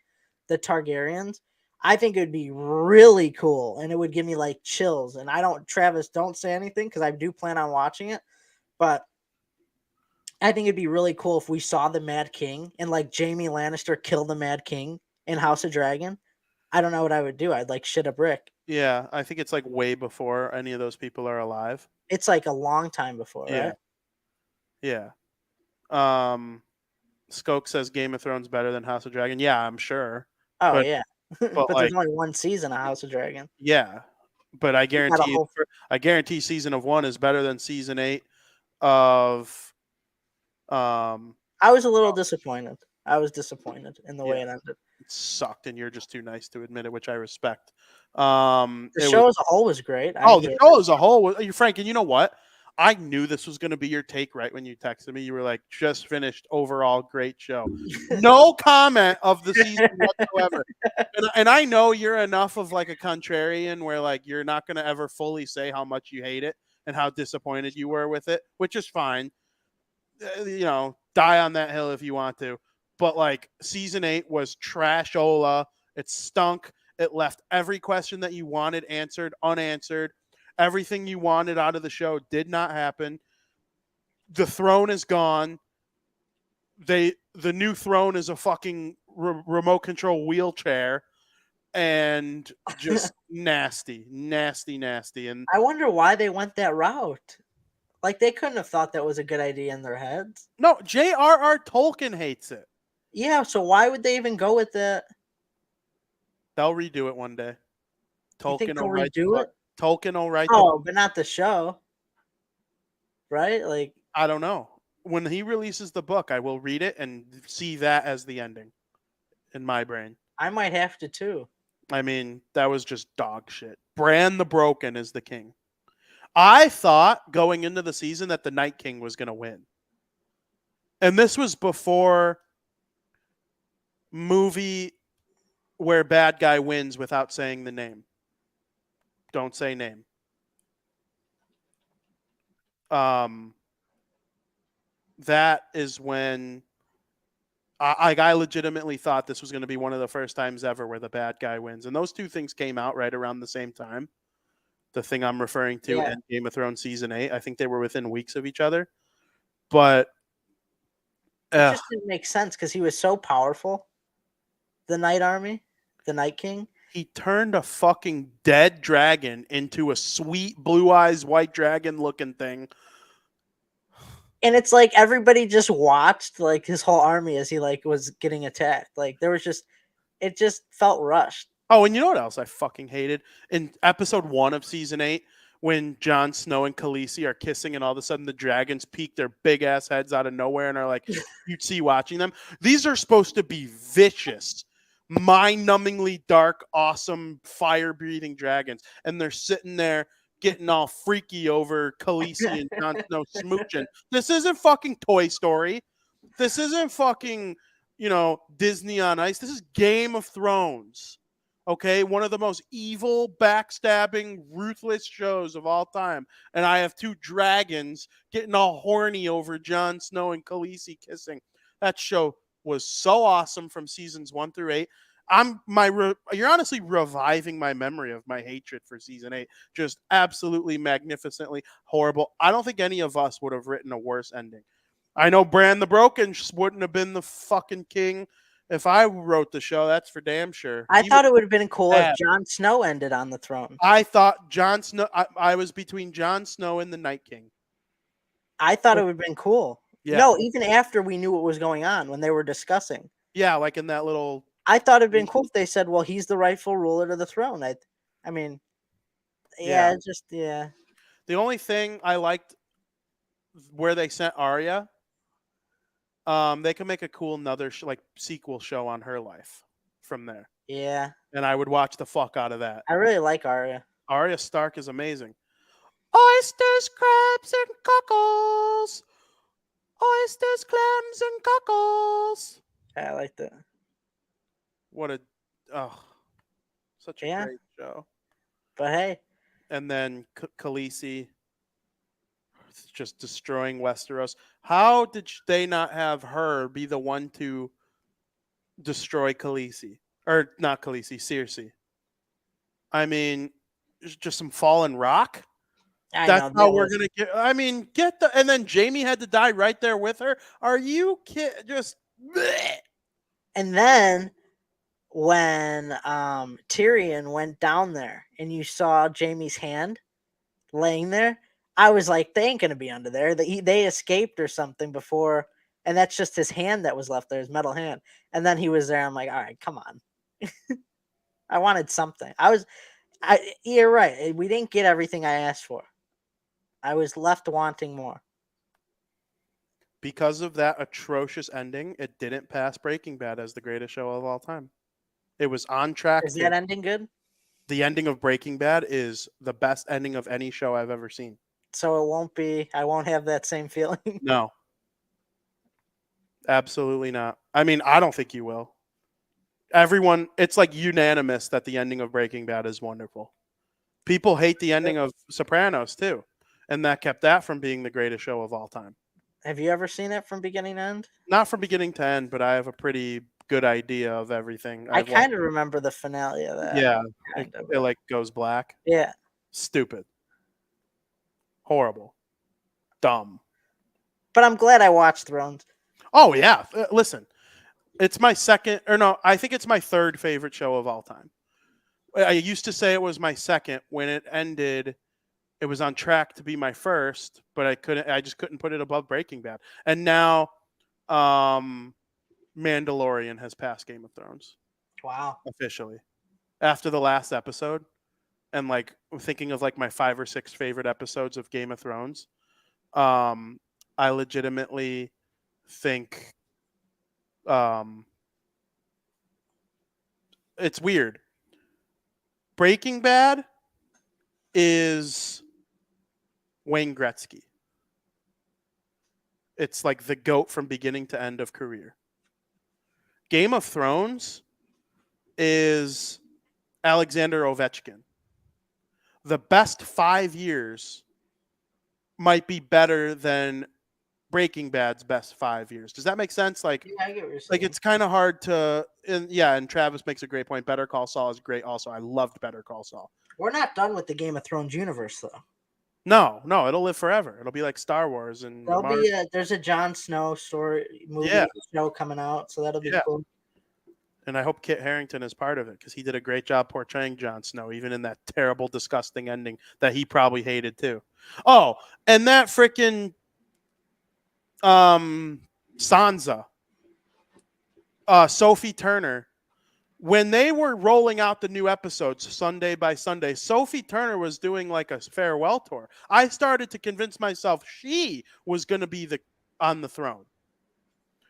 the Targaryens. I think it would be really cool and it would give me like chills. And Travis, don't say anything because I do plan on watching it. But I think it'd be really cool if we saw the Mad King and like Jaime Lannister kill the Mad King in House of Dragon. I don't know what I would do. I'd like shit a brick. Yeah, I think it's like way before any of those people are alive. It's like a long time before, Yeah. right? Yeah. Skoke says Game of Thrones better than House of Dragon. Yeah, I'm sure. Oh, but, yeah. but But like, there's only one season of House of Dragon. Yeah. But I guarantee season of 1 is better than season 8 of I was a little disappointed. I was disappointed in the way it ended. It sucked, and you're just too nice to admit it, which I respect. The It show was as a whole was great. I oh, the enjoyed show it. as a whole was Frank, and you know what? I knew this was going to be your take right when you texted me. You were like, "Just finished, overall great show." No comment of the season whatsoever. And I know you're enough of like a contrarian where like you're not going to ever fully say how much you hate it and how disappointed you were with it, which is fine. Die on that hill if you want to. But like season 8 was trashola. It stunk. It left every question that you wanted answered unanswered. Everything you wanted out of the show did not happen. The throne is gone. The new throne is a fucking remote control wheelchair, and just nasty. And I wonder why they went that route. Like they couldn't have thought that was a good idea in their heads. no, J.R.R. Tolkien hates it. Yeah, so why would they even go with that? They'll redo it one day. You think Tolkien they'll will write the redo book. it? Tolkien will write the Oh, book. but not the show, right? Like I don't know. When he releases the book, I will read it and see that as the ending in my brain. I might have to too. I mean, that was just dog shit. Bran the Broken is the king. I thought going into the season that the Night King was going to win. And this was before movie where bad guy wins without saying the name. Don't say name. That is when I legitimately thought this was going to be one of the first times ever where the bad guy wins. And those two things came out right around the same time. The thing I'm referring to and Game of Thrones season 8. I think they were within weeks of each other. But it just didn't make sense because he was so powerful. The Night Army, the Night King. He turned a fucking dead dragon into a sweet blue eyes white dragon looking thing. And it's like everybody just watched like his whole army as he like was getting attacked. Like there was just it just felt rushed. Oh, and you know what else I fucking hated? In episode 1 of season 8, when Jon Snow and Khaleesi are kissing and all of a sudden the dragons peek their big ass heads out of nowhere and are like, you'd see watching them. These are supposed to be vicious, mind-numbingly dark, awesome, fire-breathing dragons. And they're sitting there getting all freaky over Khaleesi and Jon Snow smooching. This isn't fucking Toy Story. This isn't fucking, Disney on Ice. This is Game of Thrones. Okay, one of the most evil, backstabbing, ruthless shows of all time. And I have two dragons getting all horny over Jon Snow and Khaleesi kissing. That show was so awesome from seasons 1 through 8. You're honestly reviving my memory of my hatred for season 8. Just absolutely magnificently horrible. I don't think any of us would have written a worse ending. I know Bran the Broken wouldn't have been the fucking king if I wrote the show. That's for damn sure. I thought it would have been cool if Jon Snow ended on the throne. I thought Jon Snow. I was between Jon Snow and the Night King. I thought it would have been cool. Yeah. No, even after we knew what was going on when they were discussing. Yeah, like in that little. I thought it'd been cool if they said, "Well, he's the rightful ruler of the throne." I mean, yeah. The only thing I liked where they sent Arya. They can make a cool another sequel show on her life from there. Yeah. And I would watch the fuck out of that. I really like Arya. Arya Stark is amazing. Oysters, crabs, and cockles. Oysters, clams, and cockles. Yeah, I like that. Such a great show. But hey. And then Khaleesi just destroying Westeros. How did they not have her be the one to destroy Khaleesi? Or not Khaleesi, Cersei. I mean, just some fallen rock. That's how we're gonna get. I mean, and then Jaime had to die right there with her. Are you kidding? Just. Bleh. And then when Tyrion went down there and you saw Jaime's hand laying there, I was like, they ain't gonna be under there. They escaped or something before, and that's just his hand that was left there, his metal hand. And then he was there. I'm like, all right, come on. I wanted something. You're right. We didn't get everything I asked for. I was left wanting more. because of that atrocious ending, it didn't pass Breaking Bad as the greatest show of all time. It was on track. Is that ending good? The ending of Breaking Bad is the best ending of any show I've ever seen. So it won't be. I won't have that same feeling. No, absolutely not. I mean, I don't think you will. Everyone, it's like unanimous that the ending of Breaking Bad is wonderful. People hate the ending of Sopranos too, and that kept that from being the greatest show of all time. Have you ever seen it from beginning to end? Not from beginning to end, but I have a pretty good idea of everything. I kind of remember the finale of that. Yeah, kind it like goes black. Yeah. Stupid. Horrible. Dumb. But I'm glad I watched Thrones. Oh yeah. Listen, it's my second, or no, I think it's my third favorite show of all time. I used to say it was my second. When it ended, it was on track to be my first, but I just couldn't put it above Breaking Bad. And now Mandalorian has passed Game of Thrones. Wow. Officially. After the last episode, and like thinking of like my 5 or 6 favorite episodes of Game of Thrones, I legitimately think it's weird. Breaking Bad is Wayne Gretzky. It's like the GOAT from beginning to end of career. Game of Thrones is Alexander Ovechkin. The best 5 years might be better than Breaking Bad's best 5 years. Does that make sense? Like, Yeah, I get what you're saying. like it's kind of hard to, and Travis makes a great point. Better Call Saul is great also. I loved Better Call Saul. We're not done with the Game of Thrones universe, though. No, it'll live forever. It'll be like Star Wars and There's a Jon Snow story movie show coming out, so that'll be cool. And I hope Kit Harington is part of it because he did a great job portraying Jon Snow, even in that terrible, disgusting ending that he probably hated too. Oh, and that freaking Sansa, Sophie Turner, when they were rolling out the new episodes Sunday by Sunday, Sophie Turner was doing like a farewell tour. I started to convince myself she was going to be on the throne.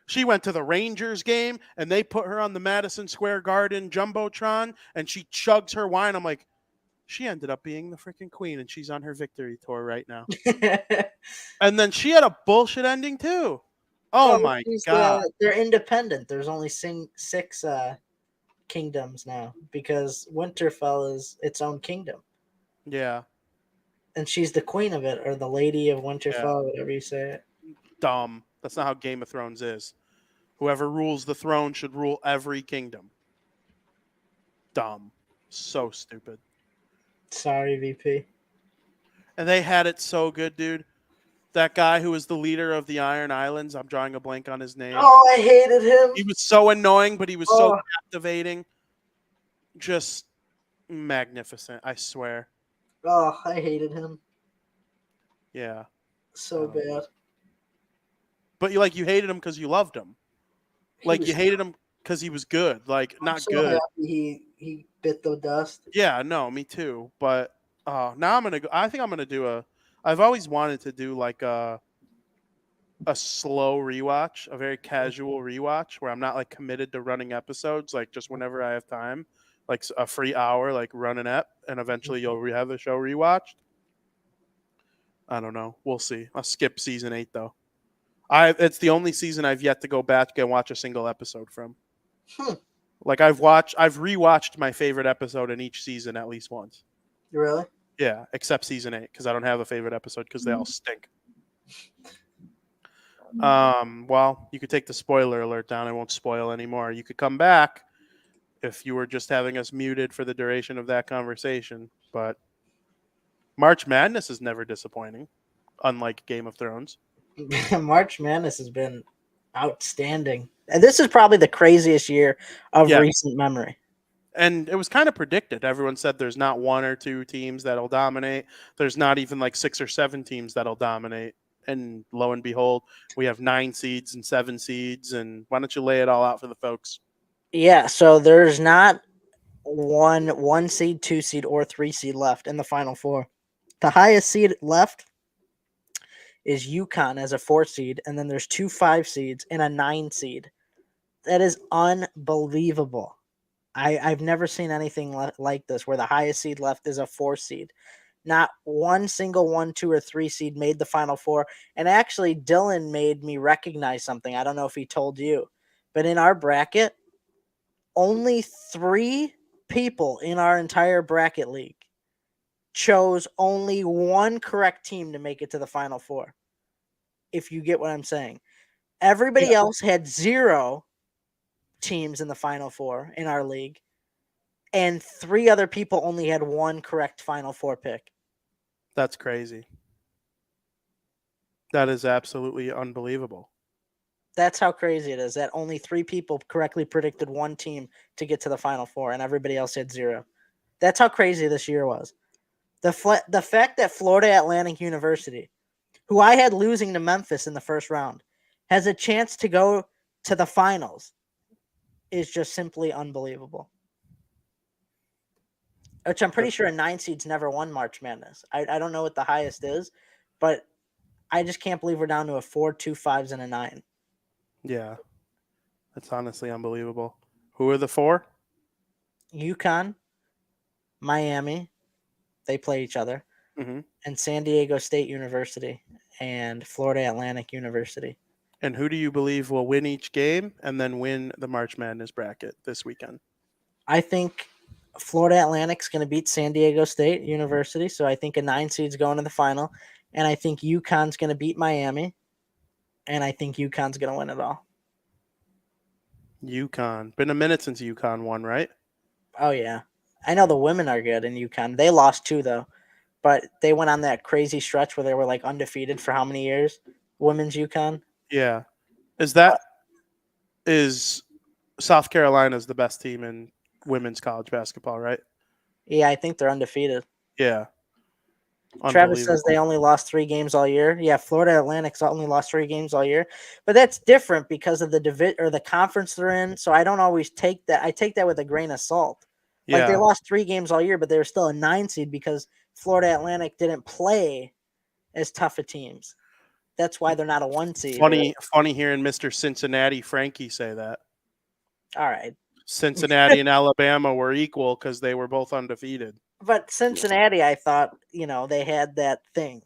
She went to the Rangers game, and they put her on the Madison Square Garden Jumbotron, and she chugs her wine. I'm like, she ended up being the freaking queen, and she's on her victory tour right now. And then she had a bullshit ending, too. Oh, my God. They're independent. There's only 6 kingdoms now because Winterfell is its own kingdom. Yeah. And she's the queen of it, or the lady of Winterfell, whatever you say it. Dumb. That's not how Game of Thrones is. Whoever rules the throne should rule every kingdom. Dumb. So stupid. Sorry, VP. And they had it so good, dude. That guy who was the leader of the Iron Islands, I'm drawing a blank on his name. Oh, I hated him. He was so annoying, but he was so captivating. Just magnificent, I swear. Oh, I hated him. Yeah. So bad. But you hated him because you loved him. You hated him because he was good. Like, not so good. Happy he bit the dust. Yeah, no, me too. But now I'm gonna go. I think I'm gonna do I've always wanted to do like a slow rewatch, a very casual rewatch where I'm not like committed to running episodes, like just whenever I have time, like a free hour, like run an ep, and eventually you'll have the show rewatched. I don't know. We'll see. I'll skip season 8 though. It's the only season I've yet to go back and watch a single episode from. Like I've rewatched my favorite episode in each season at least once. Really? Yeah, except season 8 because I don't have a favorite episode because they all stink. Well, you could take the spoiler alert down. I won't spoil anymore. You could come back if you were just having us muted for the duration of that conversation. But March Madness is never disappointing, unlike Game of Thrones. March Madness has been outstanding. And this is probably the craziest year of recent memory. And it was kind of predicted. Everyone said there's not 1 or 2 teams that'll dominate. There's not even like 6 or 7 teams that'll dominate. And lo and behold, we have 9 seeds and 7 seeds. And why don't you lay it all out for the folks? Yeah, so there's not one seed, 2 seed, or 3 seed left in the Final Four. The highest seed left is UConn as a 4 seed, and then there's 2 5 seeds and a 9 seed. That is unbelievable. I've never seen anything like this where the highest seed left is a 4 seed. Not one single 1, 2, or 3 seed made the Final Four. And actually, Dylan made me recognize something. I don't know if he told you, but in our bracket, only 3 people in our entire bracket league chose only one correct team to make it to the Final Four. If you get what I'm saying. Everybody else had 0 teams in the Final Four in our league, and 3 other people only had 1 correct Final Four pick. That's crazy. That is absolutely unbelievable. That's how crazy it is that only 3 people correctly predicted 1 team to get to the Final Four, and everybody else had 0. That's how crazy this year was. The fact that Florida Atlantic University, who I had losing to Memphis in the first round, has a chance to go to the finals is just simply unbelievable. Which I'm pretty sure a 9 seed's never won March Madness. I don't know what the highest is, but I just can't believe we're down to a 4, 2 5s, and a 9. Yeah. That's honestly unbelievable. Who are the 4? UConn, Miami, they play each other, Mm-hmm. and San Diego State University and Florida Atlantic University. And who do you believe will win each game and then win the March Madness bracket this weekend? I think Florida Atlantic's going to beat San Diego State University, so I think a 9 seed's going to the final, and I think UConn's going to beat Miami, and I think UConn's going to win it all. UConn. Been a minute since UConn won, right? Oh, yeah. I know the women are good in UConn. They lost 2, though, but they went on that crazy stretch where they were, like, undefeated for how many years? Women's UConn? Yeah. Is South Carolina's the best team in women's college basketball, right? Yeah, I think they're undefeated. Yeah. Travis says they only lost 3 games all year. Yeah, Florida Atlantic's only lost 3 games all year, but that's different because of the conference they're in. So I don't always take that. I take that with a grain of salt. Yeah. Like they lost 3 games all year, but they were still a 9 seed because Florida Atlantic didn't play as tough of teams. That's why they're not a 1 seed. Funny hearing Mr. Cincinnati Frankie say that. All right. Cincinnati and Alabama were equal because they were both undefeated. But Cincinnati, I thought, they had that thing.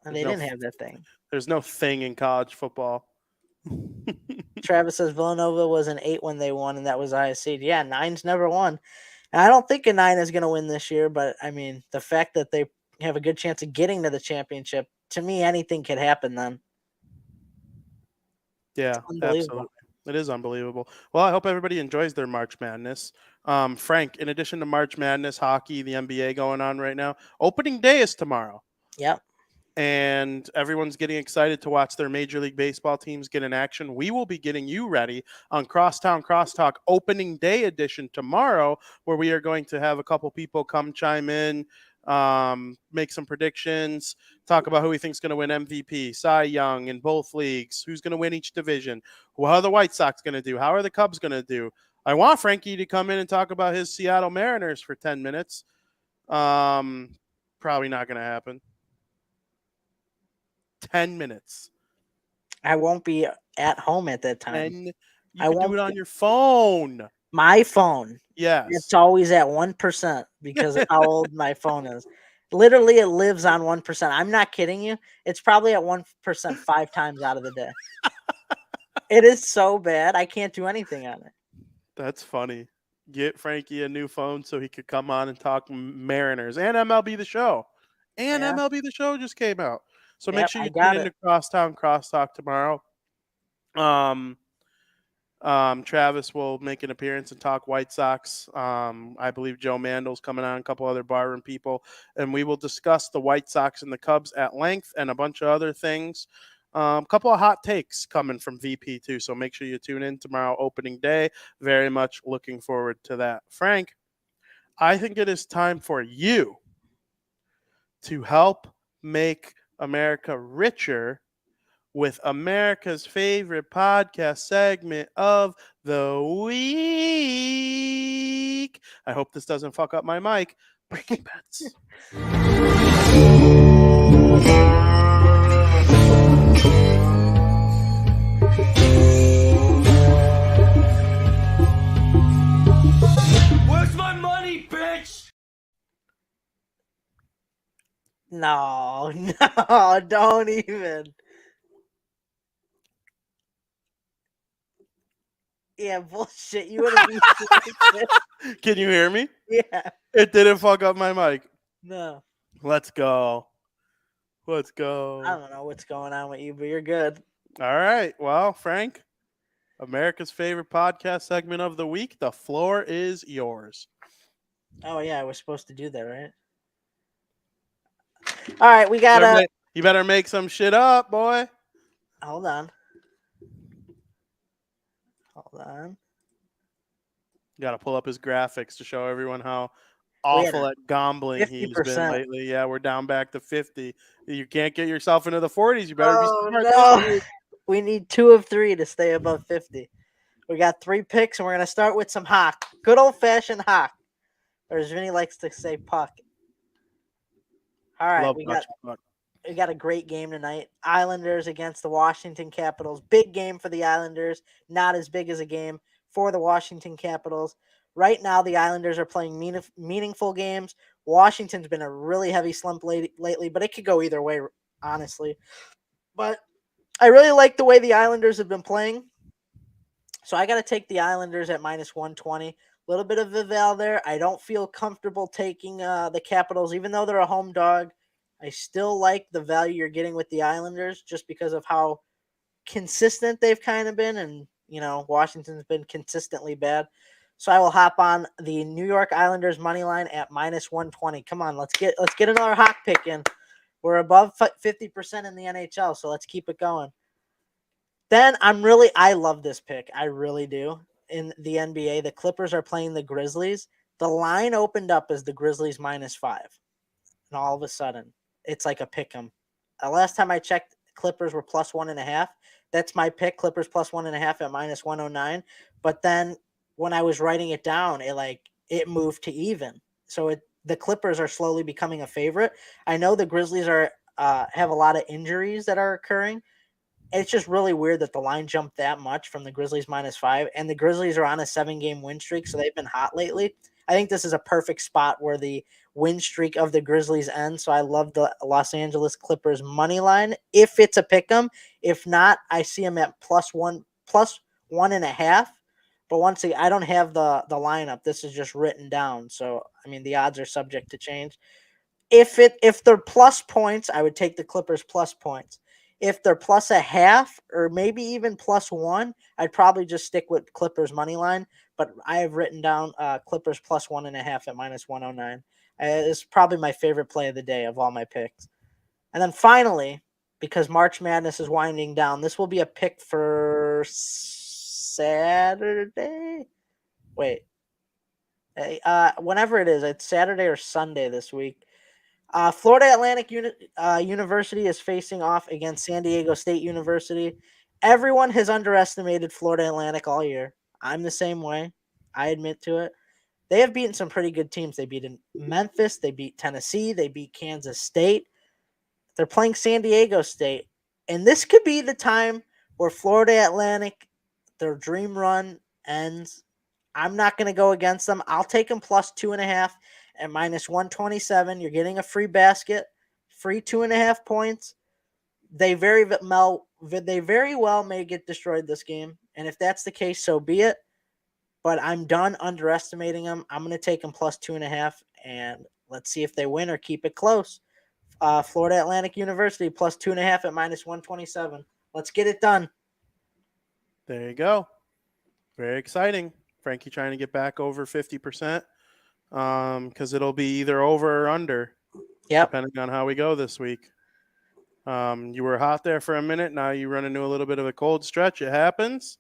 And they didn't have that thing. There's no thing in college football. Travis says Villanova was an 8 when they won, and that was highest seed. Yeah, 9's never won. And I don't think a 9 is going to win this year, but, I mean, the fact that they have a good chance of getting to the championship, to me, anything could happen then. Yeah, absolutely. It is unbelievable. Well, I hope everybody enjoys their March Madness. Frank, in addition to March Madness, hockey, the NBA going on right now, opening day is tomorrow. Yep. And everyone's getting excited to watch their Major League Baseball teams get in action. We will be getting you ready on Crosstown Crosstalk opening day edition tomorrow, where we are going to have a couple people come chime in, make some predictions, talk about who we think is going to win MVP, Cy Young in both leagues, who's going to win each division, how are the White Sox going to do, how are the Cubs going to do. I want Frankie to come in and talk about his Seattle Mariners for 10 minutes. Probably not going to happen. 10 minutes. I won't be at home at that time. And you can do it on your phone. My phone. Yes. It's always at 1% because of how old my phone is. Literally, it lives on 1%. I'm not kidding you. It's probably at 1% 5 times out of the day. It is so bad. I can't do anything on it. That's funny. Get Frankie a new phone so he could come on and talk Mariners and MLB The Show. And MLB The Show just came out. So make sure you tune into Crosstown Crosstalk tomorrow. Travis will make an appearance and talk White Sox. I believe Joe Mandel's coming on, a couple other barroom people, and we will discuss the White Sox and the Cubs at length and a bunch of other things. A couple of hot takes coming from VP too, so make sure you tune in tomorrow, opening day. Very much looking forward to that. Frank, I think it is time for you to help make America richer with America's favorite podcast segment of the week. I hope this doesn't fuck up my mic. Breaking Bets. No, no, don't even. Yeah, bullshit. You would have beat Can you hear me? Yeah, It didn't fuck up my mic. no. Let's go. Let's I go. don't know what's going on with you, but you're good. All right. Well, Frank, America's favorite podcast segment of the week. The floor is yours. Oh yeah, I was supposed to do that, right? All right, we got You better make some shit up, boy. hold on. Hold on. Got to pull up his graphics to show everyone how We had awful at gambling he's been 50%. lately. Yeah, we're down back to 50. You can't get yourself into the 40s. You better be Oh smart no. this week. We need 2 of 3 to stay above 50. We got 3 picks, and we're gonna start with some hock. Good old fashioned hock. Or as Vinny likes to say, puck. All right, Love we watching puck. got a great game tonight. Islanders against the Washington Capitals. Big game for the Islanders. Not as big as a game for the Washington Capitals. Right now, the Islanders are playing meaningful games. Washington's been a really heavy slump lately, but it could go either way, honestly. But I really like the way the Islanders have been playing. So I got to take the Islanders at minus 120. A little bit of Vival there. I don't feel comfortable taking the Capitals, even though they're a home dog. I still like the value you're getting with the Islanders just because of how consistent they've kind of been. And, Washington's been consistently bad. So I will hop on the New York Islanders money line at minus 120. Come on, let's get another hot pick in. We're above 50% in the NHL, so let's keep it going. Then I love this pick. I really do. In the NBA, the Clippers are playing the Grizzlies. The line opened up as the Grizzlies -5. And all of a sudden, it's like a pick 'em. Last time I checked, Clippers were +1.5. That's my pick. Clippers +1.5 at -109. But then when I was writing it down, it moved to even. So the Clippers are slowly becoming a favorite. I know the Grizzlies have a lot of injuries that are occurring. It's just really weird that the line jumped that much from the Grizzlies -5, and the Grizzlies are on a 7-game win streak, so they've been hot lately. I think this is a perfect spot where the win streak of the Grizzlies ends, so I love the Los Angeles Clippers money line if it's a pick 'em. If not, I see them at +1.5. But once again, I don't have the lineup. This is just written down, so the odds are subject to change. If they're plus points, I would take the Clippers plus points. If they're plus a half or maybe even +1, I'd probably just stick with Clippers money line. But I have written down Clippers +1.5 at -109. It's probably my favorite play of the day of all my picks. And then finally, because March Madness is winding down, this will be a pick for Saturday. Wait, whenever it is, it's Saturday or Sunday this week. Florida Atlantic University is facing off against San Diego State University. Everyone has underestimated Florida Atlantic all year. I'm the same way. I admit to it. They have beaten some pretty good teams. They beat Memphis. They beat Tennessee. They beat Kansas State. They're playing San Diego State. And this could be the time where Florida Atlantic, their dream run ends. I'm not going to go against them. I'll take them +2.5 at -127. You're getting a free basket, free 2.5 points. They very well may get destroyed this game. And if that's the case, so be it. But I'm done underestimating them. I'm going to take them +2.5, and let's see if they win or keep it close. Florida Atlantic University +2.5 at -127. Let's get it done. There you go. Very exciting. Frankie trying to get back over 50%. Because it'll be either over or under, depending on how we go this week. You were hot there for a minute. Now you run into a little bit of a cold stretch. It happens.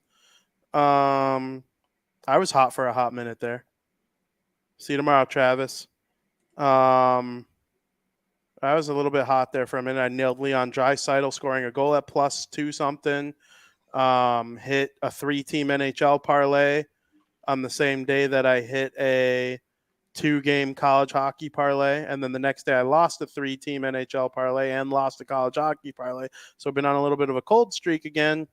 I was hot for a hot minute there. See you tomorrow, Travis. I was a little bit hot there for a minute. I nailed Leon Draisaitl scoring a goal at +2 something. Hit a 3-team NHL parlay on the same day that I hit a 2-game college hockey parlay, and then the next day I lost a 3-team NHL parlay and lost a college hockey parlay. So I've been on a little bit of a cold streak again.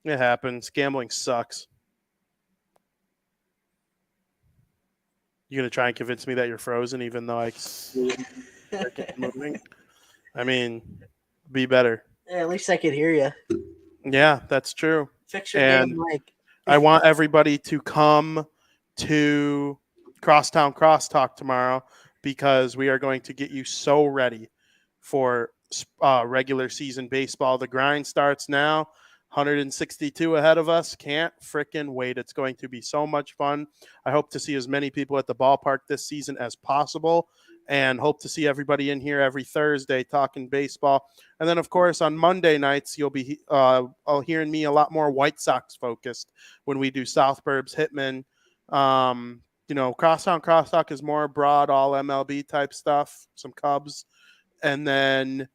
It happens. Gambling sucks. You gonna try and convince me that you're frozen, even though I keep moving? I mean, be better. Yeah, at least I could hear you. Yeah, that's true. Fix your And damn mic. I want everybody to come to Crosstown Crosstalk tomorrow because we are going to get you so ready for regular season baseball. The grind starts now. 162 ahead of us. Can't frickin' wait. It's going to be so much fun. I hope to see as many people at the ballpark this season as possible and hope to see everybody in here every Thursday talking baseball. And then, of course, on Monday nights, you'll be hearing me a lot more White Sox focused when we do South Burbs Hitman. Crosstown Crosstalk is more broad, all MLB type stuff, some Cubs. And then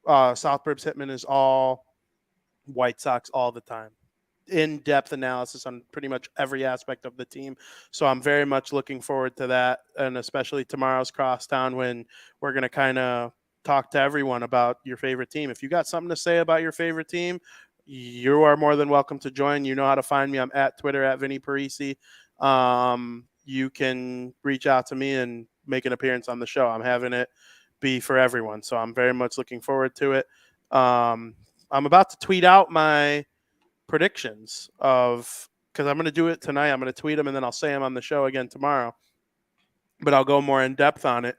South Burbs Hitman is all White Sox all the time. In-depth analysis on pretty much every aspect of the team. So I'm very much looking forward to that, and especially tomorrow's Crosstown when we're going to kind of talk to everyone about your favorite team. If you got something to say about your favorite team, you are more than welcome to join. You know how to find me. I'm at Twitter at Vinny Parisi. You can reach out to me and make an appearance on the show. I'm having it be for everyone. So I'm very much looking forward to it. I'm about to tweet out my predictions because I'm going to do it tonight. I'm going to tweet them and then I'll say them on the show again tomorrow. But I'll go more in depth on it.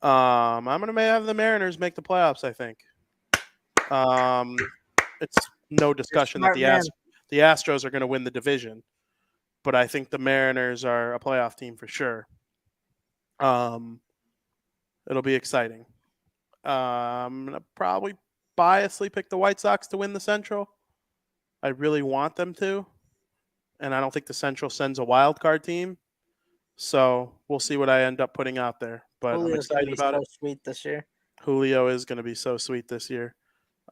I'm going to have the Mariners make the playoffs, I think. It's no discussion that the Astros are going to win the division. But I think the Mariners are a playoff team for sure. It'll be exciting. I'm going to probably biasly pick the White Sox to win the Central. I really want them to. And I don't think the Central sends a wild card team. So we'll see what I end up putting out there. But Julio's I'm excited about it. Sweet this year. Julio is going to be so sweet this year.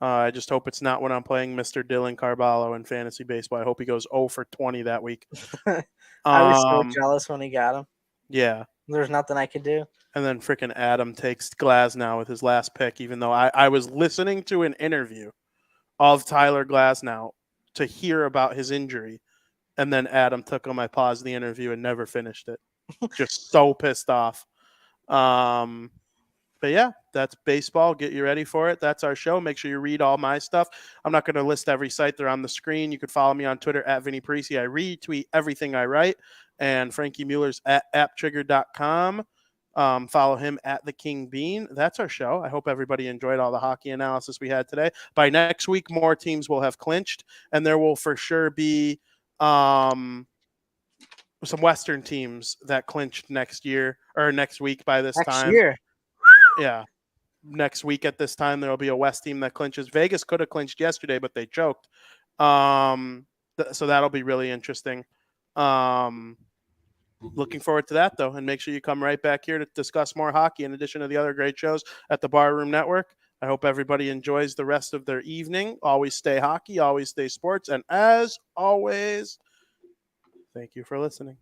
I just hope it's not when I'm playing Mr. Dylan Carballo in fantasy baseball. I hope he goes 0 for 20 that week. I was so jealous when he got him. Yeah. There's nothing I could do. And then freaking Adam takes Glasnow with his last pick, even though I was listening to an interview of Tyler Glasnow to hear about his injury. And then Adam took him. I paused the interview and never finished it. Just so pissed off. But yeah, that's baseball. Get you ready for it. That's our show. Make sure you read all my stuff. I'm not going to list every site. They're on the screen. You can follow me on Twitter at Vinny Parisi. I retweet everything I write. And Frankie Mueller's at apptrigger.com. Follow him at the King Bean. That's our show. I hope everybody enjoyed all the hockey analysis we had today. By next week, more teams will have clinched, and there will for sure be some Western teams that clinched next week by this time. Next year. Yeah. Next week at this time, there will be a West team that clinches. Vegas could have clinched yesterday, but they choked. So that'll be really interesting. Looking forward to that, though, and make sure you come right back here to discuss more hockey in addition to the other great shows at the Barroom Network. I hope everybody enjoys the rest of their evening. Always stay hockey, always stay sports, and as always, thank you for listening.